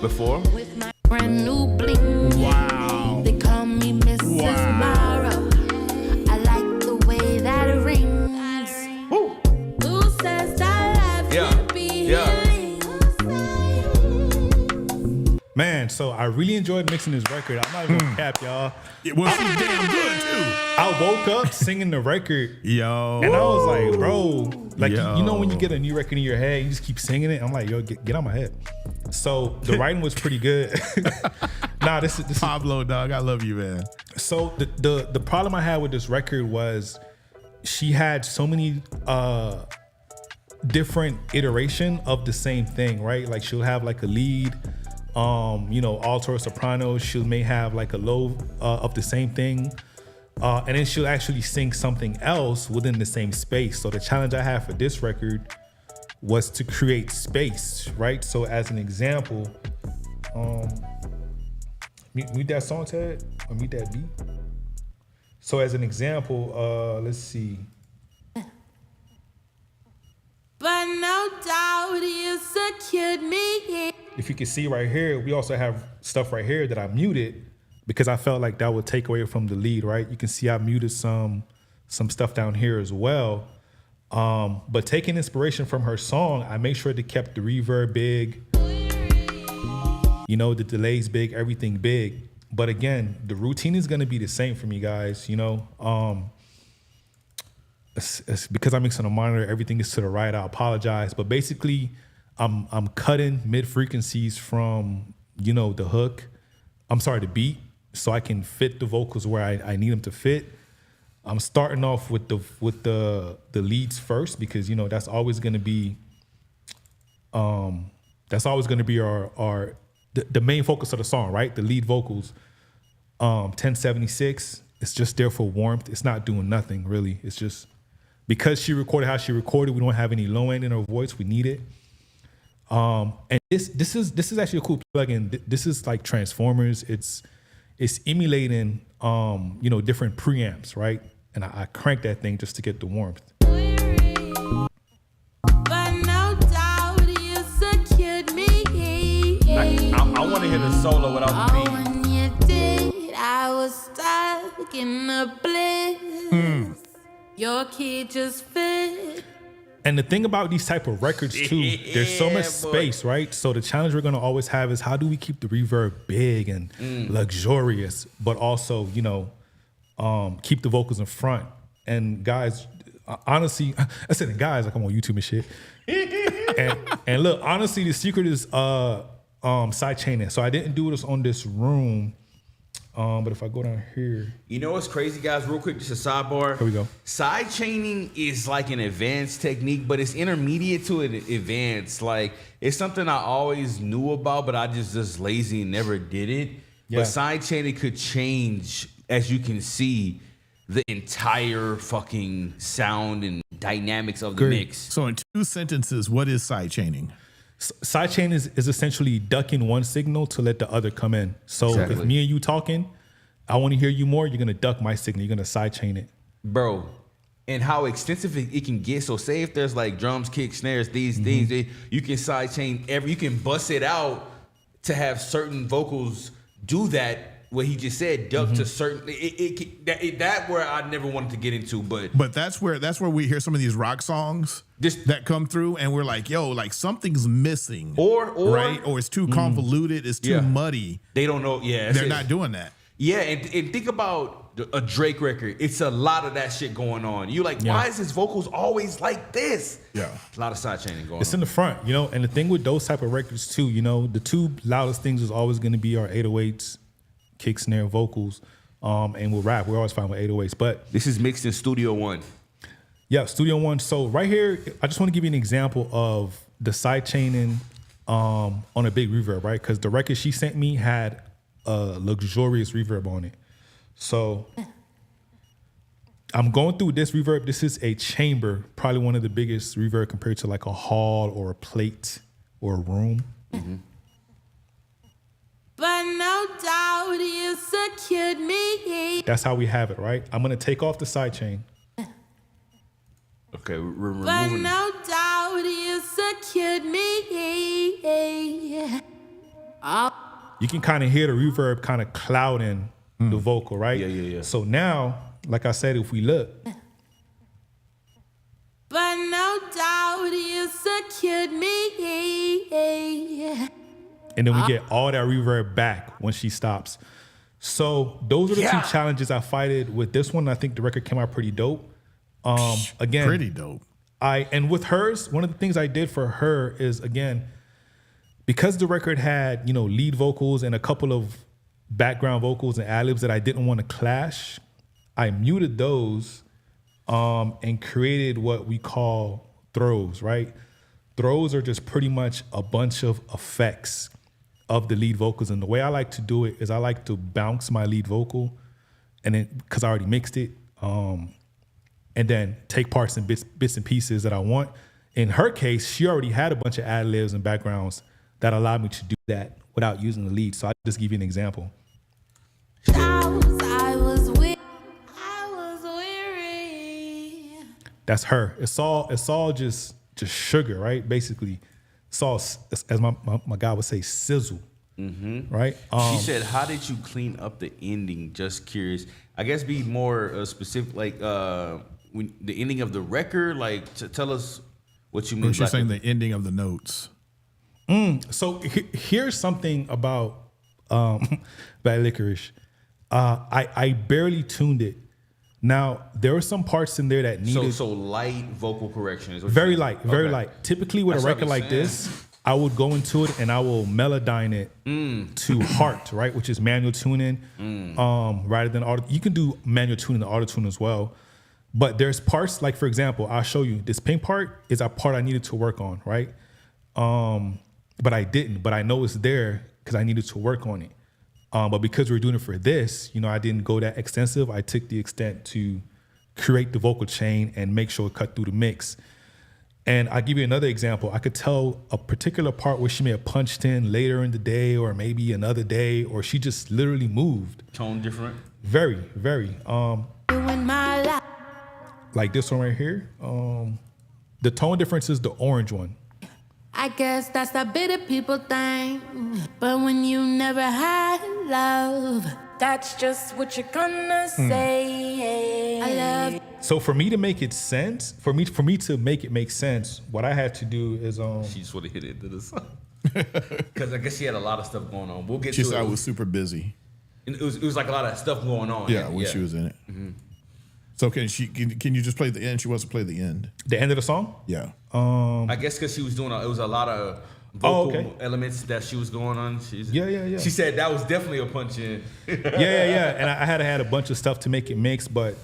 Before. Brand new bling. Wow. They call me Mrs. Morrow. I like the way that it rings. Who says I love you? Yeah. Man, so I really enjoyed mixing this record. I'm not even gonna cap, y'all. It was damn good too. I woke up singing the record, yo, and I was like, bro, like Yo. you know when you get a new record in your head, you just keep singing it. I'm like, yo, get out my head. So the writing was pretty good. Nah, this is Pablo, dog. I love you, man. So the problem I had with this record was she had so many different iteration of the same thing, right? Like she'll have like a lead, alto or soprano. She may have like a low of the same thing. And then she'll actually sing something else within the same space. So the challenge I had for this record was to create space, right? So as an example, mute that song, Ted, or mute that beat. So as an example, let's see. But no doubt you secured me. If you can see right here, we also have stuff right here that I muted because I felt like that would take away from the lead, right? You can see I muted some stuff down here as well. But taking inspiration from her song, I make sure to kept the reverb big, the delays big, everything big. But again, the routine is gonna be the same for me, guys. It's because I'm mixing a monitor, everything is to the right. I apologize, but basically, I'm cutting mid frequencies from the hook. I'm sorry, the beat, so I can fit the vocals where I need them to fit. I'm starting off with the leads first because that's always going to be our the main focus of the song, right? The lead vocals. 1076. It's just there for warmth. It's not doing nothing really. It's just because she recorded how she recorded. We don't have any low end in her voice. We need it. And this is actually a cool plugin. This is like Transformers. It's emulating different preamps, right? And I crank that thing just to get the warmth. But no doubt you secured me. I want to hear the solo without the beat. When you did, I was stuck in a bliss. Your key just fit. And the thing about these type of records too, there's so much space, right? So the challenge we're gonna always have is how do we keep the reverb big and luxurious, but also, keep the vocals in front. And guys, honestly, I said guys like I'm on YouTube and shit. and look, honestly, the secret is side chaining. So I didn't do this on this room. But if I go down here, what's crazy, guys? Real quick, just a sidebar. Here we go. Side chaining is like an advanced technique, but it's intermediate to an advanced. Like it's something I always knew about, but I just lazy and never did it. Yeah. But side chaining could change, as you can see, the entire fucking sound and dynamics of the mix. So in 2 sentences, what is side chaining? Sidechain is essentially ducking one signal to let the other come in. So if me and you talking, I want to hear you more, you're going to duck my signal. You're going to sidechain it. Bro, and how extensive it can get. So say if there's like drums, kicks, snares, these things, you can sidechain you can bust it out to have certain vocals do that. What he just said, duck to certain that where I never wanted to get into, but that's where we hear some of these rock songs that come through, and we're like, yo, like something's missing, or right, or it's too convoluted, it's too muddy. They don't know. Yeah, they're not doing that. Yeah, and think about a Drake record. It's a lot of that shit going on. You like, why is his vocals always like this? Yeah, a lot of side chaining going on. It's in the front, And the thing with those type of records too, the two loudest things is always going to be our 808s. Kick, snare, vocals, and we'll rap. We're always fine with 808s, but this is mixed in Studio One. Yeah, Studio One. So right here, I just want to give you an example of the side chaining on a big reverb, right? Because the record she sent me had a luxurious reverb on it. So I'm going through this reverb. This is a chamber, probably one of the biggest reverb compared to like a hall or a plate or a room. Mm-hmm. But no doubt you secured me. That's how we have it, right? I'm gonna take off the side chain. Okay, we're But removing. no doubt you secured me. You can kind of hear the reverb kind of clouding the vocal, right? Yeah. So now, like I said, if we look, But no doubt you secured me. and then we get all that reverb back when she stops. So those are the two challenges I fighted with this one. I think the record came out pretty dope. Again, Pretty dope. And with hers, one of the things I did for her is, again, because the record had, lead vocals and a couple of background vocals and ad-libs that I didn't want to clash, I muted those and created what we call throws, right? Throws are just pretty much a bunch of effects of the lead vocals. And the way I like to do it is I like to bounce my lead vocal, and then, because I already mixed it, and then take parts and bits and pieces that I want. In her case, she already had a bunch of ad-libs and backgrounds that allowed me to do that without using the lead. So I'll just give you an example. I was weary. That's her. It's all just sugar, right? Basically, it's all, as my guy would say, sizzle. Mm-hmm. Right? She said, how did you clean up the ending? Just curious. I guess be more specific, like when the ending of the record, like tell us what you mean. She's saying the ending of the notes. So here's something about Bad Licorice. I barely tuned it. Now, there were some parts in there that needed... So light vocal correction is what very you're saying. light, very light. Typically with That's a what record I'm like saying. this, I would go into it and I will melodyne it to heart, right? Which is manual tuning, rather than auto. You can do manual tuning and auto tune as well. But there's parts, like for example, I'll show you, this pink part is a part I needed to work on, right? But I didn't, but I know it's there because I needed to work on it. But because we're doing it for this, I didn't go that extensive. I took the extent to create the vocal chain and make sure it cut through the mix. And I'll give you another example. I could tell a particular part where she may have punched in later in the day or maybe another day, or she just literally moved. Tone different? Very, very. In my life. Like this one right here. The tone difference is the orange one. I guess that's the bitter people thing. But when you never had love, that's just what you're gonna say. I love. So for me to make it sense, for me to make it make sense, what I had to do is She just would have hit it into the song. Because I guess she had a lot of stuff going on. We'll get She to said it. I was super busy. It was like a lot of stuff going on. Yeah, when she was in it. Mm-hmm. So can you just play the end? She wants to play the end. The end of the song? Yeah. I guess because she was doing it was a lot of vocal elements that she was going on. Yeah. She said that was definitely a punch in. Yeah. And I had a bunch of stuff to make it mix, but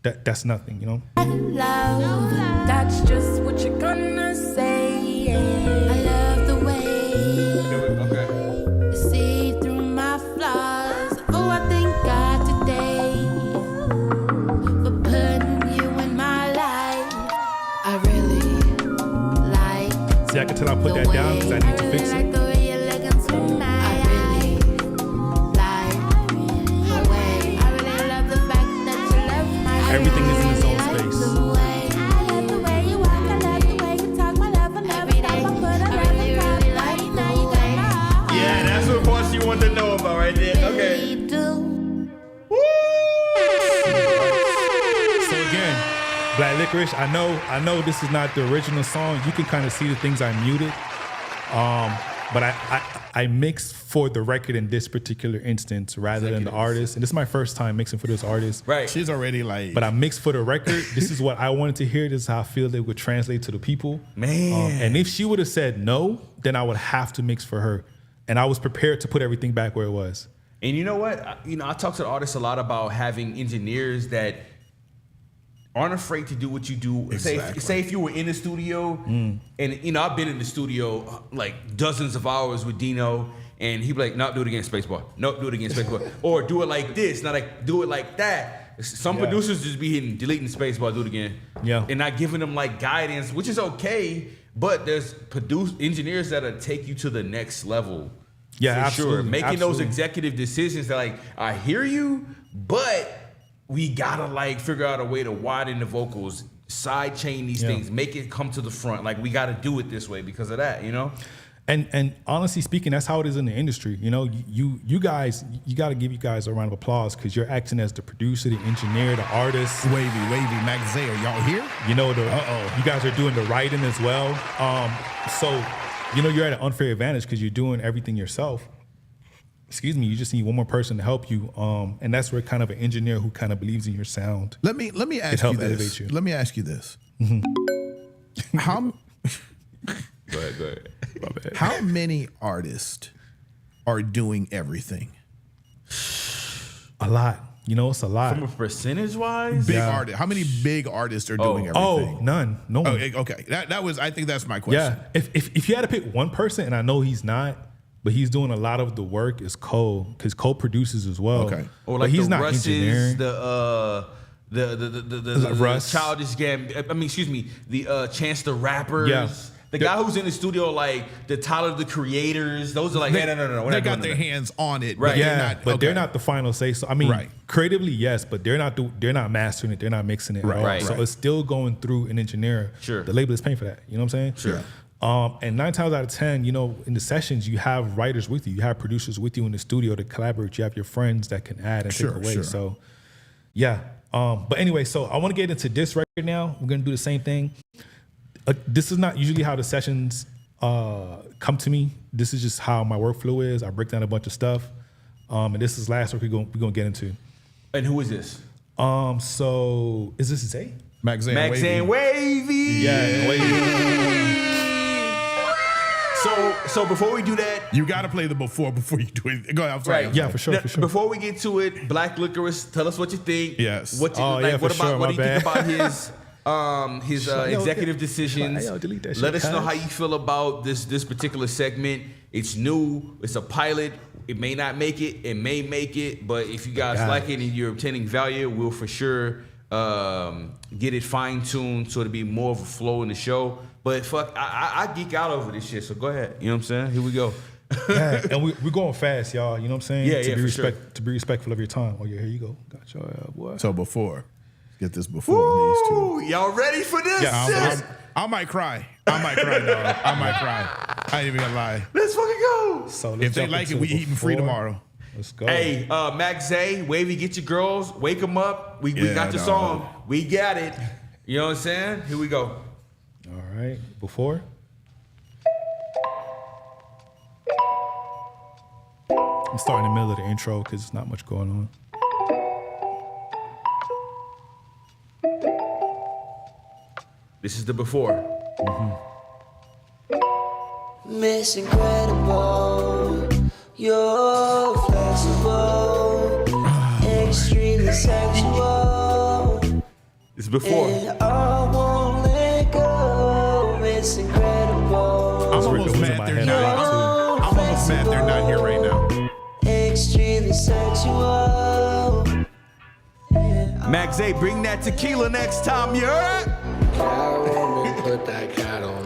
that's nothing, Love, that's just what you're gonna say. I love the way you see through my flaws. Oh, I thank God today for putting you in my life. I really like. See, I can tell I put that down because I need to fix it. The way you're looking tonight. I really like the way. I really love the fact that you love my. Everything is in its own space. Yeah, that's what part she wanted to know about right there. Okay. So again, Black Licorice, I know this is not the original song. You can kind of see the things I muted. But I mixed for the record in this particular instance rather than the artist. And this is my first time mixing for this artist. Right. She's already like... But I mixed for the record. This is what I wanted to hear. This is how I feel it would translate to the people. Man. And if she would have said no, then I would have to mix for her. And I was prepared to put everything back where it was. And you know what? I talk to the artists a lot about having engineers that aren't afraid to do what you do. Exactly. Say if you were in the studio, and you know I've been in the studio like dozens of hours with Dino, and he'd be like, "No, do it again, spacebar. No, do it again, spacebar. Or do it like this, not like do it like that." Some producers just be hitting deleting spacebar, do it again, and not giving them like guidance, which is okay. But there's engineers that'll take you to the next level. Yeah, for absolutely. sure. Making absolutely. those executive decisions that like I hear you, but we gotta like figure out a way to widen the vocals, side chain these things, make it come to the front. Like we gotta do it this way because of that, you know? And honestly speaking, that's how it is in the industry. You know, you guys, you got to give you guys a round of applause because you're acting as the producer, the engineer, the artist. Wavy, Max Zay, are y'all here? You know, you guys are doing the writing as well. So, you know, you're at an unfair advantage because you're doing everything yourself. Excuse me, you just need one more person to help you. And that's where kind of an engineer who kind of believes in your sound. Let me ask you this. Let me ask you this. How Go ahead. My bad. How many artists are doing everything? A lot. You know, it's a lot. From a percentage wise? Big artist. How many big artists are doing everything? Oh, none. No one. Okay. That was, I think that's my question. Yeah. If you had to pick one person, and I know he's not, but he's doing a lot of the work, is Cole, because Cole produces as well. Okay. Or like but he's the not Russes, engineering. the Russ. Childish Gambino. I mean, excuse me, the Chance the Rappers. Yeah. The guy who's in the studio, like the Tyler the Creators, those are like, no. They got their hands on it, Right. But They're not the final say. So I mean, creatively, yes, but they're not mastering it. They're not mixing it. Right. So it's still going through an engineer. Sure. The label is paying for that. You know what I'm saying? Sure. And 9 times out of 10, you know, in the sessions, you have writers with you. You have producers with you in the studio to collaborate. You have your friends that can add and take away. Sure. So, yeah. But anyway, so I want to get into this record now. We're going to do the same thing. This is not usually how the sessions come to me. This is just how my workflow is. I break down a bunch of stuff. And this is last record we're going to get into. And who is this? So is this Zay? Max Zay and Wavy. Yeah, Wavy. So before we do that, you got to play the before you do it. Go ahead. I'm sorry. Right. Yeah, for sure. Before we get to it, Black Licorice, tell us what you think. Yes. What do you think about his executive decisions? Delete that shit, Let us know cuz. how you feel about this particular segment. It's new. It's a pilot. It may not make it. It may make it. But if you guys like it and you're obtaining value, we'll for sure get it fine-tuned so it'll be more of a flow in the show. But fuck, I geek out over this shit. So go ahead. You know what I'm saying? Here we go. Yeah, and we're going fast, y'all. You know what I'm saying? Yeah, To be respectful of your time. Oh yeah, here you go. Got your boy. So before, get this before on these two. Y'all ready for this? Yeah, I might cry. Dog. I might cry. I ain't even gonna lie. Let's fucking go. So if they like it, we eating free tomorrow. Let's go. Hey, Max Zay, Wavy, get your girls, wake them up. We got your song. We got it. You know what I'm saying? Here we go. All right. Before. I'm starting in the middle of the intro because there's not much going on. This is the before. Miss Incredible, you're flexible, extremely sexual. It's before. And I won't let go. Miss Incredible. I'm almost mad they're not here right now. Extremely sexual. Max Zay, bring that tequila next time, you heard?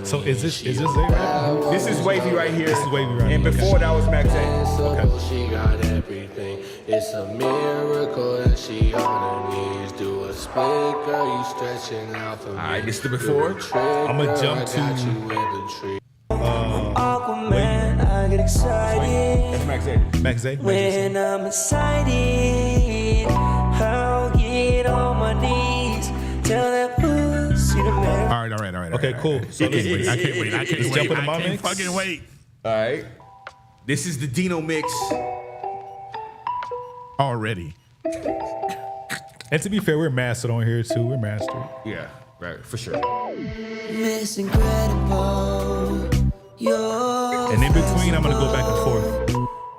So is this Zay right? This is Wavy right here. This is Wavy right here. And before that was Max Zay. Okay. She got everything. It's a miracle that she on her knees. Do a split, girl, you stretching out for me. All right, this is the before. I'm gonna jump to Aquaman, I get excited. That's Max Zay. Max Zay. When I'm excited, I'll get on my knees. Tell that pussy to marry. All right. Okay, cool. So I can't wait. I can't jump wait. into my I can't mix? fucking wait. All right. This is the Dino mix. Already. And to be fair, we're mastered on here too. We're mastered. Yeah, right, for sure. Miss Incredible, you're And in between, I'm gonna go back and forth.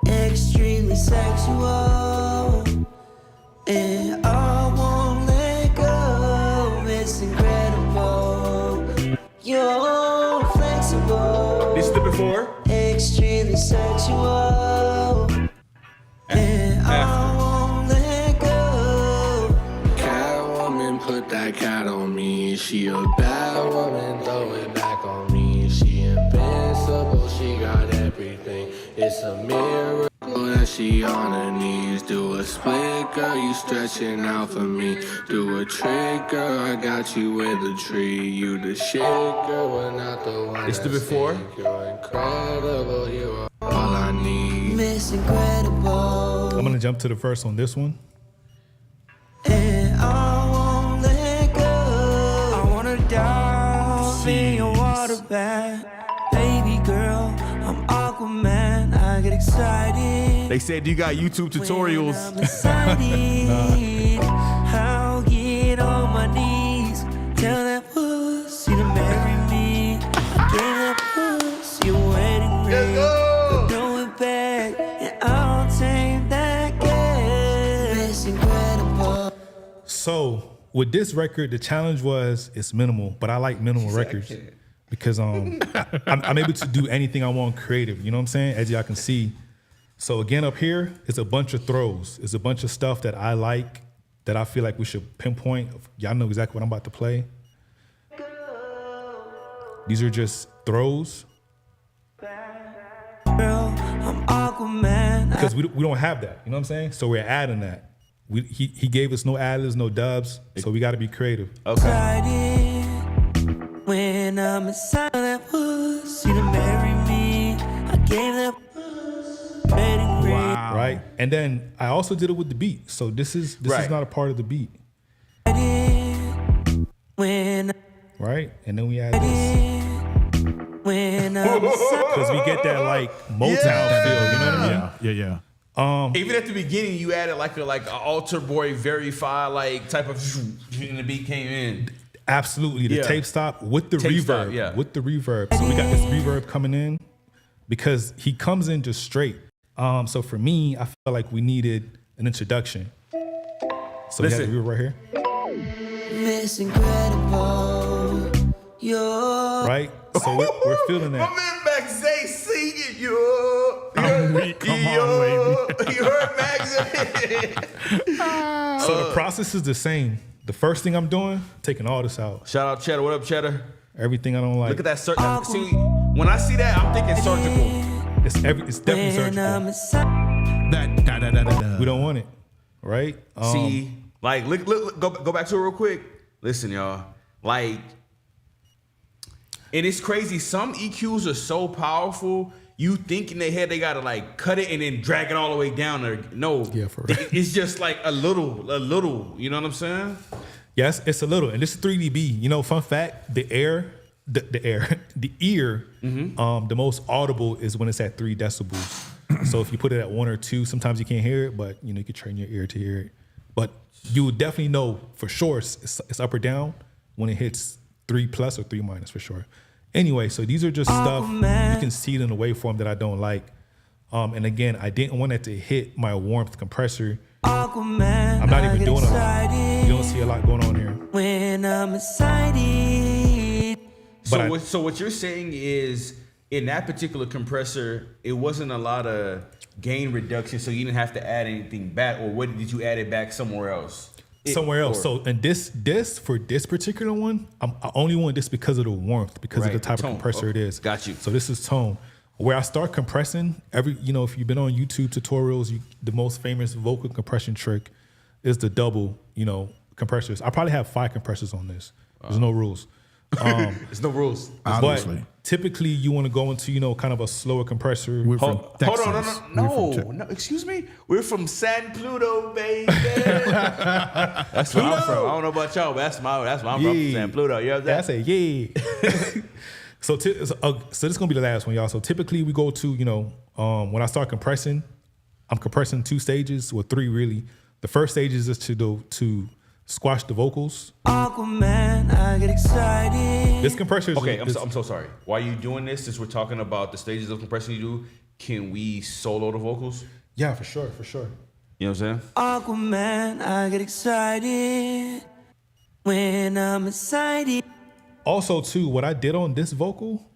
extremely sexual, and I won't let go. You're flexible. This is the before. Extremely sexual. And I won't let go. Catwoman put that cat on me. She a bad woman, throw it back on me. She invincible, she got everything. It's a miracle that she on her knees. Do a split, girl, you stretching out for me. Do a trick, girl, I got you with a tree. You the shit, girl, but not the one. It's the before. You're incredible, you are all I need. Miss Incredible. I'm gonna jump to the verse on this one. And I won't let go. I wanna dive in your water bath. Baby girl, I'm Aquaman. I get excited. They said you got YouTube tutorials. I'm excited. I'll get on my knees. Tell that pussy to marry me. Get that pussy a wedding ring. Throw it back and I'll take that gas. It's incredible. So with this record, the challenge was it's minimal, but I like minimal records because I'm able to do anything I want creative. You know what I'm saying? As y'all can see. So again, up here, it's a bunch of throws. It's a bunch of stuff that I like, that I feel like we should pinpoint. Y'all know exactly what I'm about to play. These are just throws. Girl, I'm Aquaman. Because we don't have that, you know what I'm saying? So we're adding that. He gave us no ad-libs, no dubs, so we got to be creative. Okay. When I'm inside that pussy to marry me, I gave that pussy wedding ring. Right? And then I also did it with the beat. So this is not a part of the beat. When right? And then we add this. When I'm Because we get that like Motown feel, you know what I mean? Yeah. Even at the beginning, you added like an altar boy verify like type of, and the beat came in. Absolutely, the tape stop with the Tape reverb, stop, with the reverb. So we got this reverb coming in because he comes in just straight. So for me, I felt like we needed an introduction. So we have the reverb right here. Miss Incredible, you're right. So we're feeling that. My man Max Zay singing, yo. Come on, baby. You heard Max Zay. So the process is the same. The first thing I'm doing, taking all this out. Shout out Cheddar. What up, Cheddar? Everything I don't like. Look at that. See, when I see that, I'm thinking surgical. It's definitely surgical. We don't want it, right? See, like, look, go back to it real quick. Listen, y'all. Like, and it's crazy. Some EQs are so powerful. You think in their head they gotta like cut it and then drag it all the way down there. No, for real. It's just like a little. You know what I'm saying? Yes, it's a little. And this is 3dB. You know, fun fact: the ear, the most audible is when it's at 3 decibels. So if you put it at 1 or 2, sometimes you can't hear it, but you know you can train your ear to hear it. But you would definitely know for sure it's up or down when it hits 3+ or 3- for sure. Anyway, so these are just stuff you can see it in a waveform that I don't like. And again, I didn't want it to hit my warmth compressor. I'm not even doing a lot. You don't see a lot going on here. When I'm excited. So what you're saying is in that particular compressor, it wasn't a lot of gain reduction, so you didn't have to add anything back, or what did you add it back somewhere else? So and this for this particular one, I only want this because of the warmth, because of the type of compressor it is. Got you. So this is tone. Where I start compressing, if you've been on YouTube tutorials, the most famous vocal compression trick is the double, compressors. I probably have 5 compressors on this. There's no rules. There's no rules. But typically you want to go into, kind of a slower compressor. Hold on, no, excuse me. We're from San Pluto, baby. That's where I'm from. I don't know about y'all, but that's where I'm from, San Pluto. You know what I'm saying? I say, yeah. So this is gonna be the last one, y'all. So typically we go to, when I start compressing, I'm compressing 2 stages, or 3 really. The first stage is just to squash the vocals. Aquaman, I get excited. This compressor is I'm so sorry. While you doing this, since we're talking about the stages of compression you do, can we solo the vocals? Yeah, for sure. You know what I'm saying? Aquaman, I get excited when I'm excited. Also, too, what I did on this vocal,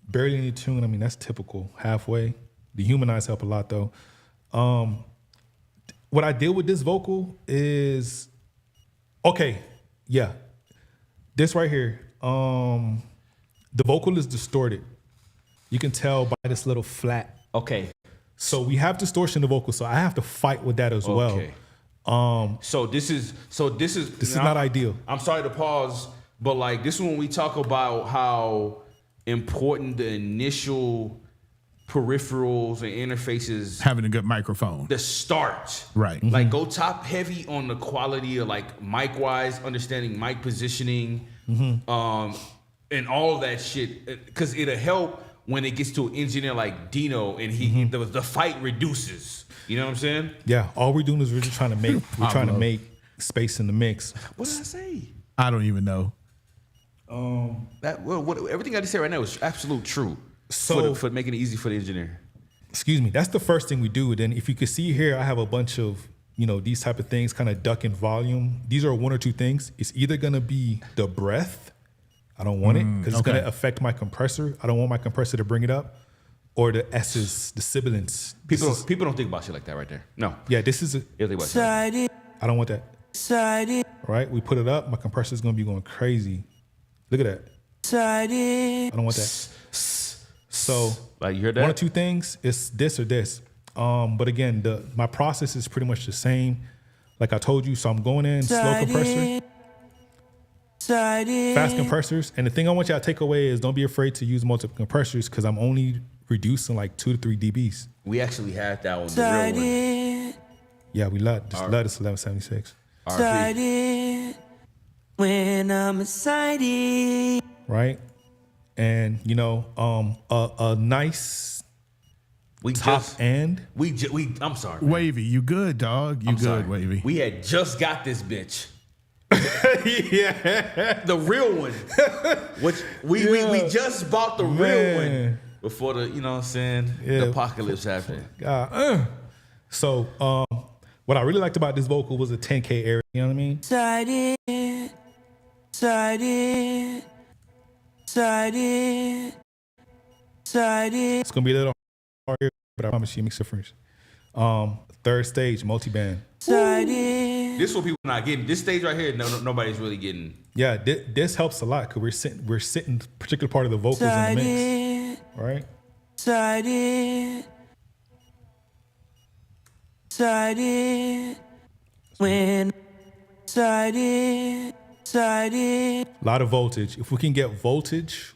barely any tune. I mean, that's typical. Halfway. The humanize help a lot though. What I did with this vocal is, okay, yeah, this right here. The vocal is distorted. You can tell by this little flat. Okay. So we have distortion in the vocal, so I have to fight with that as well. So this is not ideal. I'm sorry to pause, but like this is when we talk about how important the initial peripherals and interfaces, having a good microphone, the start, right? Like go top heavy on the quality of like mic wise, understanding mic positioning, and all of that shit, because it'll help when it gets to an engineer like Dino and the fight reduces. You know what I'm saying? Yeah. All we're doing is we're just trying to make make space in the mix. What did I say? I don't even know. Everything I just said right now is absolute true. So for making it easy for the engineer. Excuse me. That's the first thing we do. Then if you can see here, I have a bunch of, these type of things kind of ducking volume. These are one or two things. It's either going to be the breath. I don't want it because it's going to affect my compressor. I don't want my compressor to bring it up. Or the S's, the sibilants. People don't think about shit like that right there. No. Yeah, this is I don't want that. Right? We put it up. My compressor is going to be going crazy. Look at that. I don't want that. So like you heard that? One or two things, it's this or this. But again, my process is pretty much the same. Like I told you, so I'm going in slow compressor, fast compressors. And the thing I want y'all to take away is don't be afraid to use multiple compressors because I'm only reducing like 2 to 3 dBs. We actually had that one, the real one. Yeah, we let this 1176. When I'm excited. Right? And a nice end. I'm sorry, man. Wavy, you good, dog? You I'm good, sorry. Wavy? We had just got this bitch. Yeah, the real one. Which we just bought the real one before the what I'm saying, the apocalypse happened. So what I really liked about this vocal was the 10K area. You know what I mean? It's gonna be a little hard here, but I promise you, mix it first. Third stage, multi-band. This is what people not getting. This stage right here, nobody's really getting. Yeah, this helps a lot because we're sitting particular part of the vocals in the mix, right? A lot of voltage. If we can get voltage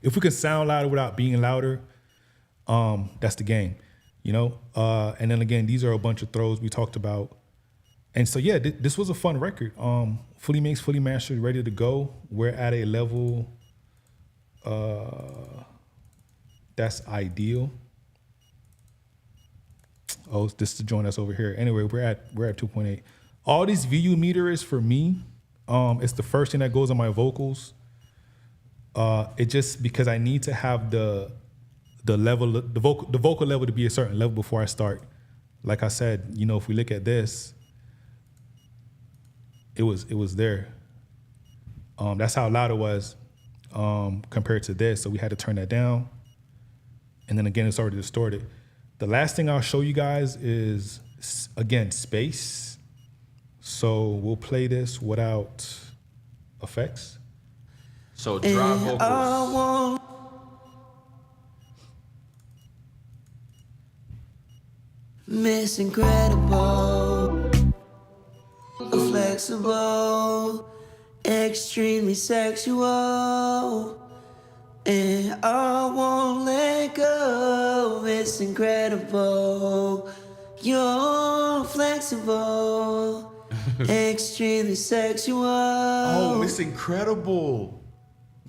if we can sound louder without being louder, that's the game, And then again, these are a bunch of throws we talked about. And so, yeah, this was a fun record. Fully mixed, fully mastered, ready to go. We're at a level that's ideal. Oh, this is the joint that's over here. Anyway, we're at 2.8. All these VU meter is for me. It's the first thing that goes on my vocals. It just because I need to have the level, the vocal level to be a certain level before I start. Like I said, if we look at this, it was there. That's how loud it was compared to this. So we had to turn that down. And then again, it's already distorted. The last thing I'll show you guys is, again, space. So we'll play this without effects. So drop vocals. Miss Incredible, flexible, extremely sexual, and I won't let go. It's incredible, you're flexible, extremely sexual. Oh, it's incredible.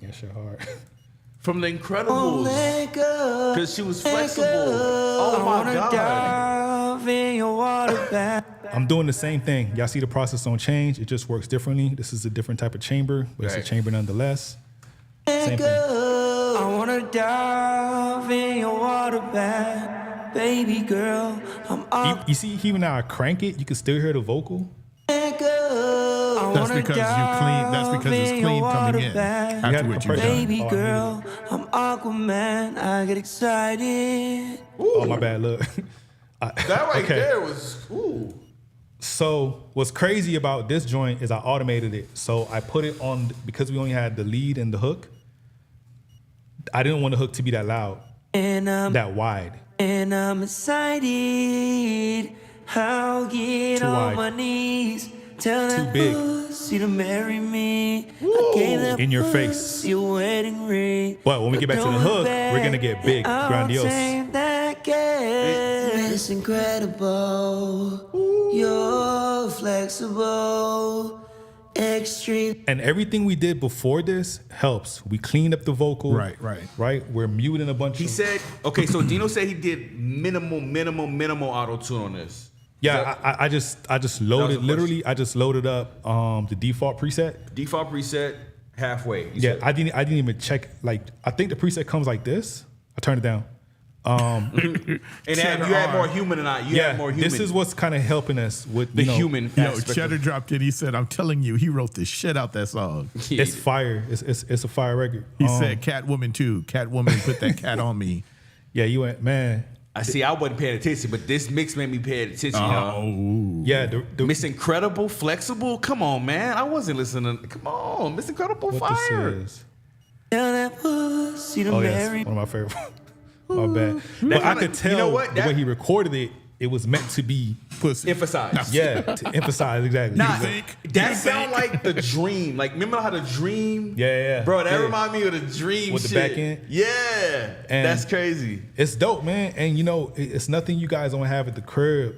Yeah, shit hard. From the Incredibles, because she was flexible. Oh my God. I'm doing the same thing. Y'all see the process don't change. It just works differently. This is a different type of chamber, but it's a chamber nonetheless. Same thing. I wanna dive in your water bath, baby girl. You see, even now I crank it, you can still hear the vocal. I That's because you clean. That's because it's clean coming in after what you've done. Baby girl, I'm Aquaman. I get excited. Oh, my bad. Look. That right there was, ooh. So what's crazy about this joint is I automated it. So I put it on, because we only had the lead and the hook. I didn't want the hook to be that loud, that wide. And I'm excited. I'll get Too on wide. my knees. Tell Too that big. pussy to marry me. I gave that In your pussy face. a wedding ring. But when we get back to the Don't hook, look back. we're gonna get big, I'll grandiose. take that gas. It's incredible. You're flexible. Extreme. And everything we did before this helps. We cleaned up the vocal. Right. We're muting a bunch He of... said, okay, so Dino said he did minimal auto-tune on this. Yeah, I just loaded, literally, I just loaded up the default preset. Default preset, halfway. Yeah, I didn't even check, like, I think the preset comes like this. I turned it down. And you had more human than I. You had more human. This is what's kind of helping us with the human aspect. Cheddar dropped it. He said, "I'm telling you, he wrote the shit out that song. It's fire. It's a fire record." He said, "Catwoman too. Catwoman put that cat on me." Yeah, you went, man. I see. I wasn't paying attention, but this mix made me pay attention. Oh, yeah. The Miss Incredible, Flexible. Come on, man. I wasn't listening. Come on, Miss Incredible, what fire. this is? Tell that pussy to Oh, yeah, marry it's one of my favorite. My bad. But I could tell, you know what? the way he recorded it, it was meant to be pussy. Emphasized. Yeah, to emphasize, exactly. Nah, that sound like the Dream. Like, remember how the Dream? Yeah. Bro, that remind me of the Dream With the shit. back end? Yeah. And that's crazy. It's dope, man. And you know, it's nothing you guys don't have at the crib.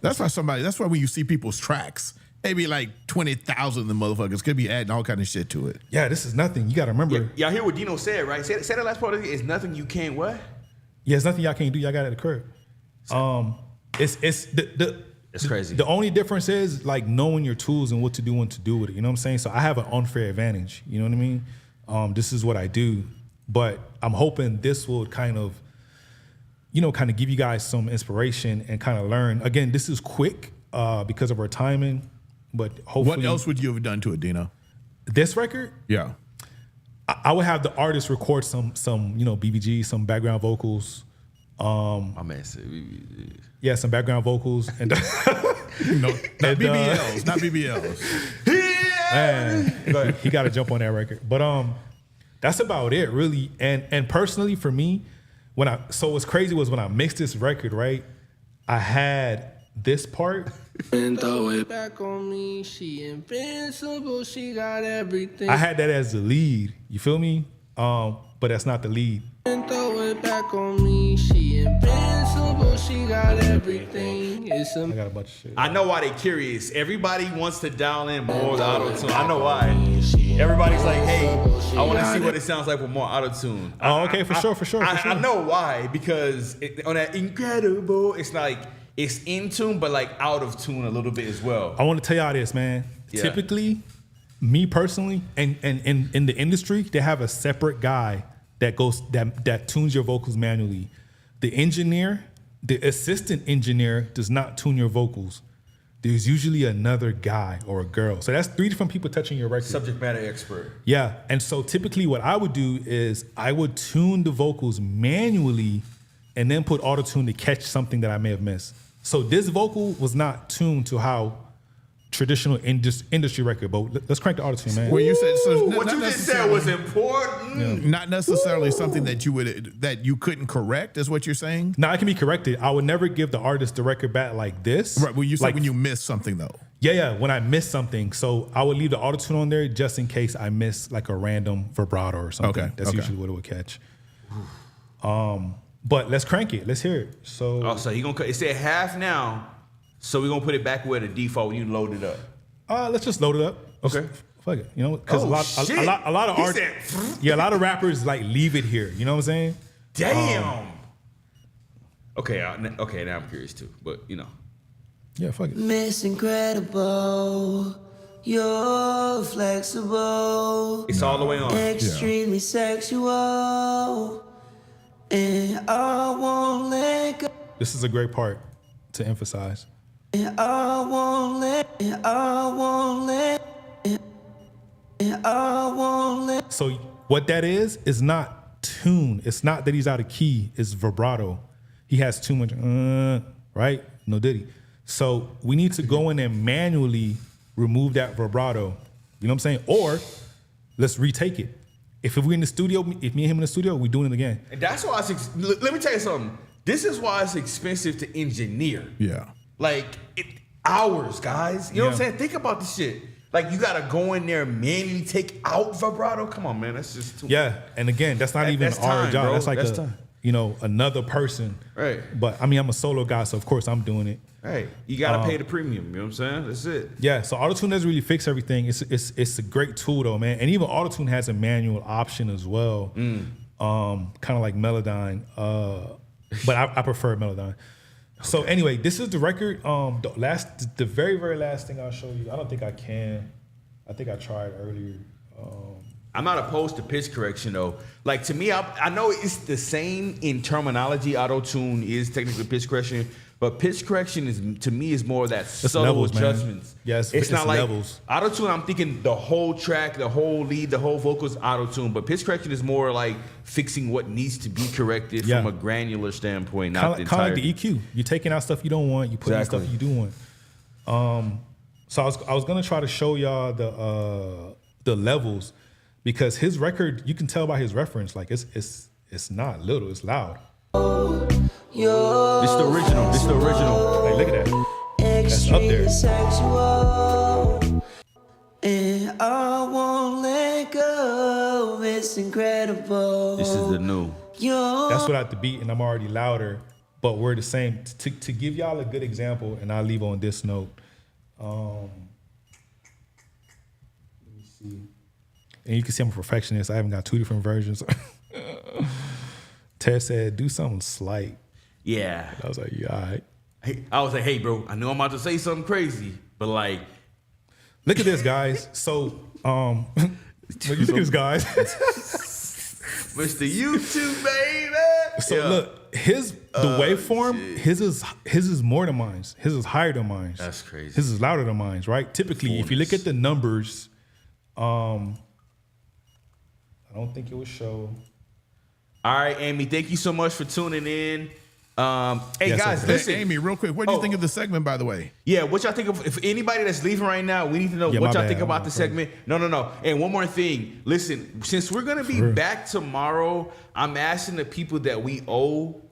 That's why when you see people's tracks, maybe like 20,000 of the motherfuckers could be adding all kind of shit to it. Yeah, this is nothing. You got to remember. Y'all hear what Dino said, right? Say that last part of it. It's nothing you can't what? Yeah, it's nothing y'all can't do. Y'all got it at the crib. It's crazy. The only difference is like knowing your tools and what to do when to do with it. You know what I'm saying? So I have an unfair advantage. You know what I mean? This is what I do, but I'm hoping this will kind of give you guys some inspiration and kind of learn. Again, this is quick because of our timing, but hopefully. What else would you have done to it, Dino? This record? Yeah. I would have the artist record some BBG, some background vocals. My man said BBG. Yeah, some background vocals and not BBLs, not BBLs. Man, he got to jump on that record. But that's about it, really. And personally, for me, what's crazy was when I mixed this record, right? I had this part. And throw it back on me. She invincible. She got everything. I had that as the lead. You feel me? But that's not the lead. And throw it back on me. She invincible. She got everything. I got a bunch of shit. I know why they curious. Everybody wants to dial in more auto-tune. I know why. Everybody's like, hey, I want to see what it sounds like with more auto-tune. Oh, okay, for sure. I know why, because on that Incredible, it's like, it's in tune, but like out of tune a little bit as well. I want to tell y'all this, man. Yeah. Typically, me personally, and in the industry, they have a separate guy that tunes your vocals manually. The assistant engineer does not tune your vocals. There's usually another guy or a girl. So that's 3 different people touching your record. Subject matter expert. Yeah. And so typically what I would do is I would tune the vocals manually and then put auto-tune to catch something that I may have missed. So this vocal was not tuned to how traditional industry record, but let's crank the auto-tune, man. Well, you said so. What you just said was important. Yeah. Not necessarily something that you couldn't correct, is what you're saying? No, it can be corrected. I would never give the artist the record back like this. Right. Well, you said like, when you miss something, though. Yeah, when I miss something. So I would leave the auto-tune on there just in case I miss like a random vibrato or something. Okay. That's usually what it would catch. But let's crank it. Let's hear it. So it said half now, so we're gonna put it back where the default when you load it up. Let's just load it up. Okay. Fuck it. You know, because a lot of artists, a lot of rappers like leave it here. You know what I'm saying? Damn. Okay, now I'm curious too, but you know. Yeah, fuck it. Miss Incredible, you're flexible. It's all the way on. Extremely sexual, and I won't let go. This is a great part to emphasize. And I won't let, and I won't let, and I won't let. So what that is not tune. It's not that he's out of key. It's vibrato. He has too much, right? No diddy. So we need to go in and manually remove that vibrato. You know what I'm saying? Or let's retake it. If we're in the studio, if me and him in the studio, we're doing it again. And that's why let me tell you something. This is why it's expensive to engineer. Yeah. Like hours, guys. You know what I'm saying? Think about this shit. Like you gotta go in there and manually take out vibrato. Come on, man. That's just too much. And again, that's not even that's our time, job. bro. That's like That's time. Another person. Right. But I mean, I'm a solo guy, so of course I'm doing it. Right. You gotta pay the premium. You know what I'm saying? That's it. Yeah. So Auto-Tune doesn't really fix everything. It's a great tool though, man. And even Auto-Tune has a manual option as well. Kind of like Melodyne. But I prefer Melodyne. So anyway, this is the record. The very, very last thing I'll show you. I don't think I can. I think I tried earlier. I'm not opposed to pitch correction though. Like to me, I know it's the same in terminology. Auto-tune is technically pitch correction, but pitch correction is to me is more of that subtle levels, adjustments. Man. Yeah, it's not like levels. Auto-tune. I'm thinking the whole track, the whole lead, the whole vocals Auto-tune, but pitch correction is more like fixing what needs to be corrected from a granular standpoint, not the entire. Kind of like the EQ. You're taking out stuff you don't want. You put in stuff you do want. So I was gonna try to show y'all the levels. Because his record, you can tell by his reference, like it's not little, it's loud. It's the original. It's the original. Like look at that. That's up there. Sexual, and I won't let go. It's incredible. This is the new. That's without the beat, and I'm already louder, but we're the same. To give y'all a good example, and I'll leave on this note. Let me see. And you can see I'm a perfectionist. I haven't got 2 different versions. Ted said, do something slight. Yeah. And I was like, yeah, all right. I was like, hey, bro, I know I'm about to say something crazy, but like. Look at this, guys. So, look at this, guys. Mr. YouTube, baby. So look, the waveform, his is more than mine. His is higher than mine. That's crazy. His is louder than mine, right? Typically, if you look at the numbers, I don't think it will show. All right, Amy, thank you so much for tuning in. Hey, guys, listen. Hey, Amy, real quick, what do you think of the segment, by the way? Yeah, what y'all think of, if anybody that's leaving right now, we need to know what y'all think about the segment. No. And one more thing. Listen, since we're going to be back tomorrow, I'm asking the people that we owe,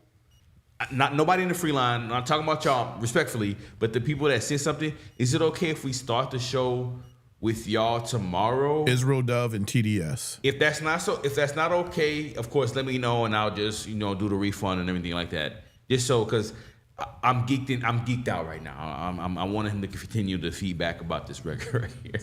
not nobody in the free line, I'm not talking about y'all respectfully, but the people that sent something, is it okay if we start the show with y'all tomorrow? Israel Dove and TDS. If that's not okay, of course, let me know and I'll just, do the refund and everything like that. Just so, because I'm geeked out right now. I want him to continue the feedback about this record right here.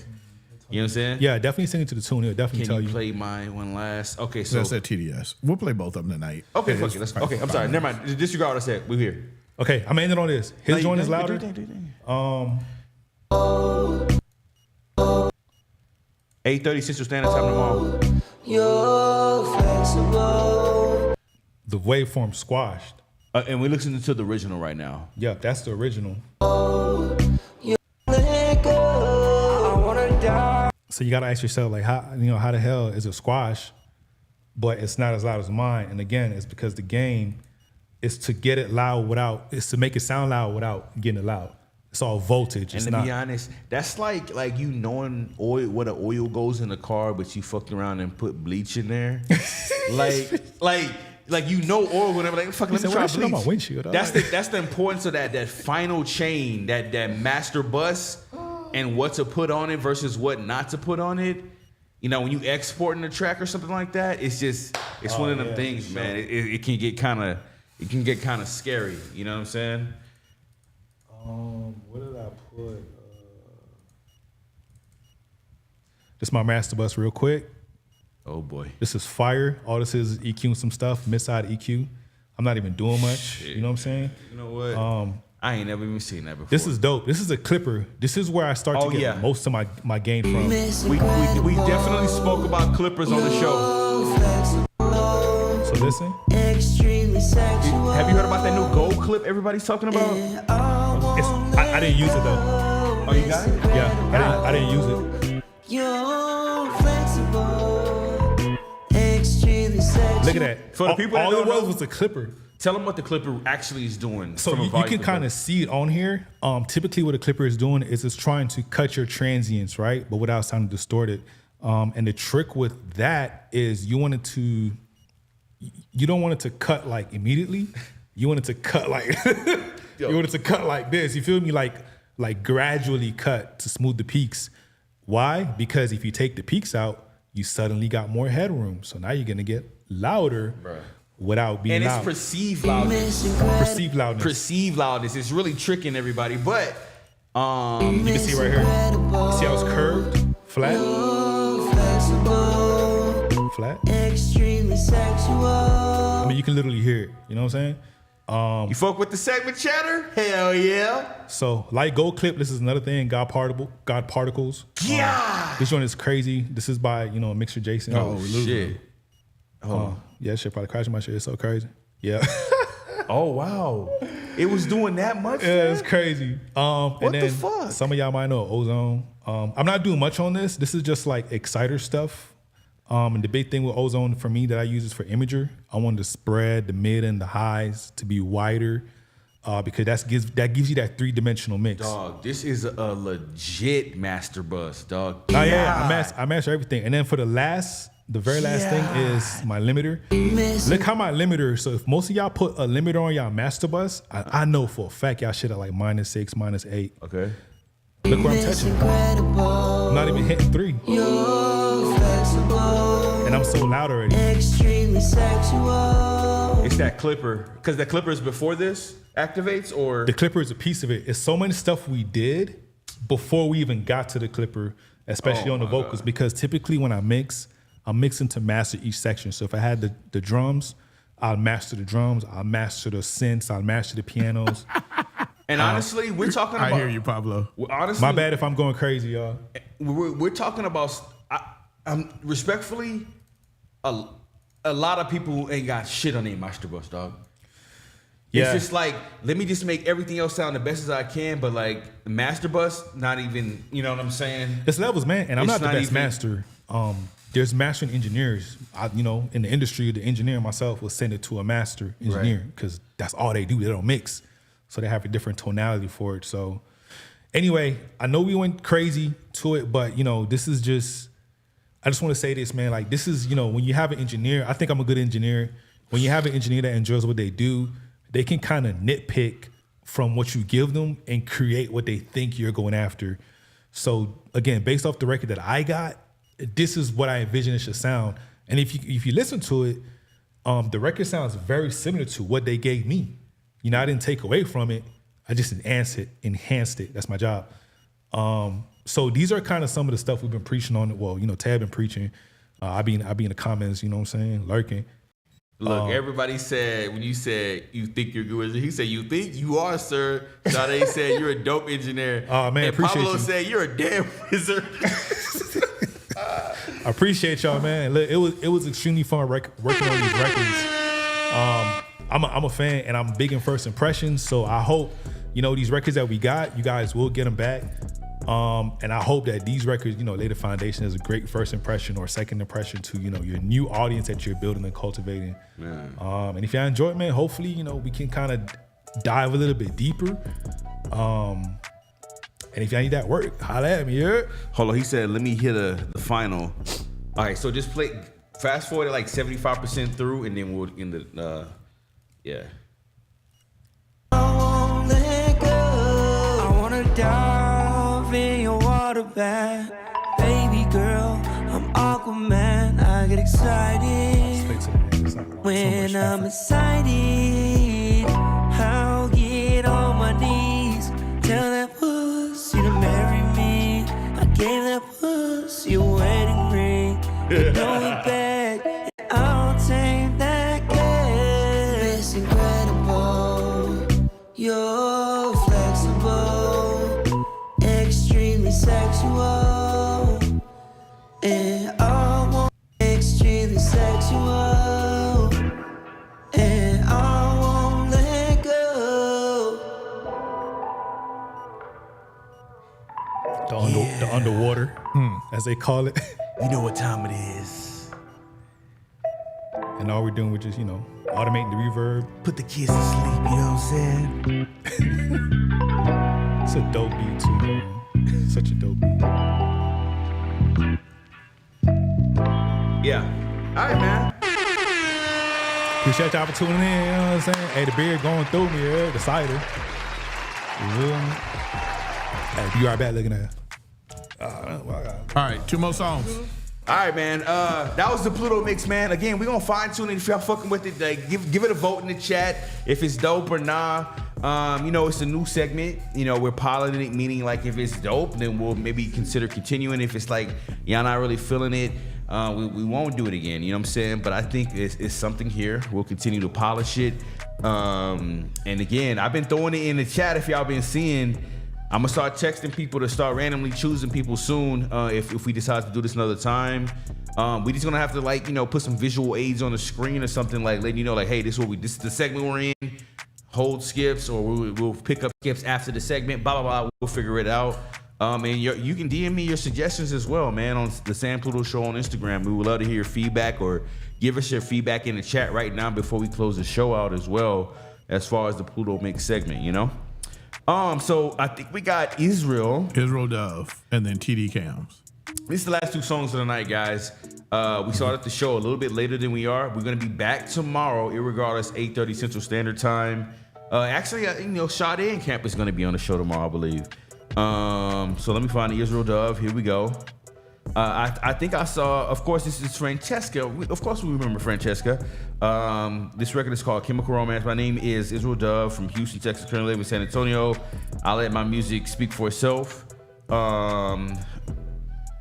You know what I'm saying? Yeah, definitely sing it to the tune. He'll definitely tell you. Can you play mine one last? Okay, so. I said TDS. We'll play both of them tonight. Okay, fuck it. Okay, I'm sorry. Never mind. Disregard what I said. We're here. Okay, I'm ending on this. His joint is louder. 8:30 Central Standard Time tomorrow. You're flexible. The waveform squashed. And we're listening to the original right now. Yeah, that's the original. Let go. I wanna die. So you gotta ask yourself, like, how the hell is it squash, but it's not as loud as mine? And again, it's because the game is to get it loud it's to make it sound loud without getting it loud. It's all voltage. And to be honest, that's like you knowing what an oil goes in the car, but you fucked around and put bleach in there. like oil whenever fuck, let me try bleach. My windshield, that's the importance of that final chain, that master bus, and what to put on it versus what not to put on it. When you exporting a track or something like that, it's one of them things, man. It can get kind of scary. You know what I'm saying? What did I put? This is my master bus real quick. Oh boy. This is fire. All this is EQing some stuff, mid-side EQ. I'm not even doing much. You know what I'm saying? You know what? I ain't never even seen that before. This is dope. This is a clipper. This is where I start to get most of my gain from. We definitely spoke about clippers on the show. So listen. Extremely sexual. Have you heard about that new gold clip everybody's talking about? I didn't use it though. Oh, you got it? Yeah, I didn't use it. You're flexible. Extremely sexual. Look at that. For the people that all don't it was know, was a clipper. Tell them what the clipper actually is doing. So from a you volume can kind of see it on here. Typically, what a clipper is doing is it's trying to cut your transients, right? But without sounding distorted. And the trick with that is you don't want it to cut like immediately. You want it to cut like you want it to cut like this. You feel me? Like gradually cut to smooth the peaks. Why? Because if you take the peaks out, you suddenly got more headroom. So now you're gonna get louder. Bruh. Without being and loud. it's perceived loudness. Perceived loudness. Perceived loudness. It's really tricking everybody. But you can see right here. See how it's curved, flat, flat. Extremely sexual. I mean, you can literally hear it. You know what I'm saying? You fuck with the segment chatter? Hell yeah. So, like Gold Clip, this is another thing. God Particles. Yeah. This one is crazy. This is by Mixer Jason. Oh shit. Yeah, shit probably crashing my shit. It's so crazy. Yeah. Oh wow. It was doing that much? Yeah, it's crazy. What the fuck? Some of y'all might know Ozone. I'm not doing much on this. This is just like exciter stuff. And the big thing with Ozone for me that I use is for imager. I want the spread, the mid and the highs to be wider because that gives you that 3-dimensional mix. Dog, this is a legit master bus, dog. Oh yeah, I master everything. And then for the very last thing is my limiter. Look how my limiter, so if most of y'all put a limiter on y'all master bus, I know for a fact y'all shit at like -6, -8. Okay. Look where I'm touching. I'm not even hitting 3. And I'm so loud already. Extremely sexual. It's that clipper. Because the clipper is before this activates or? The clipper is a piece of it. It's so many stuff we did before we even got to the clipper, especially on the vocals. God. Because typically when I mix, I'm mixing to master each section. So if I had the drums, I'll master the drums, I'll master the synths, I'll master the pianos. And honestly, we're talking about... I hear you, Pablo. Honestly, my bad if I'm going crazy, y'all. We're talking about... respectfully, a lot of people ain't got shit on their master bus, dog. Yeah. It's just like, let me just make everything else sound the best as I can, but like, the master bus, not even, you know what I'm saying? It's levels, man. And I'm not the best master. There's mastering engineers. In the industry, the engineer myself will send it to a master engineer because that's all they do. They don't mix. So they have a different tonality for it. So anyway, I know we went crazy to it, but this is just, I just want to say this, man. Like this is, when you have an engineer, I think I'm a good engineer. When you have an engineer that enjoys what they do, they can kind of nitpick from what you give them and create what they think you're going after. So again, based off the record that I got, this is what I envision it should sound. And if you listen to it, the record sounds very similar to what they gave me. I didn't take away from it. I just enhanced it. That's my job. So these are kind of some of the stuff we've been preaching on. Well, Tab been preaching. I be in the comments, you know what I'm saying, lurking. Look, everybody said, when you said you think you're good, he said, you think you are, sir. Sade said, you're a dope engineer. Oh, man, and appreciate Pablo you. said, you're a damn wizard. I appreciate y'all, man. Look, it was extremely fun working on these records. I'm a fan, and I'm big in first impressions. So I hope these records that we got, you guys will get them back. And I hope that these records, lay the foundation as a great first impression or second impression to your new audience that you're building and cultivating. And if y'all enjoy it, man, hopefully we can kind of dive a little bit deeper. And if y'all need that work, holla at me, yeah? Hold on, he said, let me hear the final. All right, so just fast forward to like 75% through, and then we'll end the, yeah. I won't let go. I wanna dive in your water bath. Baby girl, I'm Aquaman. I get excited when I'm excited. I'll get on my knees. Tell that pussy to marry me. I gave that pussy a wedding ring. You know it back, and I'll take that cash. It's incredible. You're flexible, extremely sexual, and I want extremely sexual. And underwater, as they call it. You know what time it is. And all we're doing, we're just, automating the reverb. Put the kids to sleep, you know what I'm saying? It's a dope beat too, man. Such a dope beat. Yeah. All right, man. Appreciate y'all for tuning in, you know what I'm saying? Hey, the beer going through me, yeah, the cider. You feel me? Hey, be right back looking at All right, 2 more songs. All right, man. That was the Pluto mix, man. Again, we're gonna fine tune it. If y'all fucking with it, like, give it a vote in the chat if it's dope or nah. It's a new segment. We're piloting it, meaning like if it's dope, then we'll maybe consider continuing. If it's like y'all not really feeling it, we won't do it again. You know what I'm saying? But I think it's something here. We'll continue to polish it. And again, I've been throwing it in the chat. If y'all been seeing, I'm gonna start texting people to start randomly choosing people soon. If we decide to do this another time, we just gonna have to put some visual aids on the screen or something, like letting you know, like, hey, this is the segment we're in. Hold skips, or we'll pick up skips after the segment. Blah blah blah. We'll figure it out. And you can DM me your suggestions as well, man, on the San Pluto Show on Instagram. We would love to hear your feedback, or give us your feedback in the chat right now before we close the show out as well, as far as the Pluto mix segment. So I think we got Israel Dove, and then TD Cams. This is the last 2 songs of the night, guys. We started the show a little bit later than we are. We're gonna be back tomorrow, irregardless, 8:30 Central Standard Time. Actually, Sade and Camp is gonna be on the show tomorrow, I believe. So let me find the Israel Dove. Here we go. I think I saw, of course, this is Francesca. Of course, we remember Francesca. This record is called Chemical Romance. My name is Israel Dove from Houston, Texas. Currently live in San Antonio. I'll let my music speak for itself.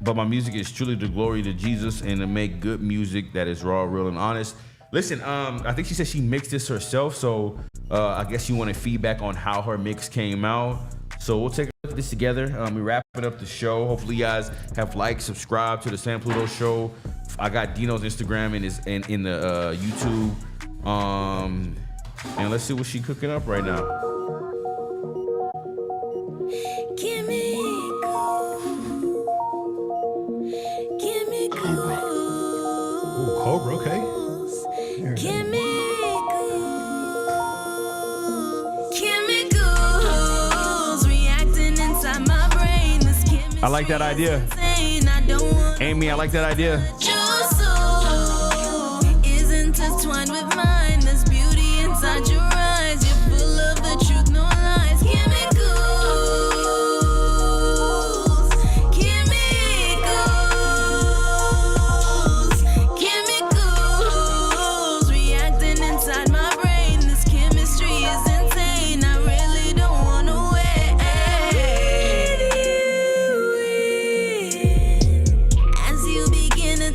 But my music is truly the glory to Jesus, and to make good music that is raw, real, and honest. Listen, I think she said she mixed this herself, so I guess you wanted feedback on how her mix came out. So we'll take a look at this together. We're wrapping up the show. Hopefully you guys have liked, subscribed to the San Pluto Show. I got Dino's Instagram and in the YouTube. And let's see what she's cooking up right now. Cobra, okay. I like that idea. Amy, I like that idea. Your soul is intertwined with mine. There's beauty inside your eyes. You're full of the truth, no lies. Chemicals, chemicals reacting inside my brain. This chemistry is insane. I really don't wanna wait. As you begin to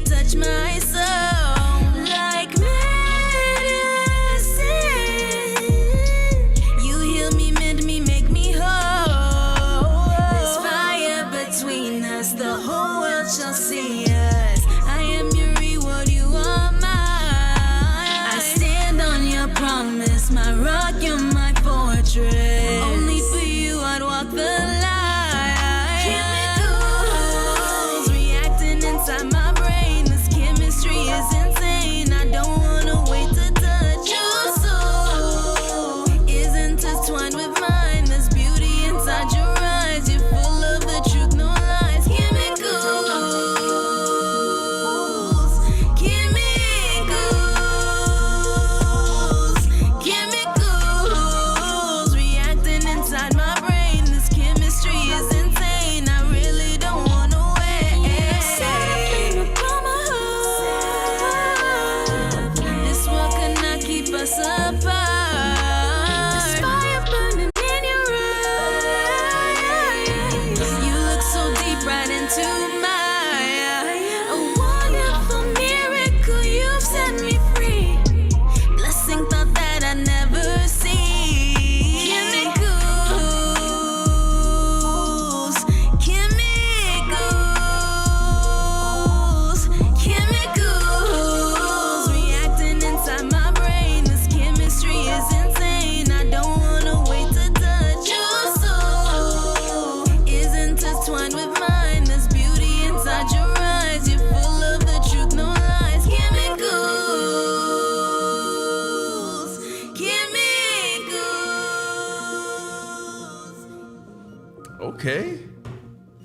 Okay.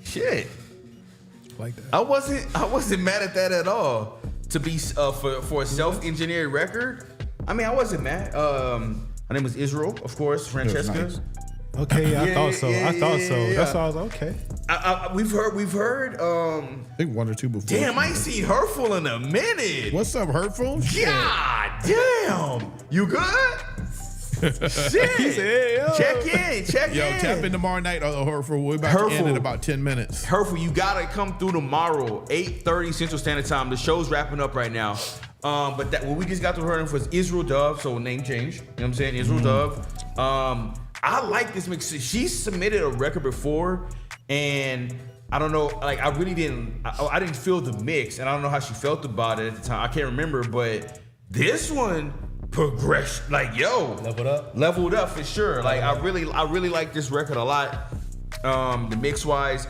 Shit. Like that. I wasn't mad at that at all. To be for a self-engineered record. I mean, I wasn't mad. Her name was Israel, of course, Francesca. Nice. Okay, I thought so. Yeah. That's why I was like, okay. We've heard. I think one or two before. Damn, I ain't seen Hurtful in a minute. What's up, Hurtful? God damn, you good? Shit. He said, Check in. Yo, tap in tomorrow night on Hurtful. We're about to end in about 10 minutes. Hurtful, you gotta come through tomorrow, 8:30 Central Standard Time. The show's wrapping up right now. But what we just got to hear was Israel Dove, so name change. You know what I'm saying? Israel Dove. I like this mix. She submitted a record before, and I don't know, like I really didn't. I didn't feel the mix, and I don't know how she felt about it at the time. I can't remember, but this one progressed. Like leveled up for sure. Like I really like this record a lot. The mix was.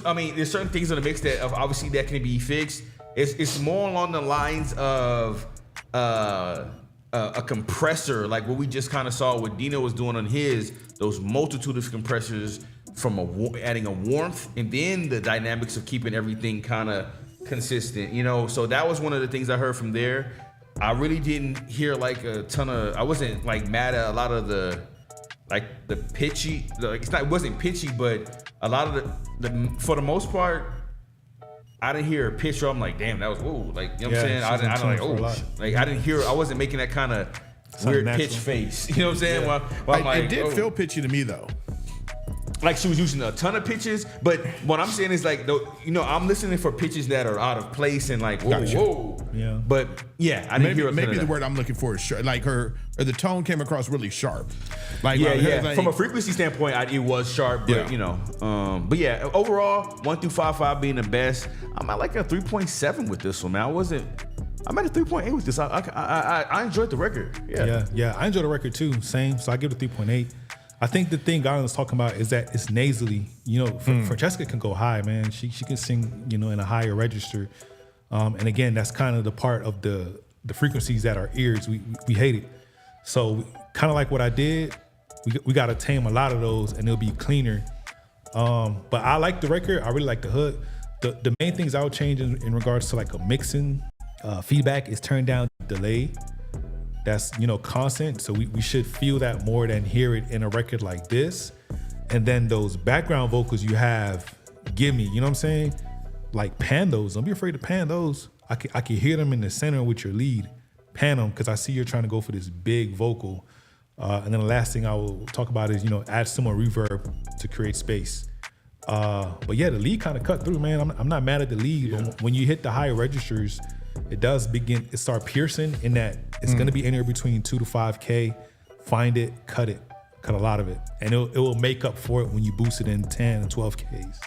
I mean, there's certain things in the mix that obviously that can be fixed. It's more along the lines of a compressor, like what we just kind of saw what Dino was doing on his, those multitude of compressors from adding a warmth, and then the dynamics of keeping everything kind of consistent, you know. So that was one of the things I heard from there. I really didn't hear like a ton of. I wasn't like mad at a lot of the pitchy. It wasn't pitchy, but a lot of the for the most part. I didn't hear a pitch where I'm like, damn, that was whoa. Like, you know what I'm saying? I didn't like, I didn't hear, I wasn't making that kind of weird pitch face. You know what I'm saying? Yeah. While I'm like, it did feel pitchy to me though. Like she was using a ton of pitches, but what I'm saying is like, you know, I'm listening for pitches that are out of place and like, whoa. Yeah. But yeah, I didn't hear a ton maybe of the that. word I'm looking for is sharp. Like the tone came across really sharp. Like like, from a frequency standpoint, it was sharp, but you know, but yeah, overall, 1 through 5 being the best. I'm at like a 3.7 with this one, man. I'm at a 3.8 with this. I enjoyed the record. Yeah. I enjoyed the record too. Same. So I give it a 3.8. I think the thing Garland was talking about is that it's nasally. You know, Francesca can go high, man. She can sing, you know, in a higher register. And again, that's kind of the part of the frequencies that our ears we hate it. So kind of like what I did, we got to tame a lot of those, and it'll be cleaner. But I like the record. I really like the hood. The main things I would change in regards to like a mixing feedback is turn down delay. That's, you know, constant. So we should feel that more than hear it in a record like this. And then those background vocals you have, give me, you know what I'm saying? Like pan those. Don't be afraid to pan those. I can hear them in the center with your lead. Pan them, because I see you're trying to go for this big vocal. And then the last thing I will talk about is, you know, add some more reverb to create space. But yeah, the lead kind of cut through, man. I'm not mad at the lead. But when you hit the higher registers, it start piercing in that it's going to be anywhere between 2 to 5K. Find it, cut a lot of it. And it will make up for it when you boost it in 10 and 12Ks.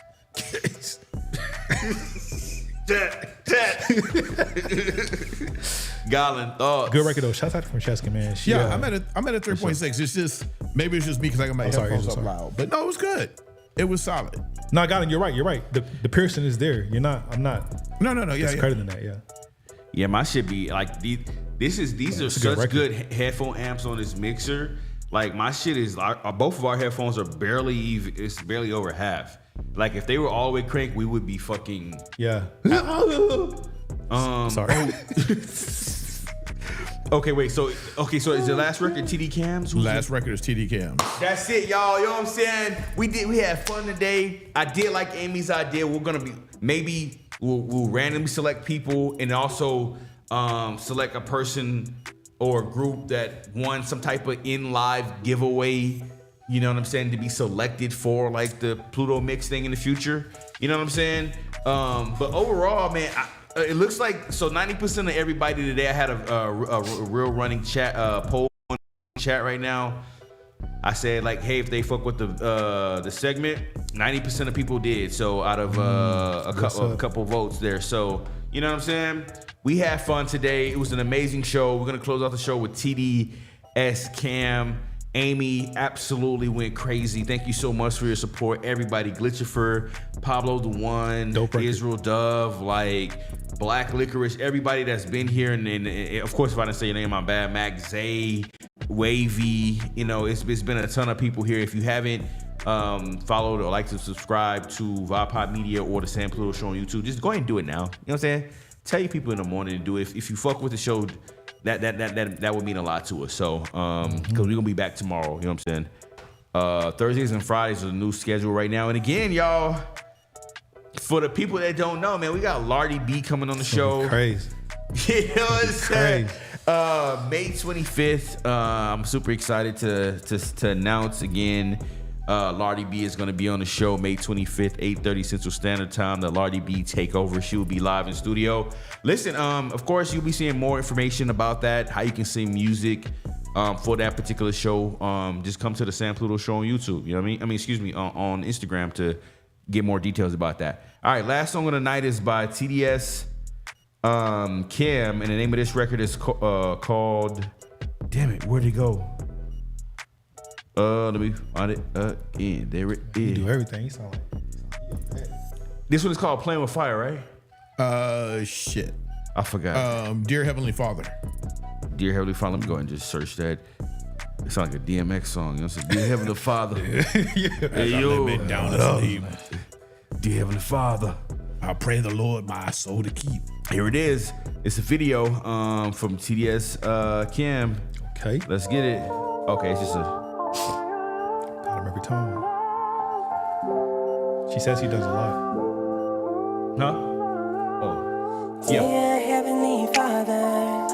Garland thoughts. Good record though. Shout out to Francesca, man. I'm at a 3.6. It's just maybe it's just me because I got my headphones up loud. But no, it was good. It was solid. No, Garland, you're right. The piercing is there. I'm not. No. It's better than that. Yeah. Yeah, my shit be like these are such good headphone amps on this mixer. Like my shit is both of our headphones are barely over half. Like if they were all the way cranked, we would be fucking Sorry. Okay, wait. So is the last record TD Cams? Last record is TD Cams. That's it, y'all. You know what I'm saying? We had fun today. I did like Amy's idea. We're gonna we'll randomly select people and also select a person or a group that won some type of in-live giveaway. You know what I'm saying? To be selected for like the Pluto mix thing in the future. You know what I'm saying? But overall, man, it looks like 90% of everybody today. I had a real running chat poll on chat right now. I said like, hey, if they fuck with the segment, 90% of people did. So out of a couple votes there. So you know what I'm saying? We had fun today. It was an amazing show. We're gonna close out the show with TDS Cam. Amy absolutely went crazy. Thank you so much for your support, everybody. Glitchifer, Pablo the One, Israel Dove, like Black Licorice, everybody that's been here, and of course, if I didn't say your name, I'm bad. Mac Zay, Wavy, you know, it's been a ton of people here. If you haven't follow or like to subscribe to Vipod Media or the Sam Pluto Show on YouTube, just go ahead and do it now. You know what I'm saying? Tell your people in the morning to do it. If you fuck with the show, that would mean a lot to us. So, because we're gonna be back tomorrow. You know what I'm saying? Thursdays and Fridays are the new schedule right now. And again, y'all, for the people that don't know, man, we got Lardy B coming on the show. Crazy. You know what I'm saying? May 25th. I'm super excited to announce again. Lardy B is going to be on the show May 25th, 8:30 Central Standard Time. The Lardy B Takeover. She will be live in studio. Listen, of course, you'll be seeing more information about that, how you can sing music for that particular show. Just come to the Sam Pluto Show on YouTube. You know what I mean? Excuse me, on Instagram to get more details about that. All right, last song of the night is by TDS Kim, and the name of this record is called, damn it, where'd it go? Let me find it again. There it is. You do everything. You sound like this one is called Playing with Fire, right? Shit. I forgot. Dear Heavenly Father. Dear Heavenly Father. Let me go ahead and just search that. It sounds like a DMX song. You know what I'm saying? Dear Heavenly Father. Hey, yo. Down to sleep. Dear Heavenly Father. I pray the Lord my soul to keep. Here it is. It's a video from TDS Kim. Okay. Let's get it. Okay, it's just a... Got him every time. She says he does a lot. Huh? Oh. Dear Heavenly Father,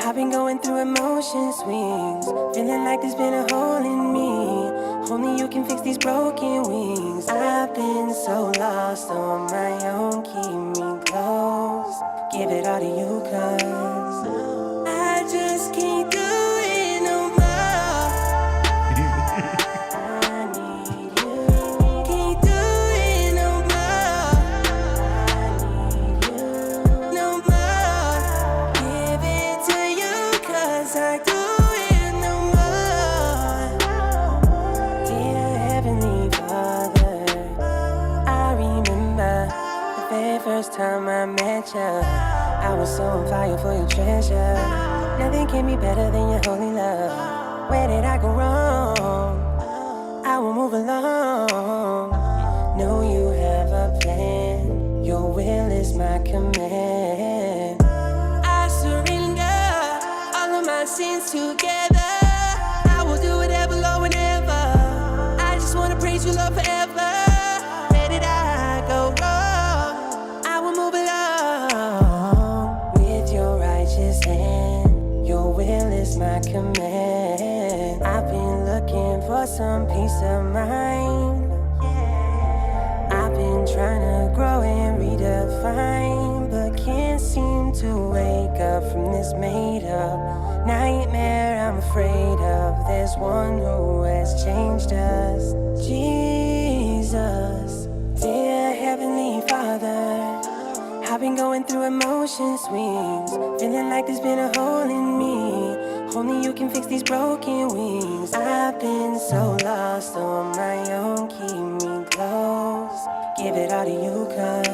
I've been going through emotion swings, feeling like there's been a hole in me. Only you can fix these broken wings. I've been so lost on my own. Keep me close. Give it all to you, 'cause I just can't do it no more. I need you. Can't do it no more. I need you no more. Give it to you, 'cause I do it no more. Dear Heavenly Father, I remember the very first time I met you. I was so on fire for your treasure. Nothing can be better than your holy love. Where did I go wrong? I will move along. Know you have a plan. Your will is my command. I surrender all of my sins together. I will do whatever, Lord, whenever. I just want to praise you, Lord, forever. Where did I go wrong? I will move along with your righteous hand. Your will is my command. I've been looking for some peace of mind. I've been trying to grow and redefine, but can't seem to wake up from this made up nightmare I'm afraid of. There's one who has changed us, Jesus. Dear Heavenly Father, I've been going through emotion swings, feeling like there's been a hole in me. Only you can fix these broken wings. I've been so lost on my own. Keep me close. Give it all to you, 'cause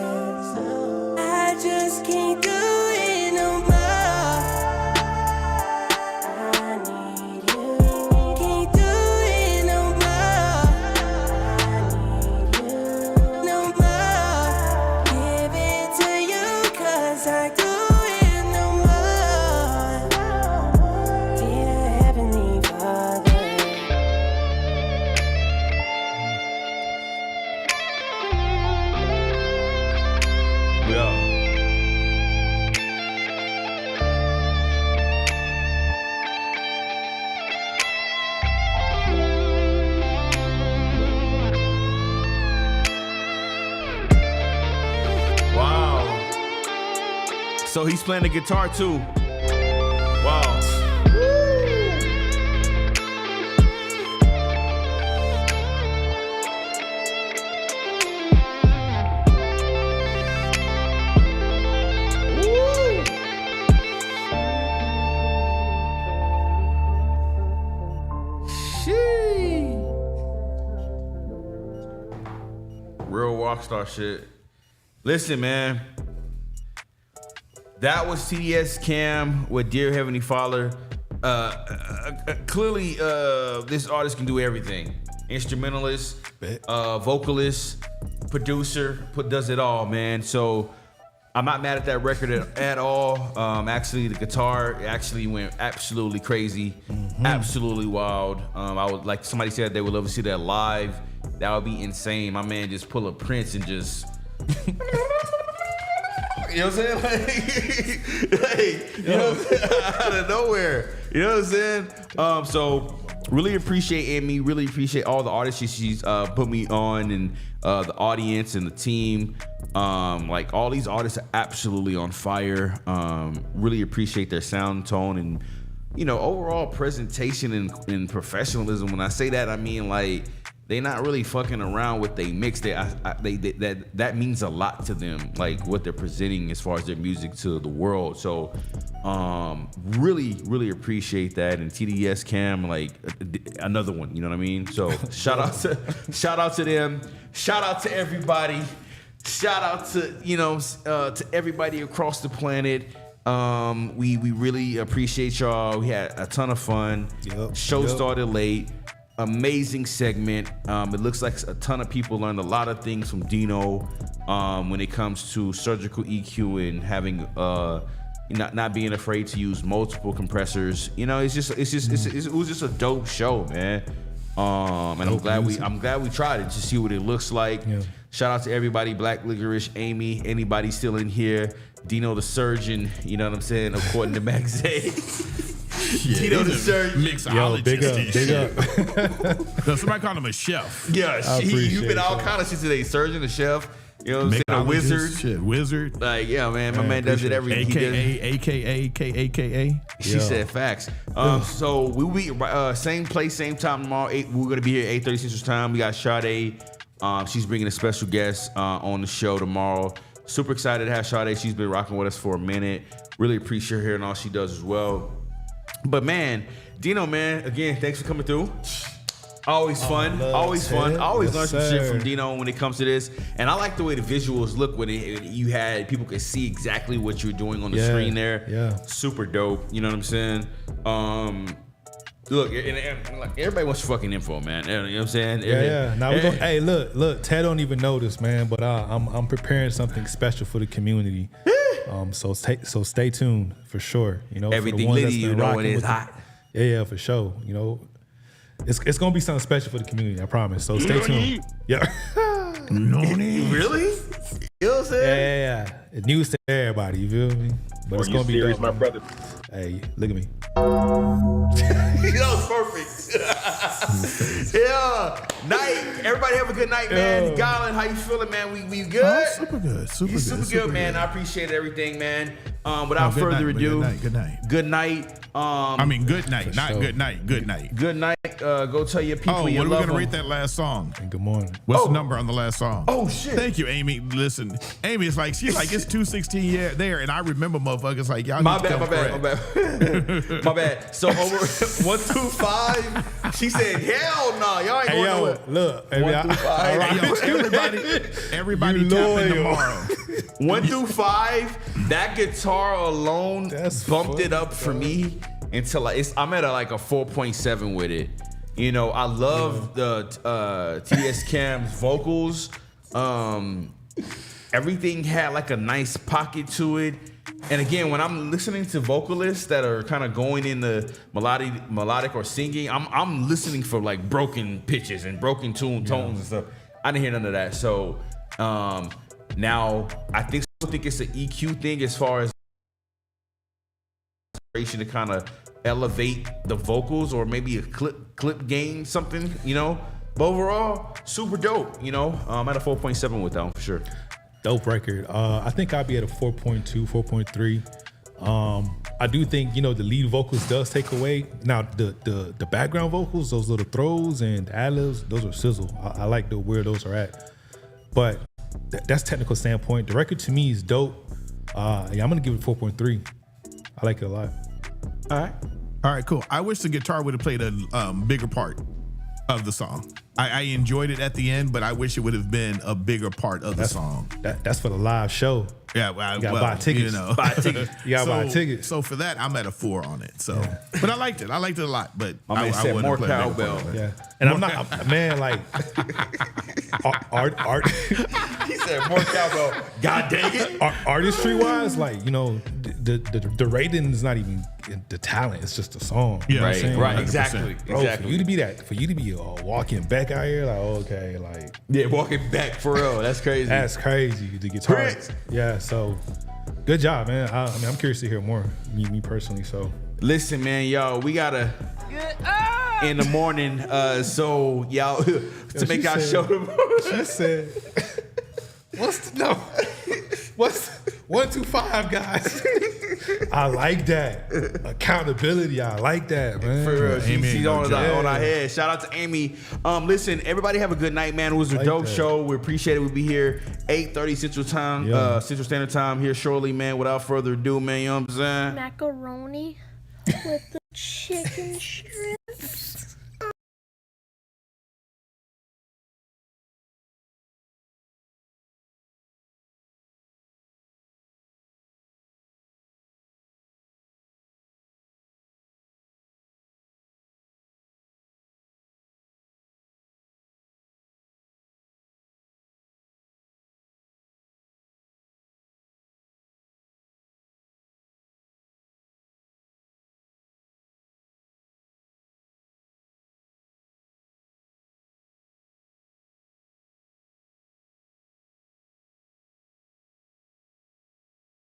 I just can't do it no more. I need you. Can't do it no more. I need you no more. Give it to you, 'cause I do it no more. Dear Heavenly Father. Yeah. Wow. So he's playing the guitar too. Wow. Real rockstar shit. Listen, man. That was TDS Cam with Dear Heavenly Father. Clearly, this artist can do everything. instrumentalist, vocalist, producer, does it all, man. So I'm not mad at that record at all. Actually, the guitar actually went absolutely crazy, absolutely wild. I would like somebody said they would love to see that live. That would be insane. My man just pull a Prince and just. You know what I'm saying? Like, you know what I'm saying? Out of nowhere. You know what I'm saying? So really appreciate Amy. Really appreciate all the artists she's put me on, and the audience and the team. Like all these artists are absolutely on fire. Really appreciate their sound tone and, you know, overall presentation and professionalism. When I say that, I mean like they not really fucking around with they mix. That means a lot to them, like what they're presenting as far as their music to the world. So really appreciate that. And TDS Cam, like another one, you know what I mean? So shout out to them. Shout out to everybody. Shout out to, you know, to everybody across the planet. We really appreciate y'all. We had a ton of fun. Show started late. Amazing segment. It looks like a ton of people learned a lot of things from Dino when it comes to surgical EQ and having not being afraid to use multiple compressors. You know, it was just a dope show, man. And I'm glad we tried it to see what it looks like. Yeah. Shout out to everybody, Black Licorice, Amy, anybody still in here, Dino the Surgeon, you know what I'm saying, according to Max A. Yeah, Dino the Surgeon. Mixologist. Big up. No, somebody called him a chef. Yeah, you've been all kind of shit today. Surgeon, a chef, you know what I'm saying, a wizard. Shit, wizard. Like, yeah, man, my man does it every AKA. She said facts. So we'll be same place, same time tomorrow. We're gonna be here 8:30 Central Time. We got Sade. She's bringing a special guest on the show tomorrow. Super excited to have Sade. She's been rocking with us for a minute. Really appreciate her and all she does as well. But man, Dino, man, again, thanks for coming through. Always fun. Always fun. I always learn some shit from Dino when it comes to this. And I like the way the visuals look when you had people could see exactly what you're doing on the screen there. Yeah. Super dope. You know what I'm saying? Look, and like everybody wants fucking info, man. You know what I'm saying? Yeah. Now hey, look. Ted don't even know this, man, but I'm preparing something special for the community. So stay tuned for sure. You know, everything litty, you know, it is hot. Yeah, for sure. You know, it's gonna be something special for the community. I promise. So stay tuned. Yeah. Really? You know what I'm saying? Yeah. It's news to everybody. You feel me? But it's gonna be serious, dope, my man. brother. Hey, look at me. That was perfect. Yeah. Night. Everybody have a good night, man. Garland, how you feeling, man? We good? Oh, super good. Super good, man. I appreciate everything, man. Without further ado, good night. Good night. I mean, good night, not good night. Good night. Good night. Go tell your people you what are we love gonna them. rate that last song? And good morning. What's the number on the last song? Oh shit! Thank you, Amy. Listen, Amy is like she's like it's 2:16 there, and I remember motherfuckers like y'all. My need to bad. My bad. So over 125. She said, "Hell no, y'all ain't going nowhere." Look, 1 through 5. Everybody tap in tomorrow. 1 through 5. That guitar alone bumped it up for me until I'm at a 4.7 with it. You know, I love the TS Cam's vocals. Everything had like a nice pocket to it. And again, when I'm listening to vocalists that are kind of going in the melodic or singing, I'm listening for like broken pitches and broken tones and stuff. I didn't hear none of that. So now I think it's an EQ thing as far as to kind of elevate the vocals or maybe a clip gain something, you know. But overall, super dope, you know. I'm at a 4.7 with that one for sure. Dope record. I think I'll be at a 4.2, 4.3. I do think, you know, the lead vocals does take away. Now the background vocals, those little throws and ad-libs, those are sizzle. I like where those are at. But that's technical standpoint. The record to me is dope. I'm gonna give it 4.3. I like it a lot. All right, cool. I wish the guitar would have played a bigger part of the song. I enjoyed it at the end, but I wish it would have been a bigger part of the song. That's for the live show. Yeah, well, You gotta buy tickets. You know. Buy tickets. You gotta buy tickets. So for that, I'm at a 4 on it. So, but I liked it. I liked it a lot. But My man said wouldn't more play a bigger cowbell. part of it. Yeah, and I'm not, man. Like art. He said more cowbell. God dang it. Artistry wise, like, you know, the rating is not even the talent. It's just the song. Yeah, You know what I'm saying? Right, Like, exactly. bro, Exactly. for you to be walking back out here, like, okay, like, Yeah, walking back for real. That's crazy. that's crazy. The guitar. Prince. Yeah, so good job, man. I mean, I'm curious to hear more. Me personally. So Listen, man, y'all, we gotta in the morning. So y'all to make our show tomorrow. She said, "What's the no? What's 125, guys?" I like that accountability. I like that, man. For real, she's on our Yeah. head. Shout out to Amy. Listen, everybody have a good night, man. It was a Like dope that. show. We appreciate it. We'll be here 8:30 Central Time, Yeah. Central Standard Time here shortly, man. Without further ado, man, you know what I'm saying? Macaroni with the chicken strip.